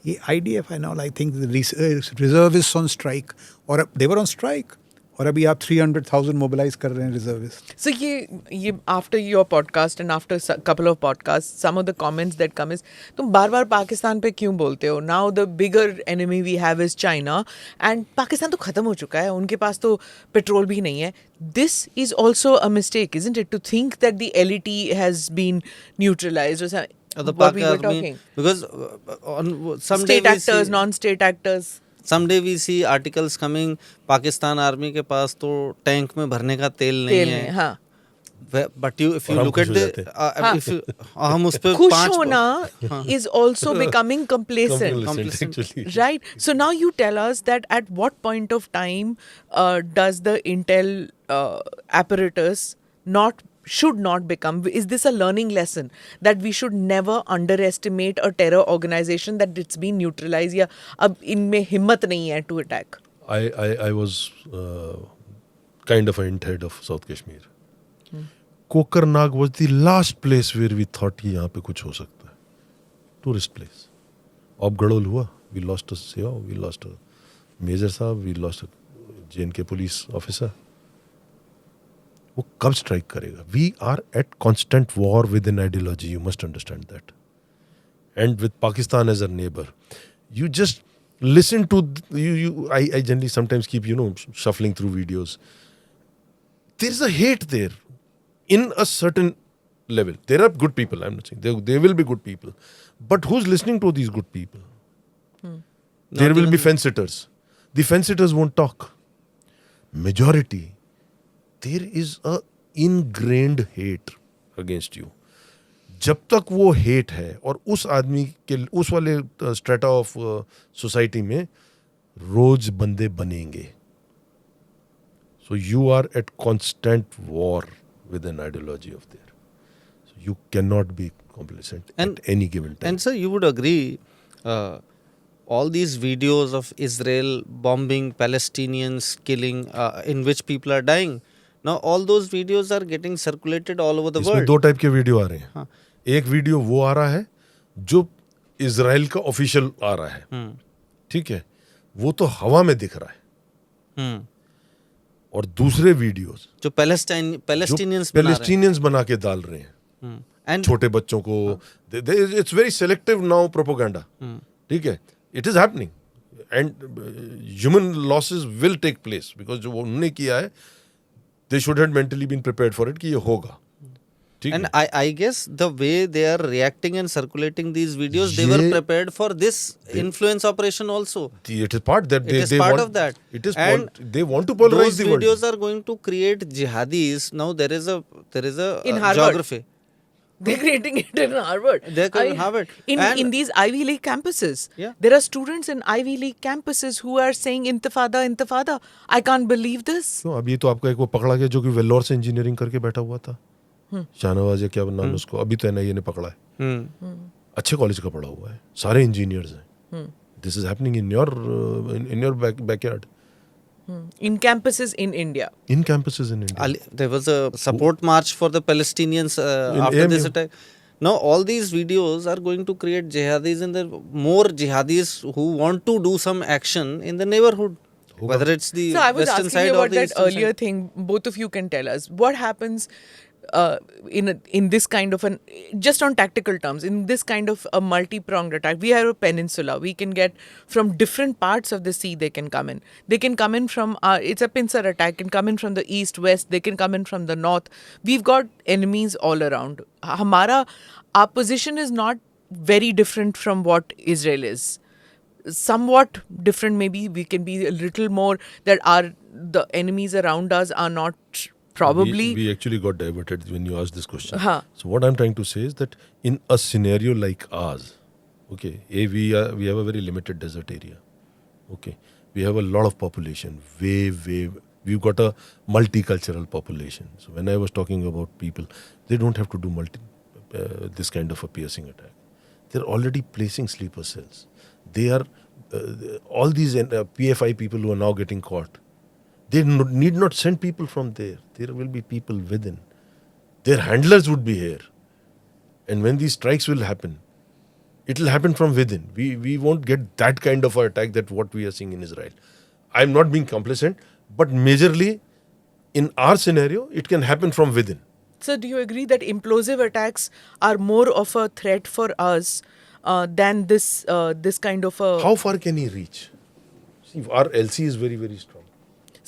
The IDF and all, I think the reservists on strike, or they were on strike. और अभी आप 300,000 mobilize कर रहे हैं reservists. So ये after your podcast and after a couple of podcasts, some of the comments that come is, तुम बार-बार पाकिस्तान पे क्यों बोलते हो? Now the bigger enemy we have is China, and Pakistan तो खत्म हो चुका है, उनके पास तो पेट्रोल भी नहीं है. This is also a mistake, isn't it? To think that the LET has been neutralized or something. The What we were Pak army, talking. because on some State day we actors, see, non-state actors. someday we see articles coming, Pakistan army के पास तो tank में भरने का तेल नहीं तेल है. नहीं, हाँ. But if you और हम look at खुश हो the, जाते हाँ. if you, हम उस पे खुश 5 होना is also becoming complacent. Complacent, actually. Right. So now you tell us that at what point of time does the intel apparatus should not become, is this a learning lesson that we should never underestimate a terror organization that it's been neutralized या अब इनमें हिम्मत नहीं है to attack? I was kind of an head of South Kashmir. Kokernag was the last place where we thought कि यहाँ पे कुछ हो सकता है. Tourist place. अब गड़ोल हुआ. We lost a CEO, we lost a major साहब, we lost a JNK police officer. वो कब स्ट्राइक करेगा? We are at constant war with an ideology. You must understand that. And with Pakistan as a neighbor, you just listen to I generally sometimes keep shuffling through videos. There is a hate there in a certain level. There are good people. I'm not saying there will be good people, but who's listening to these good people? There will be fence sitters. The fence sitters won't talk. Majority, there is a ingrained hate against you. जब तक वो hate है और उस आदमी के उस वाले स्ट्रेटा ऑफ सोसाइटी में रोज बंदे बनेंगे. So you are at constant war with an ideology of theirs. So you cannot be complacent at any given time. And sir, you would agree, all these videos of Israel bombing Palestinians, killing, in which people are dying. Now all those videos are getting circulated all over the इसमें world. दो type के video आ रहे हैं. हाँ. एक video वो आ रहा है जो इजराइल का ऑफिशियल आ रहा है. ठीक है, वो तो हवा में दिख रहा है. और दूसरे वीडियोस जो पैलेस्टीनियंस बना के डाल रहे हैं एंड छोटे बच्चों को. It's very selective now propaganda. ठीक है, it is happening and human losses will take place because जो उन्होंने किया है they should have mentally been prepared for it कि ये होगा. And I guess the way they are reacting and circulating these videos, they were prepared for this influence operation also. It is part that It is part of that. It is And they want to polarize those the world. videos are going to create jihadis. Now there is a In Harvard. geography. They're creating it in Harvard. They're in Harvard. In these Ivy League campuses. Yeah. There are students in Ivy League campuses who are saying intifada, intifada. I can't believe this. क्यों अभी तो आपका एक वो पकड़ा गया जो कि वेल्लोर से इंजीनियरिंग करके बैठा हुआ था. शाहनवाज या क्या नाम है उसको, अभी तो एनआईए ने पकड़ा है. अच्छे कॉलेज का पढ़ा हुआ है, सारे इंजीनियर्स हैं. This is happening in your backyard. In campuses in India. In campuses in India. There was a support march for the Palestinians after AMU. this attack. Now all these videos are going to create jihadis, and there more jihadis who want to do some action in the neighborhood. Whether it's the So I was western asking side you or about the that eastern earlier side. thing. Both of you can tell us what happens in this kind of an, just on tactical terms, in this kind of a multi-pronged attack. We have a peninsula. We can get from different parts of the sea. They can come in. They can come in from it's a pincer attack. Can come in from the east, west. They can come in from the north. We've got enemies all around. Our position is not very different from what Israel is. Somewhat different, maybe. We can be a little more that the enemies around us are not. Probably. We actually got diverted when you asked this question. Huh. So what I'm trying to say is that in a scenario like ours, okay, we have a very limited desert area. Okay, we have a lot of population. We've got a multicultural population. So when I was talking about people, they don't have to do this kind of a piercing attack. They're already placing sleeper cells. They are all these PFI people who are now getting caught. They need not send people from there. There will be people within. Their handlers would be here. And when these strikes will happen, it will happen from within. We won't get that kind of attack that what we are seeing in Israel. I'm not being complacent, but majorly in our scenario, it can happen from within. So do you agree that implosive attacks are more of a threat for us than this kind of a... How far can he reach? See, our LC is very, very strong.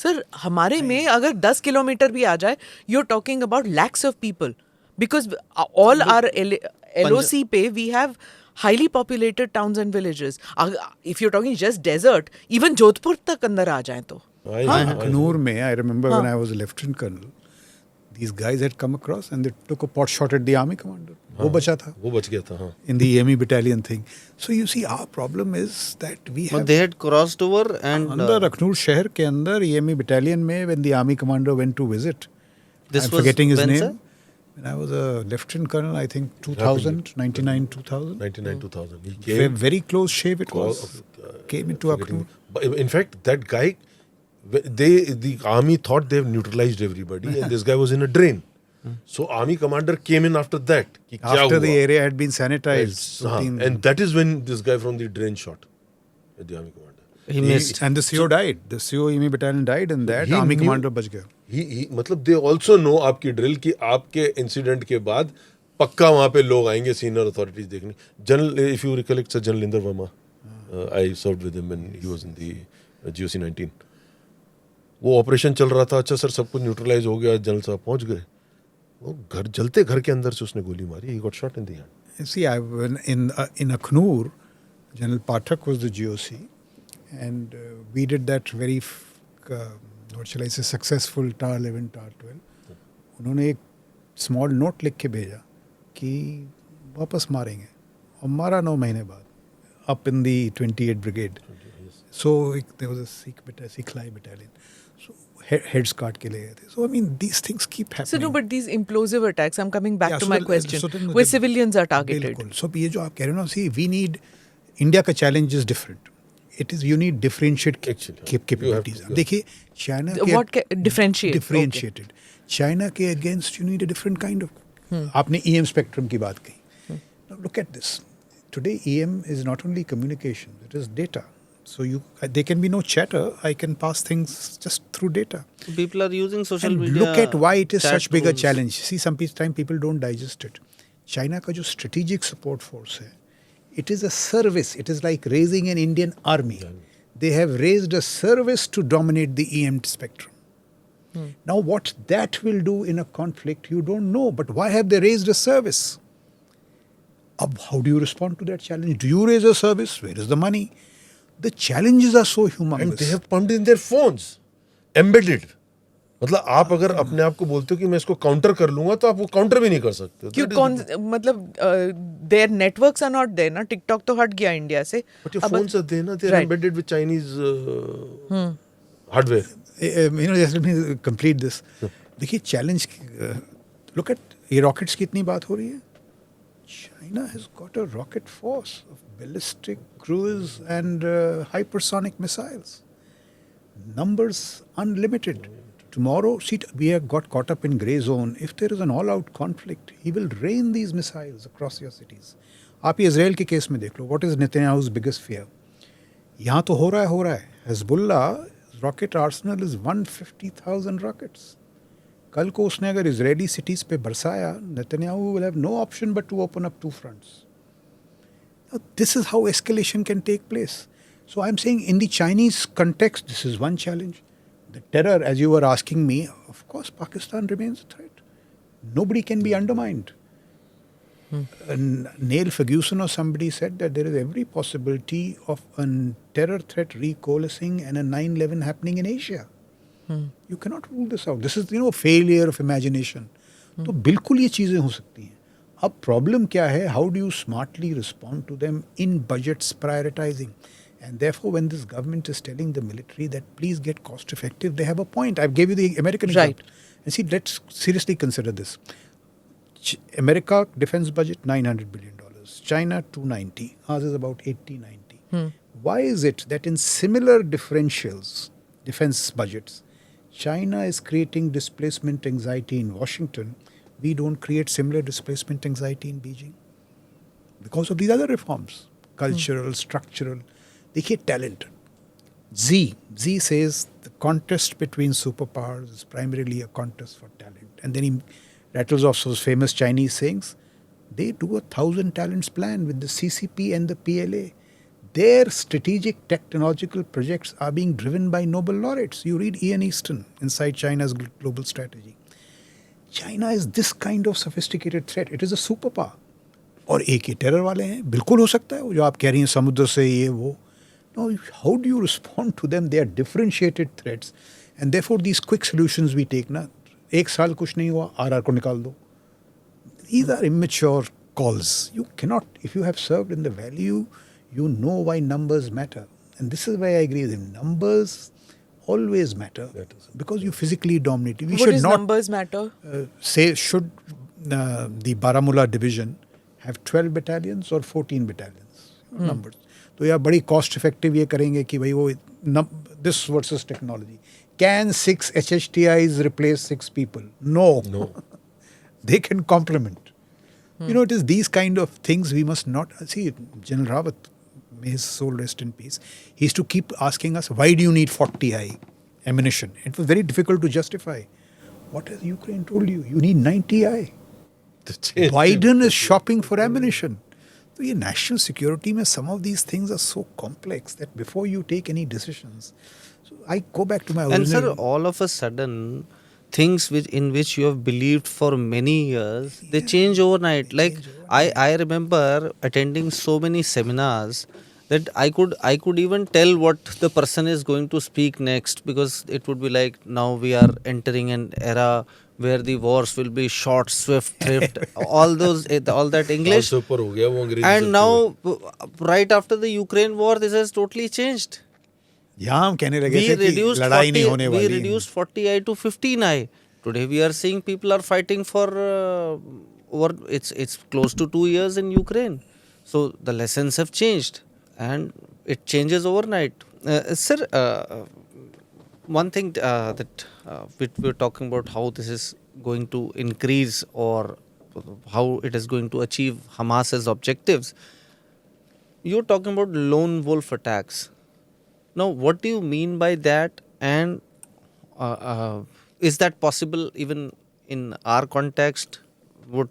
Sir हमारे में अगर 10 kilometre भी आ जाए you are talking about lakhs of people because all are LOC पे we have highly populated towns and villages. If you are talking just desert even Jodhpur तक अंदर आ जाए तो. Kashmir में I remember when I was a lieutenant colonel, these guys had come across and they took a pot shot at the army commander. वो बचा था. वो बच गया था. हाँ. In the EME battalion thing. So you see, our problem is that we have. But they had crossed over and. अंदर अखनूर शहर के अंदर EME battalion में when the army commander went to visit. This I'm was forgetting his when, name. sir? When I was a lieutenant colonel, I think 2000, 99, 2000. 99, 2000. He came. Very close shave it was. Came into Akhnoor. But in fact, that guy, the army thought they have neutralized everybody, and this guy was in a drain. So army commander came in after that. After the area had been sanitized. And that is when this guy from the drain shot at the army commander. He missed. And the CO died. The CO EME battalion died and that army commander बच गया. मतलब they also know आपकी drill कि आपके incident के बाद पक्का वहाँ पे लोग आएंगे senior authorities देखने. General, if you recollect, Sir General Inder Verma, I served with him when he was in the GOC 19. वो ऑपरेशन चल रहा था. अच्छा सर सब कुछ न्यूट्रलाइज हो गया. जनरल साहब पहुँच गए. वो घर जलते घर के अंदर से उसने गोली मारी. He got shot in the hand. See, in Akhnoor, General Pathak was the GOC, and we did that very, what shall I say, successful TAR 11, TAR 12. उन्होंने एक small note लिख के भेजा कि वापस मारेंगे और मारा 9 महीने बाद. Up in the 28th Brigade. So there was a Sikh battalion. So heads काट के ले गए थे. So I mean these things keep happening. So no, but these implosive attacks, I'm coming back to my question, then where civilians are targeted. बिल्कुल. So ये जो आप कह रहे हो ना, see, we need, India का challenge is different. It is, you need differentiated capabilities. देखिए China के differentiated. China के against you need a different kind of. आपने EM spectrum की बात कही. Now look at this. Today EM is not only communication, it is data. So there can be no chatter. I can pass things just through data. People are using social media. Look at why it is such big a tools. challenge. See, some time people don't digest it. China का जो strategic support force है, it is a service. It is like raising an Indian army. They have raised a service to dominate the EM spectrum. Now what that will do in a conflict, you don't know. But why have they raised a service? How do you respond to that challenge? Do you raise a service? Where is the money? The challenges are so humongous. And they have pumped in their phones, embedded. मतलब आप अगर अपने आप को बोलते हो कि मैं इसको काउंटर कर लूंगा तो आप वो काउंटर भी नहीं कर सकते. क्यों मतलब their networks are not there ना. TikTok तो हट गया इंडिया से. But your phones are there ना. They are embedded with Chinese hardware. Just let me complete this. देखिए challenge. Look at ये rockets की इतनी बात हो रही है. China has got a rocket force of ballistic, cruise and hypersonic missiles. Numbers unlimited. Tomorrow, see, we have got caught up in grey zone. If there is an all-out conflict, he will rain these missiles across your cities. आप ये Israel के case में देख लो. What is Netanyahu's biggest fear? यहाँ तो हो रहा है. Hezbollah rocket arsenal is 150,000 rockets. कल को उसने अगर इजरायली सिटीज पे बरसाया, Netanyahu will have no option but to open up two fronts. Now, this is how escalation can take place. So I'm saying in the Chinese context, this is one challenge. The terror, as you were asking me, of course, Pakistan remains a threat. Nobody can be undermined. Neil Ferguson or somebody said that there is every possibility of a terror threat recoalescing and a 9/11 happening in Asia. You cannot rule this out. This is, failure of imagination. तो बिल्कुल ये चीज़ें हो सकती हैं. अब problem क्या है? How do you smartly respond to them in budgets prioritizing? And therefore, when this government is telling the military that please get cost effective, they have a point. I've gave you the American example. And see, let's seriously consider this. America defense budget $900 billion. China 290. Ours is about 80-90. Why is it that in similar differentials, defense budgets, China is creating displacement anxiety in Washington, we don't create similar displacement anxiety in Beijing? Because of these other reforms, cultural, structural. देखिए talent. Z says the contest between superpowers is primarily a contest for talent. And then he rattles off those famous Chinese sayings. They do 1,000 talents plan with the CCP and the PLA. Their strategic technological projects are being driven by Nobel laureates. You read Ian Easton inside China's global strategy. China is this kind of sophisticated threat. It is a superpower. और एक ये terror वाले हैं. बिल्कुल हो सकता है वो जो आप कह रही हैं समुद्र से ये वो. No, how do you respond to them? They are differentiated threats. And therefore these quick solutions we take ना. एक साल कुछ नहीं हुआ, RR को निकाल दो. These are immature calls. You cannot, if you have served in the valley, you know why numbers matter. And this is why I agree with him. Numbers always matter because you physically dominate. We What does numbers matter? Should the Baramulla division have 12 battalions or 14 battalions? Numbers. तो या बड़ी cost effective ये करेंगे कि भाई वो this versus technology. Can 6 HHTIs replace 6 people? No. They can complement. It is these kind of things we must not see. General Rawat, may his soul rest in peace, he used to keep asking us, why do you need 40i ammunition? It was very difficult to justify. What has Ukraine told you? You need 90i. Biden is shopping for ammunition. So in national security, some of these things are so complex that before you take any decisions, so I go back to my original. And sir, all of a sudden, things in which you have believed for many years, they change overnight. I remember attending so many seminars that I could even tell what the person is going to speak next, because it would be like, now we are entering an era where the wars will be short, swift, thrift, all that English. And now, right after the Ukraine war, this has totally changed. यहाँ हम कहने लगे We थे कि reduced लड़ाई नहीं 40, होने we वाली। reduced 40i to 15i. Today we are seeing people are fighting for over it's close to 2 years in Ukraine. So the lessons have changed, and it changes overnight. Sir, one thing that we're talking about how this is going to increase or how it is going to achieve Hamas's objectives. You're talking about lone wolf attacks. Now, what do you mean by that? And is that possible even in our context? Would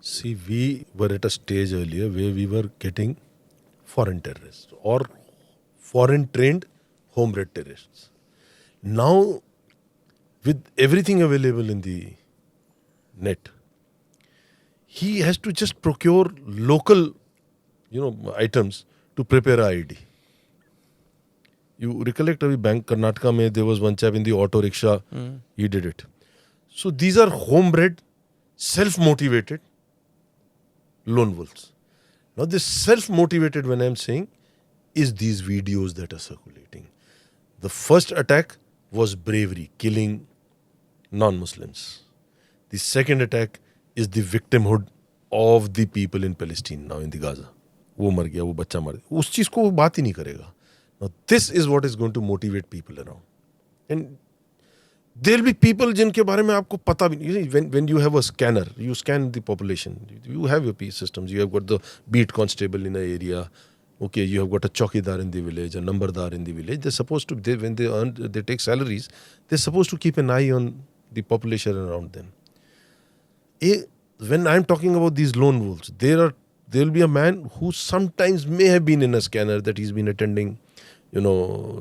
See, we were at a stage earlier where we were getting foreign terrorists or foreign trained home-bred terrorists. Now, with everything available in the net, he has to just procure local, items to prepare a IED. You recollect, Bank Karnataka mein, there was one chap in the auto rickshaw, he did it. So these are home-bred, self-motivated lone wolves. Now this self-motivated, when I'm saying, is these videos that are circulating. The first attack was bravery, killing non-Muslims. The second attack is the victimhood of the people in Palestine now in the Gaza. वो मर गया, वो बच्चा मर गया. उस चीज को वो बात ही नहीं करेगा. Now this is what is going to motivate people around. And there'll be people जिनके बारे में आपको पता भी नहीं. When you have a scanner, you scan the population. You have your peace systems. You have got the beat constable in an area. Okay, you have got a chowkidar in the village, a numberdar in the village. They're supposed to, when they take salaries, they're supposed to keep an eye on the population around them. When I'm talking about these lone wolves, there will be a man who sometimes may have been in a scanner, that he's been attending,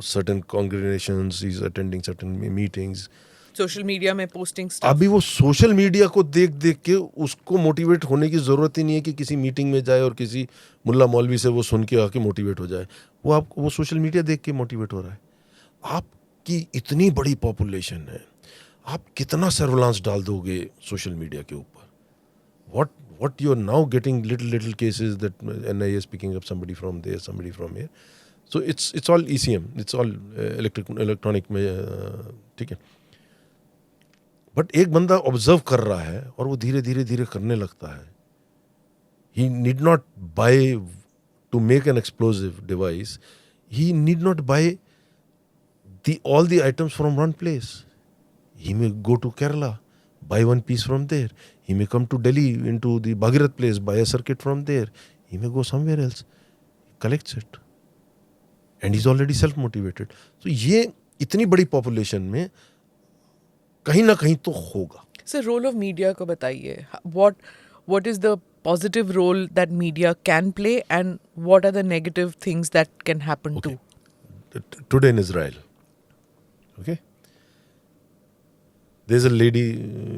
certain congregations, he's attending certain meetings. Social media में posting stuff. अभी वो social media को देख देख के उसको motivate होने की जरूरत ही नहीं है कि किसी मीटिंग में जाए और किसी मुल्ला मौलवी से वो सुन के आके मोटिवेट हो जाए. वो सोशल मीडिया देख के मोटिवेट हो रहा है. आपकी इतनी बड़ी पॉपुलेशन है, आप कितना सर्विलांस डाल दोगे सोशल मीडिया के ऊपर? What you are now getting little cases that NIA is picking up somebody from there, somebody from here. So it's all ECM, it's all electronic में, ठीक है. बट एक बंदा ऑब्जर्व कर रहा है और वो धीरे धीरे करने लगता है. He need not buy to make an explosive device. He need not buy all the items from one place. He may go to Kerala, buy one piece from there. He may come to Delhi into the Bhagirath place, buy a circuit from there. He may go somewhere else. He collects it. And he's already self-motivated. So ये इतनी बड़ी population में कहीं ना कहीं तो होगा. Sir, role of media को बताइए. What is the positive role that media can play and what are the negative things that can happen too? Today in Israel, okay, there's a lady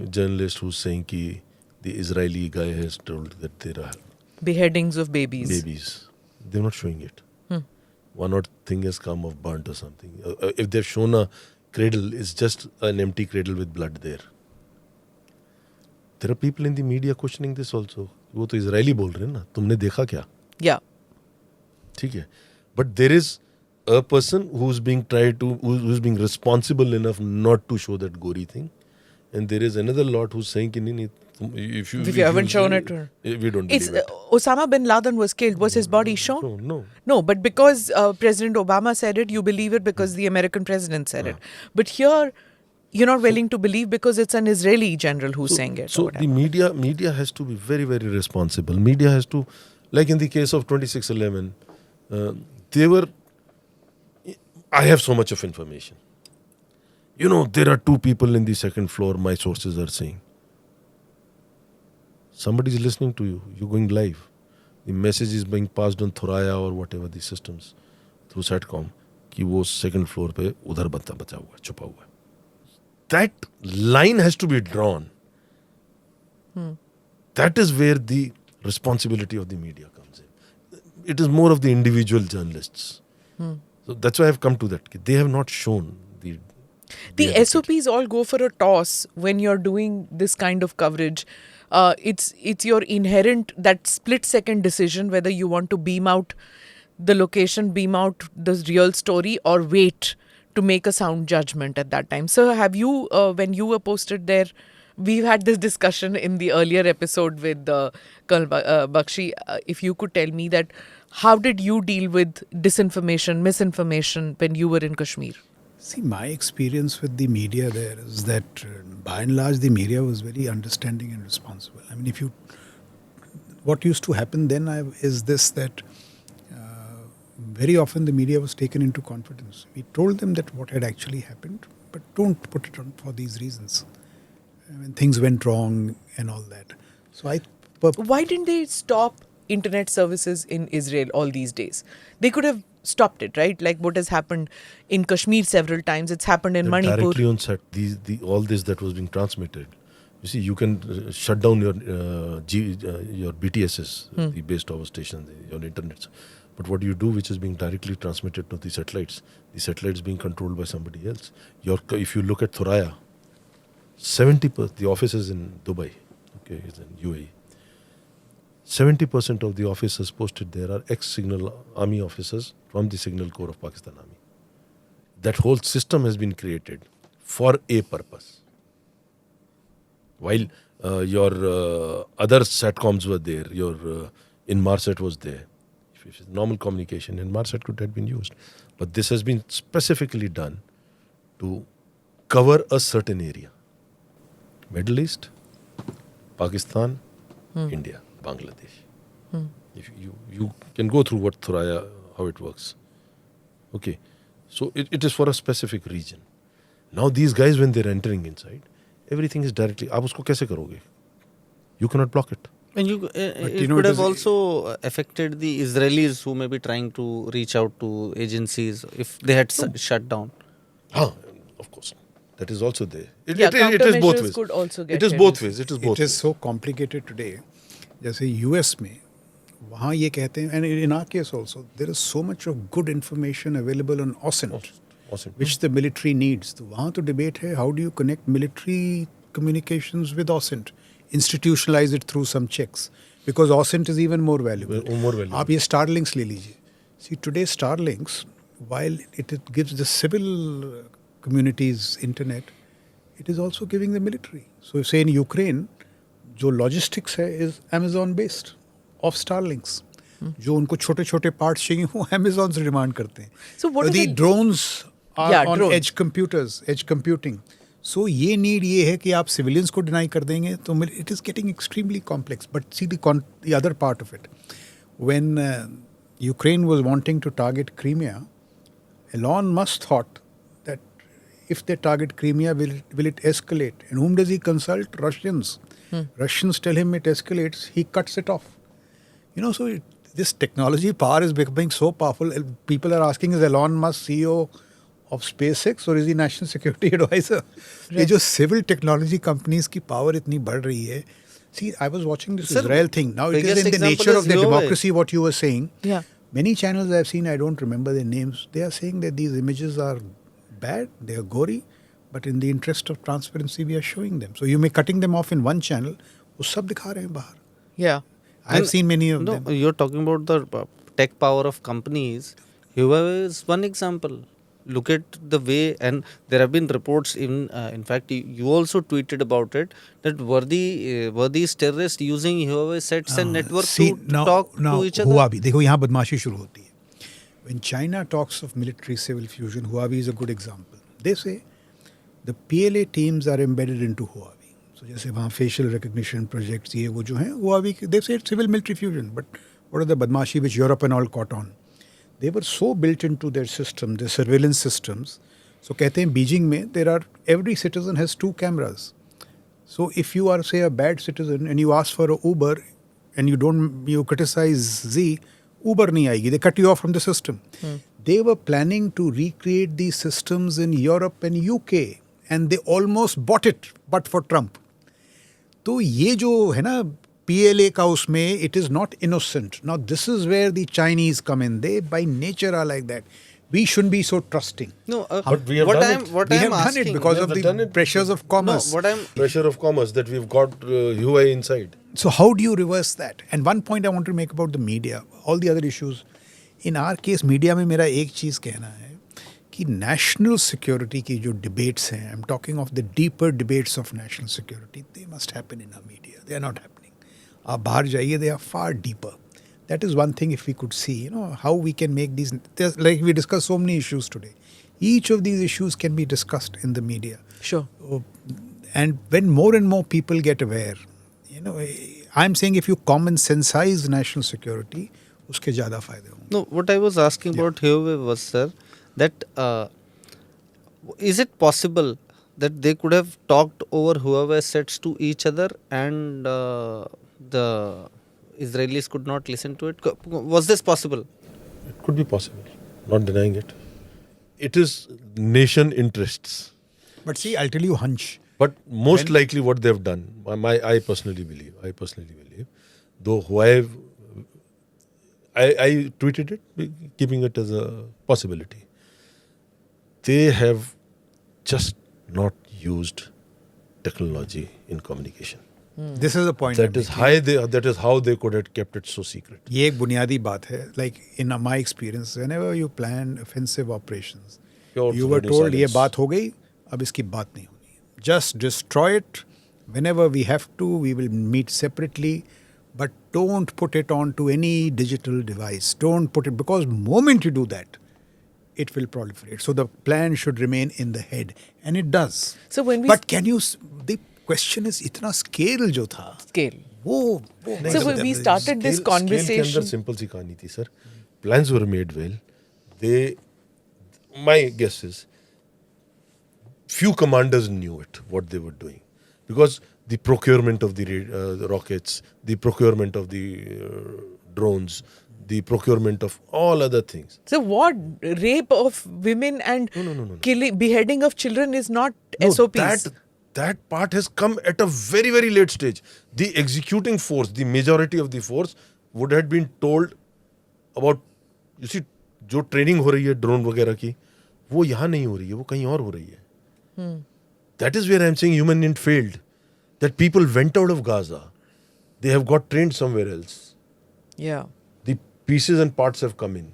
journalist who's saying कि the Israeli guy has told that there are beheadings of babies. They're not showing it. One odd thing has come of burnt or something. If they've shown a cradle, it's just an empty cradle with blood there. There are people in the media questioning this also. वो तो Israeli बोल रहे हैं ना, तुमने देखा क्या? Yeah. ठीक है. But there is a person who's being responsible enough not to show that gory thing, and there is another lot who's saying कि नहीं, if you haven't shown it, we don't believe it. Osama bin Laden was killed. Was his body shown? No, but because President Obama said it, you believe it because the American president said it. But here, you're not willing to believe because it's an Israeli general who's saying it. So the media has to be very, very responsible. Media has to, like in the case of 2611, I have so much of information. There are 2 people in the second floor, my sources are saying. Somebody is listening to you. You're going live. The message is being passed on Thoraya or whatever the systems through Satcom कि वो second floor पे उधर बचा हुआ है, छुपा हुआ है. That line has to be drawn. That is where the responsibility of the media comes in. It is more of the individual journalists. So that's why I've come to that. They have not shown the SOPs all go for a toss when you're doing this kind of coverage. It's your inherent, that split-second decision whether you want to beam out the location, beam out the real story, or wait to make a sound judgment at that time? So have you, when you were posted there, we've had this discussion in the earlier episode with Colonel Bakshi. If you could tell me that, how did you deal with disinformation, misinformation when you were in Kashmir? See, my experience with the media there is that by and large the media was very understanding and responsible. I mean, what used to happen then is this, that very often the media was taken into confidence. We told them that what had actually happened, but don't put it on for these reasons. I mean, things went wrong and all that. So why didn't they stop internet services in Israel all these days? They could have stopped it, right? Like what has happened in Kashmir several times. It's happened in Manipur. Directly on set, all this that was being transmitted. You see, you can shut down your BTSs, the base tower station, your internet. But what do you do which is being directly transmitted to the satellites being controlled by somebody else? If you look at Thuraya, 70%, the offices in Dubai, okay, is in UAE. 70% of the officers posted there are ex-Signal Army officers from the Signal Corps of Pakistan Army. That whole system has been created for a purpose. While your other SATCOMs were there, your Inmarsat was there. If it's normal communication, Inmarsat could have been used. But this has been specifically done to cover a certain area. Middle East, Pakistan, India, Bangladesh. If you can go through what Thuraya, how it works. Okay, so it is for a specific region. Now these guys, when they're entering inside, everything is directly. आप उसको कैसे करोगे? You cannot block it. And it could have also affected the Israelis who may be trying to reach out to agencies if they had shut down. Of course. That is also there. It is both ways. Could also get it is both ways. It is both It is so complicated today. जैसे US में वहाँ ये कहते हैं, and in our case also, there is so much of good information available on OSINT, which the military needs. तो वहाँ तो debate है, how do you connect military communications with OSINT? Institutionalize it through some checks, because OSINT is even more valuable. आप ये Starlinks ले लीजिए. See, today Starlinks, while it gives the civil communities internet, it is also giving the military. So say in Ukraine, जो logistics है is Amazon based of Starlinks. जो उनको छोटे-छोटे parts चाहिए वो Amazon से demand करते हैं. So what are the drones are on edge computers, edge computing. So ये need ये है कि आप civilians को deny कर देंगे तो it is getting extremely complex. But see the other part of it. When Ukraine was wanting to target Crimea, Elon Musk thought that if they target Crimea, will it escalate? And whom does he consult? Russians. Russians tell him it escalates, he cuts it off. So this technology power is becoming so powerful. People are asking, is Elon Musk CEO of SpaceX or is he National Security Advisor? ये जो civil technology companies की power इतनी बढ़ रही है. See, I was watching this Israel thing. Now it is in the nature of the democracy, what you were saying. Yeah. Many channels I've seen, I don't remember their names, they are saying that these images are bad, they are gory, but in the interest of transparency, we are showing them. So you may cutting them off in one channel, वो सब दिखा रहे हैं बाहर. Yeah. I've seen many of them. No, you're talking about the tech power of companies. Huawei is one example. Look at the way, and there have been reports, in fact, you also tweeted about it, that were these terrorists using Huawei sets and network to talk to each other? Huawei, देखो यहाँ बदमाशी शुरू होती है. When China talks of military-civil fusion, Huawei is a good example. They say the PLA teams are embedded into Huawei. So जैसे वहाँ facial recognition projects ये वो जो हैं, Huawei, they say it's civil-military fusion. But what are the badmashi which Europe and all caught on? They were so built into their system, their surveillance systems. So कहते हैं Beijing में every citizen has 2 cameras. So if you are, say, a bad citizen and you ask for a Uber and you criticize Z, Uber नहीं आएगी. They cut you off from the system. They were planning to recreate these systems in Europe and UK, and they almost bought it, but for Trump. तो ये जो है ना PLA का उसमें, it is not innocent. Now this is where the Chinese come in. They by nature are like that. We shouldn't be so trusting. No, but we have done it. We have done it because of the pressures of commerce. Pressure of commerce that we've got Huawei inside. So how do you reverse that? And one point I want to make about the media, all the other issues. In are case media में मेरा एक चीज़ कहना है कि national security की जो debates हैं, I am talking of the deeper debates of national security, they must happen in a media, they are not happening. आप बाहर जाइए, they are far deeper. That is one thing if we could see, how we can make these, like we discussed so many issues today. Each of these issues can be discussed in the media. Sure. And when more and more people get aware, I'm saying if you common sensize national security, uske zyada fayde honge. No, what I was asking about here was, sir, that is it possible that they could have talked over whoever sets to each other and the Israelis could not listen to it? Was this possible? It could be possible. Not denying it. It is nation interests. But see, I'll tell you a hunch. But most likely what they've done, I personally believe, though I tweeted it, keeping it as a possibility. They have just not used technology in communication. This is the point. That is how they could have kept it so secret. ये एक बुनियादी बात है. Like in my experience, whenever you plan offensive operations, you were told ये बात हो गई, अब इसकी बात नहीं होनी. Just destroy it. Whenever we have to, we will meet separately. But don't put it onto any digital device. Don't put it, because moment you do that, it will proliferate. So the plan should remain in the head, and it does. So when we but can you? The question is, इतना scale जो था. Scale. वो So when we started this conversation. Scale के अंदर simple सी कहानी थी, sir. Plans were made well. My guess is, few commanders knew it, what they were doing, because the procurement of the rockets, the procurement of the drones, the procurement of all other things. So what? Rape of women and No. beheading of children is not No, SOPs. That part has come at a very, very late stage. The executing force, the majority of the force would have been told about, you see, जो training हो रही है drone वगैरह की, वो यहाँ नहीं हो रही है, वो कहीं और हो रही है. That is where I am saying human need failed. That people went out of Gaza. They have got trained somewhere else. Yeah. The pieces and parts have come in.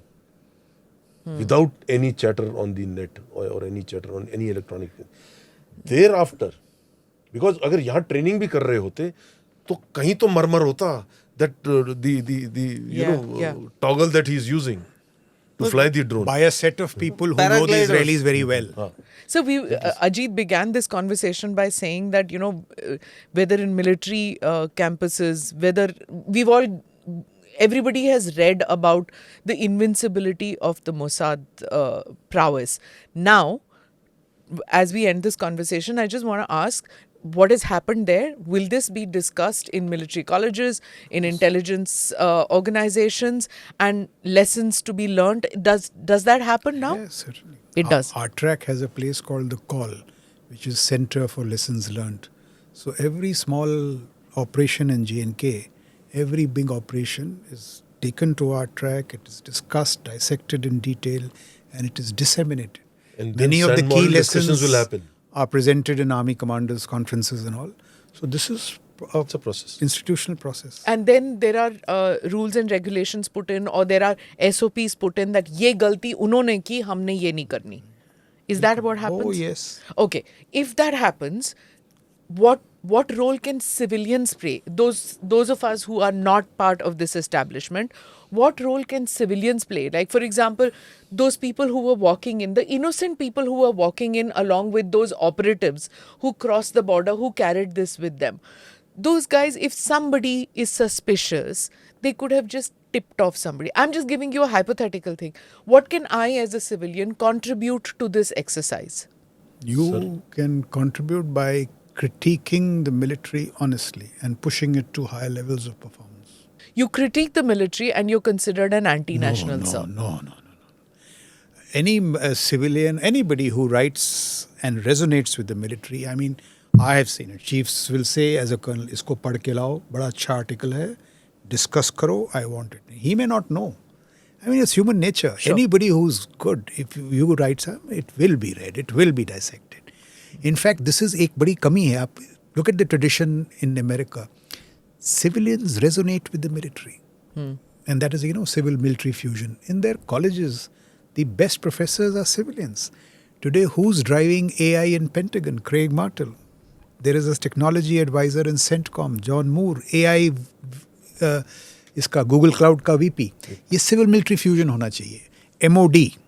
Without any chatter on the net or any chatter on any electronic thing. Thereafter, because अगर यहाँ training भी कर रहे होते तो कहीं तो मरमर होता that toggle that he is using to fly the drone by a set of people who know the Israelis very well. So Ajit began this conversation by saying that, whether in military campuses, whether everybody has read about the invincibility of the Mossad prowess. Now, as we end this conversation, I just want to ask, what has happened there? Will this be discussed in military colleges, in intelligence organizations, and lessons to be learned? Does that happen now? Yes, certainly. It does. Our track has a place called the Col, which is Center for Lessons Learned. So every small operation in J&K, every big operation is taken to our track, it is discussed, dissected in detail, and it is disseminated. And many of the key lessons will happen. Are presented in Army commanders' conferences and all. So this is it's a process, institutional process. And then there are rules and regulations put in, or there are SOPs put in that ye galti unhone ki, humne ye nahi karni. Is that what happens? Oh yes. Okay. If that happens, what role can civilians play? Those of us who are not part of this establishment, what role can civilians play? Like, for example, those people who were walking in, the innocent people who were walking in along with those operatives who crossed the border, who carried this with them. Those guys, if somebody is suspicious, they could have just tipped off somebody. I'm just giving you a hypothetical thing. What can I as a civilian contribute to this exercise? You can contribute by critiquing the military honestly and pushing it to higher levels of performance. You critique the military and you're considered an anti-national, sir. No. Any civilian, anybody who writes and resonates with the military, I mean, I have seen it. Chiefs will say as a colonel, isko pad ke lao, bada acha article hai, discuss karo, I want it. He may not know. I mean, it's human nature. Sure. Anybody who's good, if you write something, it will be read, it will be dissected. In fact, this is ek badi kami hai. Look at the tradition in America. Civilians resonate with the military. And that is, civil-military fusion. In their colleges, the best professors are civilians. Today, who's driving AI in Pentagon? Craig Martel. There is a technology advisor in CENTCOM, John Moore. AI, इसका Google Cloud का VP. ये civil-military fusion होना चाहिए. MOD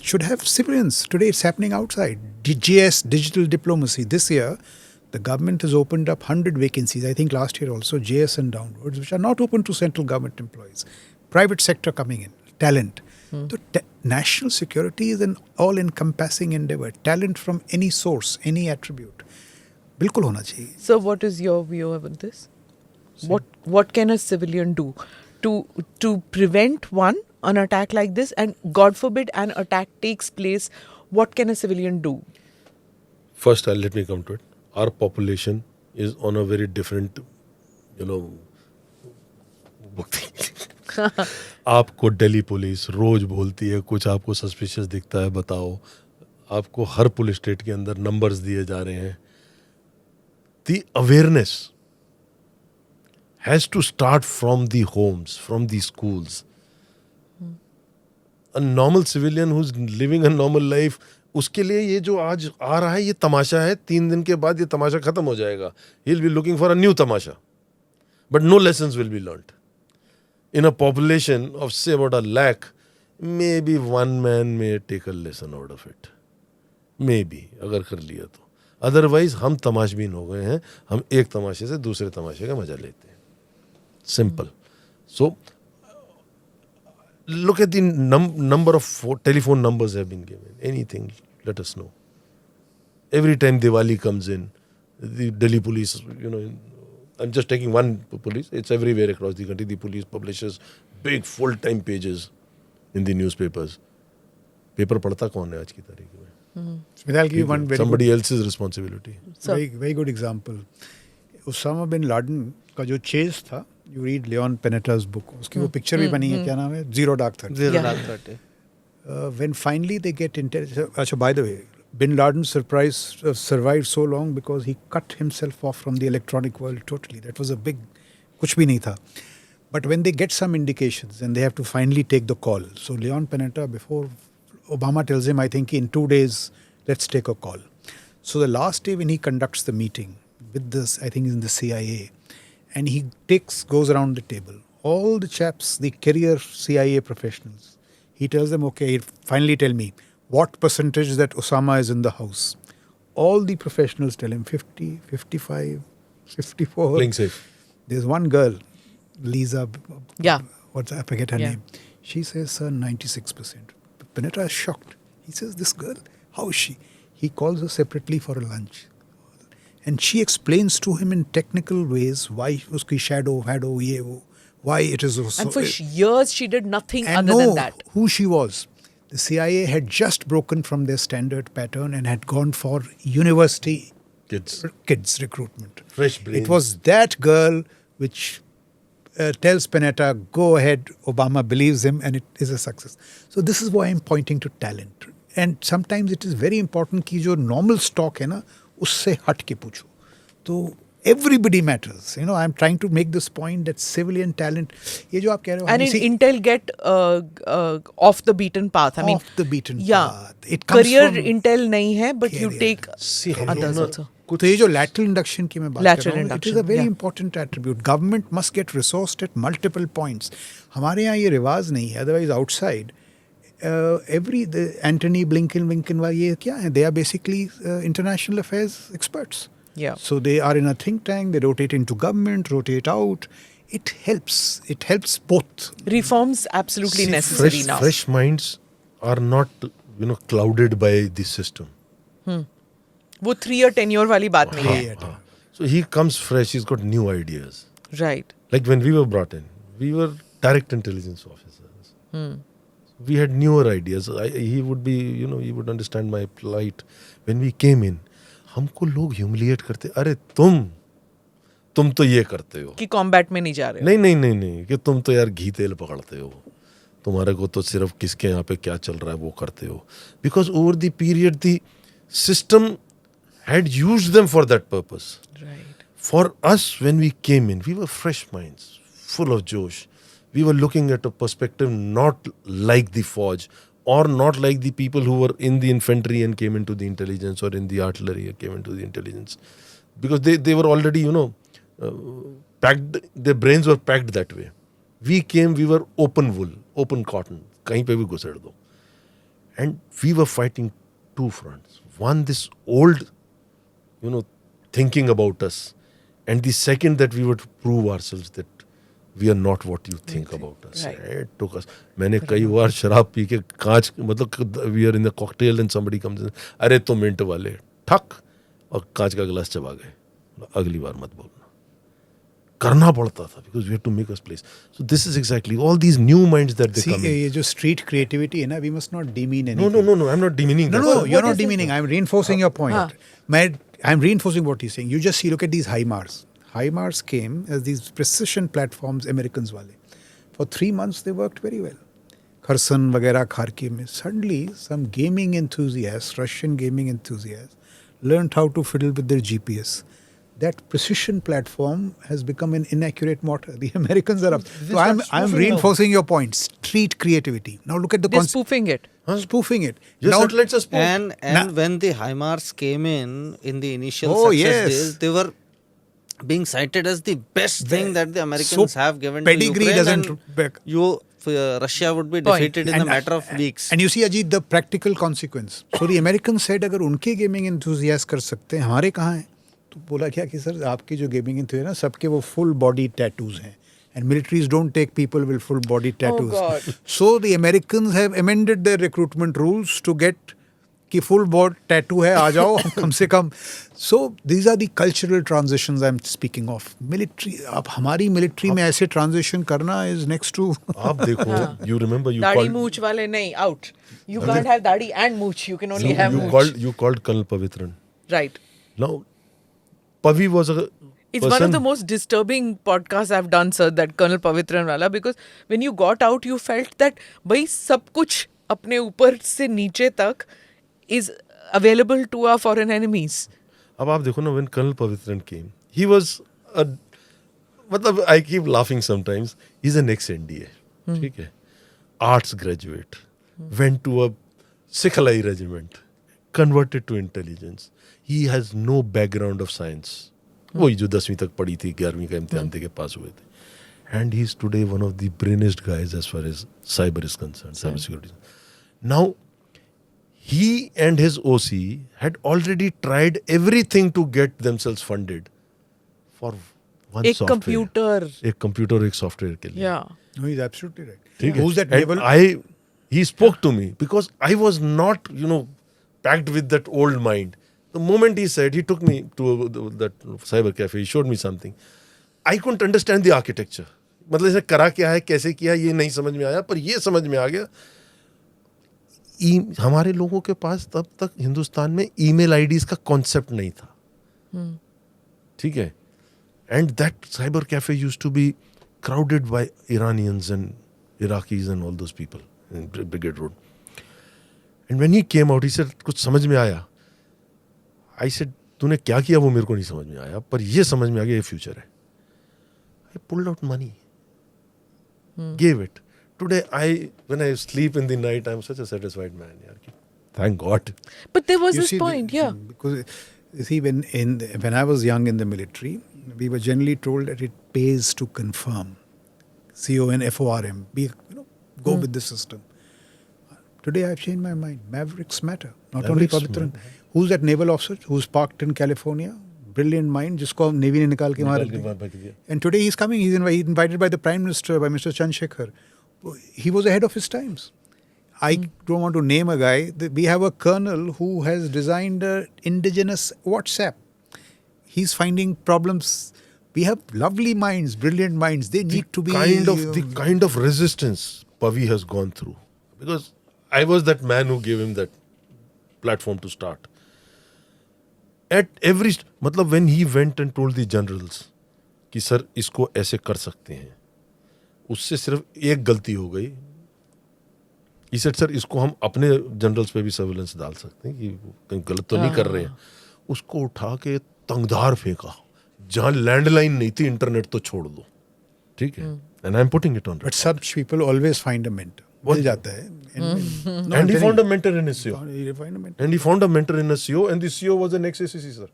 should have civilians. Today, it's happening outside. DGS, digital diplomacy. This year, the government has opened up 100 vacancies. I think last year also, JS and downwards, which are not open to central government employees. Private sector coming in, talent. So national security is an all-encompassing endeavor. Talent from any source, any attribute. बिल्कुल होना चाहिए. So what is your view about this? What can a civilian do to prevent an attack like this, and God forbid an attack takes place, what can a civilian do? First, let me come to it. Our population is on a very different, आपको Delhi police रोज बोलती है कुछ आपको suspicious दिखता है बताओ, आपको हर police state के अंदर नंबर्स दिए जा रहे हैं. The awareness has to start from the homes, from the schools. A normal civilian who's living a normal life, उसके लिए ये जो आज आ रहा है ये तमाशा है. 3 दिन के बाद ये तमाशा खत्म हो जाएगा. He'll be looking for a new tamasha. But no lessons will be learnt. In a population of say about 1 lakh, maybe one man may take a lesson out of it. Maybe, अगर कर लिया तो. Otherwise, हम तमाशबीन हो गए हैं. हम एक तमाशे से दूसरे तमाशे का मजा लेते हैं. Simple. So, look at the number of telephone numbers have been given. Anything, let us know. Every time Diwali comes in, the Delhi police, I'm just taking one police. It's everywhere across the country. The police publishes big full-time pages in the newspapers. Paper पढ़ता कौन है आज की तारीख में? I'll give you one very Somebody else's responsibility. very good example. Osama bin Laden का जो chase था, you read Leon Panetta's book. उसकी वो picture भी बनी है, क्या नाम है? Zero Dark Thirty. Dark 30. When finally they get intelligence. By the way, Bin Laden survived so long because he cut himself off from the electronic world totally. That was a big, कुछ भी नहीं था. But when they get some indications and they have to finally take the call. So Leon Panetta, before Obama tells him, I think in 2 days, let's take a call. So the last day when he conducts the meeting with this, I think in the CIA, and he goes around the table, all the chaps, the career CIA professionals, he tells them, okay, finally tell me, what percentage that Osama is in the house? All the professionals tell him 50, 55, 54. Playing safe. There's one girl, Lisa, Yeah. I forget her Yeah. name. She says, sir, 96%. Panetta is shocked. He says, this girl, how is she? He calls her separately for a lunch. And she explains to him in technical ways why uski shadow, why it is so. And for years she did nothing and other than know that. who she was. The CIA had just broken from their standard pattern and had gone for university kids recruitment. Fresh brains. It was that girl which tells Panetta, go ahead, Obama believes him, and it is a success. So this is why I'm pointing to talent. And sometimes it is very important कि जो normal stock है ना, उससे हट के पूछो. तो everybody matters. I'm trying to make this point that civilian talent, ये जो आप कह रहे हो, And in Intel get off the beaten path. I mean, off the beaten yeah, path. It comes career from Intel नहीं है, but you career. take See, others also. तो ये जो lateral induction की मैं बात Lateral कर रहा हूँ, it is induction, a very yeah. important attribute. Government must get resourced at multiple points. हमारे यहाँ ये रिवाज नहीं है. Otherwise, outside, the Antony Blinken ये क्या है? They are basically international affairs experts. Yeah. So they are in a think tank. They rotate into government, rotate out. It helps. It helps both. Reforms absolutely See, necessary now. Fresh minds are not, clouded by the system. वो 3 or 10 year वाली बात नहीं है. So he comes fresh. He's got new ideas. Right. Like when we were brought in, we were direct intelligence officers. We had newer ideas. He would be, he would understand my plight. When we came in, हमको लोग humiliate करते. अरे तुम तो ये करते हो. कि combat में नहीं जा रहे हो. नहीं कि तुम तो यार घी तेल पकड़ते हो. तुम्हारे को तो सिर्फ किसके यहाँ पे क्या चल रहा है वो करते हो. Because over the period, the system had used them for that purpose. Right. For us, when we came in, we were fresh minds, full of josh. we were looking at a perspective not like the Fauj or not like the people who were in the infantry and came into the intelligence, or in the artillery and came into the intelligence, because they were already, packed, their brains were packed that way. We came, we were open wool, open cotton, kahin pe bhi ghusad do. And we were fighting two fronts. One, this old, thinking about us. And the second, that we would prove ourselves that we are not what you think about us. Right. It took us. मैंने कई बार शराब P के कांच, मतलब we are in a cocktail and somebody comes in, अरे तो mint वाले, ठक, और कांच का गिलास चबा गए. अगली बार मत बोलना. करना पड़ता था, because we had to make us place. So this is exactly all these new minds that they come in. ये जो street creativity है ना, we must not demean anything. No, I'm not demeaning that. No, you're not demeaning. I'm reinforcing your point. I'm reinforcing what he's saying. You just see, look at these HIMARS. HIMARS came as these precision platforms, Americans wale. For 3 months, they worked very well. Kherson, वगैरह, Kharkiv में. Suddenly, some gaming enthusiasts, Russian gaming enthusiasts, learned how to fiddle with their GPS. That precision platform has become an inaccurate mortar. The Americans are up. So I'm reinforcing your point. Street creativity. Now look at the They're spoofing it. Spoofing it. Just Now, satellites are spoofed. And when the HIMARS came in the initial Oh, success yes. days, they were being cited as the best thing that the Americans have given to pedigree Ukraine. doesn't And back. Russia would be defeated in a matter of weeks. And you see, Ajit, the practical consequence. So the Americans said, अगर उनके gaming enthusiasts कर सकते हैं, हमारे कहाँ हैं? तो बोला क्या कि सर आपके जो gaming enthusiasts हैं ना, सबके वो full body tattoos हैं. And militaries don't take people with full body tattoos. Oh God. So the Americans have amended their recruitment rules to get कि full body tattoo है, आ जाओ कम से कम. So these are the cultural transitions I'm speaking of. Military, अब हमारी military में ऐसे transition करना is next to. आप देखो, you remember you Dadi called mooch wale nahi, out. You can't have dadi and mooch. You can only have mooch. you called Colonel Pavitran. Right. Now, Pavi was a It's one of the most disturbing podcasts I've done, sir, that Colonel Pavitran wala, because when you got out, you felt that bhai sab kuch apne upar se niche tak is available to our foreign enemies. अब आप देखो ना, when Colonel Pavitran came, he was a, मतलब I keep laughing sometimes, he's an ex-NDA, ठीक है, arts graduate, went to a Sikhalai regiment, converted to intelligence. He has no background of science. वही जो 10वीं तक पढ़ी थी, 11वीं का इम्तिहान दे के पास हुए थे. And he's today one of the brainiest guys as far as cyber is concerned, cyber security. Now, he and his OC had already tried everything to get themselves funded for one एक software. computer. एक computer, एक software के लिए. Yeah. No, he's absolutely right. ठीक है? Who's that And naval? he spoke to me because I was not, packed with that old mind. The moment he said, he took me to that cyber cafe, he showed me something. I couldn't understand the architecture. मतलब इसे करा क्या है, कैसे किया, ये नहीं समझ में आया, पर ये समझ में आ गया. हमारे लोगों के पास तब तक हिंदुस्तान में ईमेल आईडीज का कॉन्सेप्ट नहीं था. ठीक है? And that cyber cafe used to be crowded by Iranians and Iraqis and all those people in Brigade Road. And when he came out, he said, कुछ समझ में आया. I said, तूने क्या किया वो मेरे को नहीं समझ में आया, पर ये समझ में आ गया, ये फ्यूचर है. I pulled out money, gave it. Today, when I sleep in the night, I'm such a satisfied man. Thank God. But there was You this see, point, yeah. Because you see, when I was young in the military, we were generally told that it pays to confirm. CONFORM. Go with the system. Today I've changed my mind. Mavericks matter. Not only Pavitran. Who's that naval officer who's parked in California? Brilliant mind, जिसको Navy ने निकाल के मार दिया. And today he's coming. He's invited by the Prime Minister, by Mr. Chandrasekhar. He was ahead of his times. I don't want to name a guy. We have a colonel who has designed an indigenous WhatsApp. He's finding problems. We have lovely minds, brilliant minds. They need to be... The kind of resistance Pavi has gone through. Because I was that man who gave him that platform to start. At every... मतलब when he went and told the generals कि sir इसको ऐसे कर सकते हैं, उससे सिर्फ एक गलती हो गई. He said, सर इसको हम अपने जनरल्स पे भी सर्वेलेंस डाल सकते हैं कि कहीं गलत तो नहीं कर रहे हैं. उसको उठा के तंगधार फेंका. जहाँ लैंडलाइन नहीं थी, इंटरनेट तो छोड़ दो. ठीक है, and I'm putting it on But record. such people always find a mentor. मिल जाता है. And he found a mentor in his CEO. He find a mentor. And he found a mentor in his CEO, and the CEO was an ex-ACC, sir.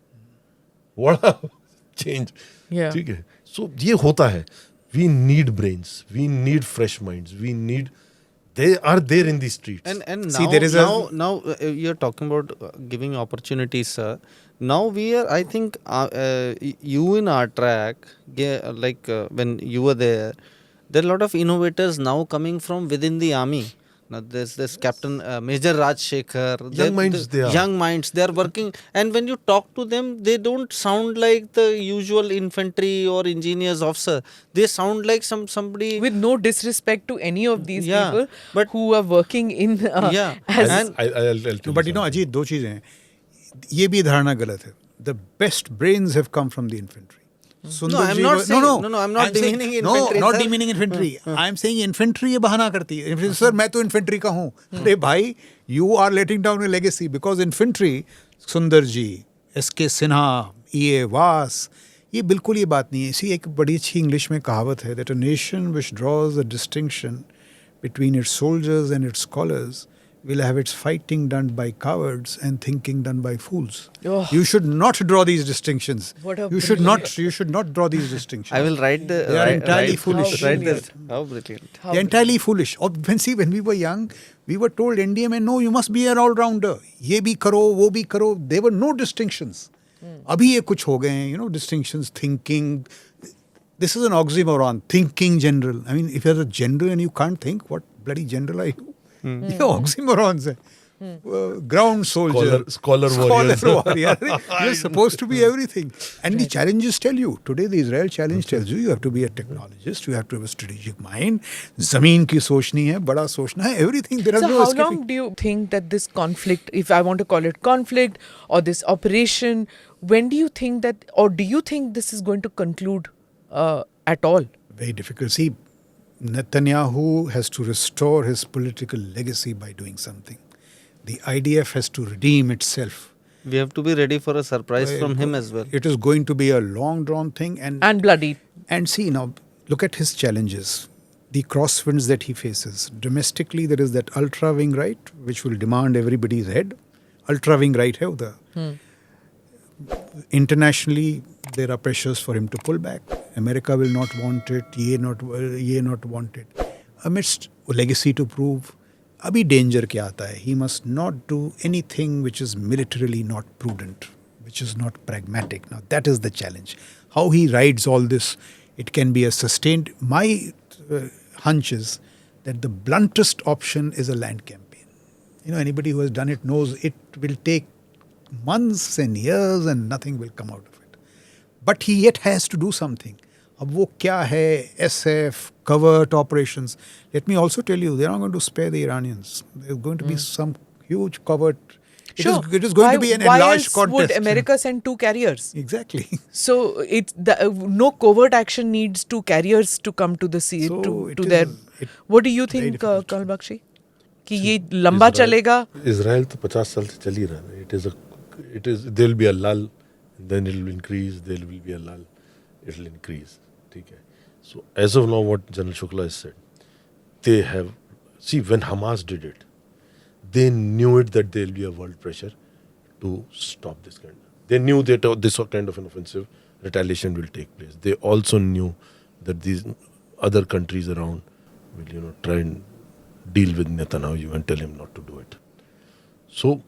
What a change. Yeah. ठीक है. So ये होता है. We need brains. We need fresh minds. We need. They are there in the streets. And now, See, there is now you're talking about giving opportunities, sir. Now we are, I think, you in our track, when you were there are a lot of innovators now coming from within the army. Now there's this Captain Major Raj Shukla. Young minds they are. Young minds, they are working. And when you talk to them, they don't sound like the usual infantry or engineers officer. They sound like somebody With no disrespect to any of these Yeah, people but- who are working in Yeah. as And- I'll tell you But you know, something. Ajit, दो चीजें हैं. ये भी धारणा गलत है. The best brains have come from the infantry. No, I'm not saying, no, I'm not demeaning infantry. No, not sir. demeaning infantry. I'm saying infantry ये बहाना करती है. Sir, मैं तो infantry का हूँ. अरे भाई, you are letting down a legacy because infantry, सुंदर जी, S.K. सिन्हा, E.A. वास, ये बिल्कुल ये बात नहीं है. इसी एक बड़ी अच्छी इंग्लिश में कहावत है that a nation which draws a distinction between its soldiers and its scholars will have its fighting done by cowards and thinking done by fools. Oh. You should not draw these distinctions. What a You should not draw these distinctions. I will write the. They are entirely write- foolish. Write this. How brilliant. They're entirely foolish. Or when we were young, we were told NDA में no, you must be an all-rounder. ये भी करो, वो भी करो. There were no distinctions. अभी ये कुछ हो गए हैं, you know, distinctions, thinking. This is an oxymoron. Thinking general. I mean, if you're a general and you can't think, what bloody general are you? ये oxymorons है. Ground soldier, Scholar warriors. warrior. You're supposed to be everything. And the challenges tell you. Today the Israel challenge tells you have to be a technologist, you have to have a strategic mind. ज़मीन की सोचनी है, बड़ा सोचना है, everything. There is So no how escaping. long do you think that this conflict, if I want to call it conflict or this operation, when do you think that, or do you think this is going to conclude at all? Very difficult. See, Netanyahu has to restore his political legacy by doing something. The IDF has to redeem itself. We have to be ready for a surprise from him as well. It is going to be a long drawn thing. And bloody. And see now, look at his challenges, the crosswinds that he faces. Domestically, there is that ultra wing right, which will demand everybody's head. Ultra wing right hai udhar. Internationally, there are pressures for him to pull back. America will not want it. Ye not want it. Amidst a legacy to prove, abhi danger kya aata hai? He must not do anything which is militarily not prudent, which is not pragmatic. Now that is the challenge. How he rides all this, it can be a sustained. My hunch is that the bluntest option is a land campaign. You know, anybody who has done it knows it will take months and years and nothing will come out of it. But he yet has to do something. अब वो क्या है, SF, covert operations. Let me also tell you, they're not going to spare the Iranians. There's going to be some huge covert. It is going to be an why enlarged else contest. would America send 2 carriers? Exactly. So it's no covert action needs 2 carriers to come to the sea So to it their. is- it- What do you very think, difficult. Colonel Bakshi? कि ये लंबा चलेगा? Israel तो 50 साल से चल ही रहा है. It is there will be a lull, then it will increase. There will be a lull, it will increase. ठीक है. So as of now, what General Shukla has said, they have when Hamas did it, they knew it that there will be a world pressure to stop this kind. They knew that this kind of an offensive retaliation will take place. They also knew that these other countries around will try and deal with Netanyahu and tell him not to do it. So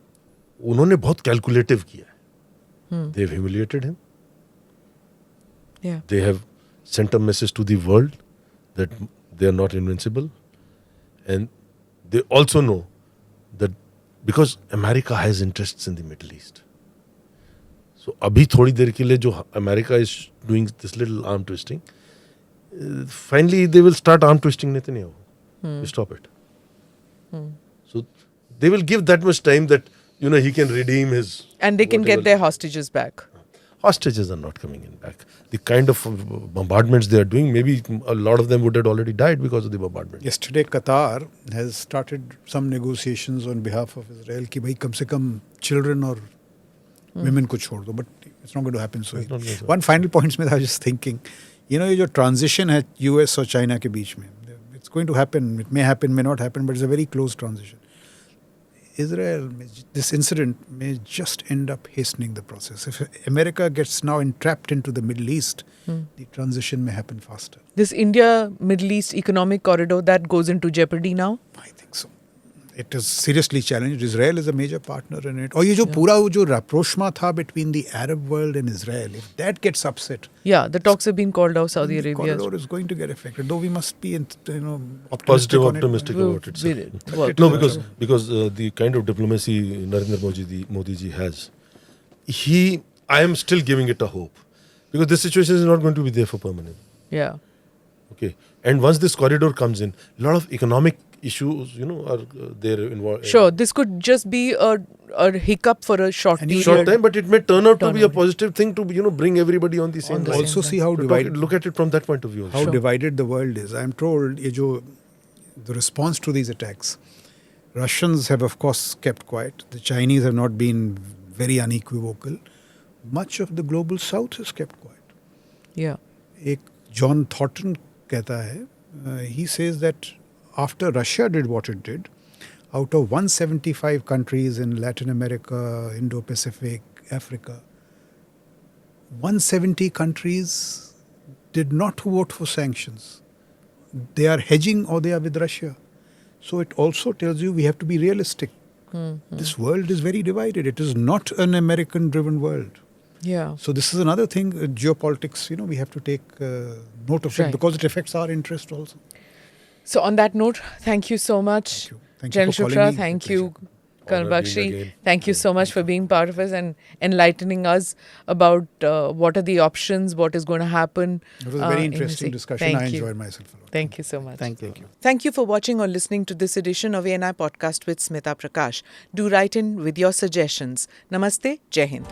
उन्होंने बहुत calculative किया है. They have humiliated him. Yeah. They have sent a message to the world that they are not invincible. And they also know that because America has interests in the Middle East. So अभी थोड़ी देर के लिए जो America is doing this little arm twisting, finally they will start arm twisting Netanyahu. Stop it. So they will give that much time that he can redeem his. And they can whatever. get their hostages back. Hostages are not coming in back. The kind of bombardments they are doing, maybe a lot of them would have already died because of the bombardment. Yesterday, Qatar has started some negotiations on behalf of Israel कि भाई कम से कम children or women को छोड़ दो, but it's not going to happen so. It's not going to One final point, Smita, I was just thinking, ये जो transition है US और China के बीच में, it's going to happen. It may happen, may not happen, but it's a very close transition. Israel, this incident may just end up hastening the process. If America gets now entrapped into the Middle East, the transition may happen faster. This India-Middle East economic corridor, that goes into jeopardy now? I think so. It is seriously challenged. Israel is a major partner in it. और ये जो पूरा जो rapprochement था between the Arab world and Israel, if that gets upset, Yeah, the talks have been called out, Saudi the Arabia. corridor is going to get affected. Though we must be, Positive, on optimistic it. about it. Sir. Well, No, because the kind of diplomacy Narendra Modi ji has, I am still giving it a hope, because this situation is not going to be there for permanent. Yeah. Okay, and once this corridor comes in, a lot of economic issues, are there involved. Sure, this could just be a hiccup for a short period. Short time, but it may turn out to be a positive thing to bring everybody on the same line. Also see how divided. Look at it from that point of view. How divided the world is. I'm told the response to these attacks, Russians have of course kept quiet. The Chinese have not been very unequivocal. Much of the global south has kept quiet. Yeah. एक John Thornton कहता है, he says that after Russia did what it did, out of 175 countries in Latin America, Indo-Pacific, Africa, 170 countries did not vote for sanctions. They are hedging or they are with Russia. So it also tells you we have to be realistic. This world is very divided. It is not an American-driven world. Yeah. So this is another thing, geopolitics, we have to take note of it because it affects our interest also. So on that note, thank you so much. Thank you General for calling Shukla, me. thank It's a you. Colonel Honor being Bakshi, again. thank you so much for being part of us and enlightening us about what are the options, what is going to happen. It was a very in interesting this- discussion. I Thank you. enjoyed myself a lot. Thank you so much. Thank you. Thank you for watching or listening to this edition of ANI Podcast with Smita Prakash. Do write in with your suggestions. Namaste, Jai Hind.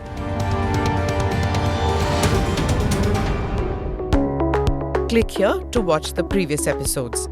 Click here to watch the previous episodes.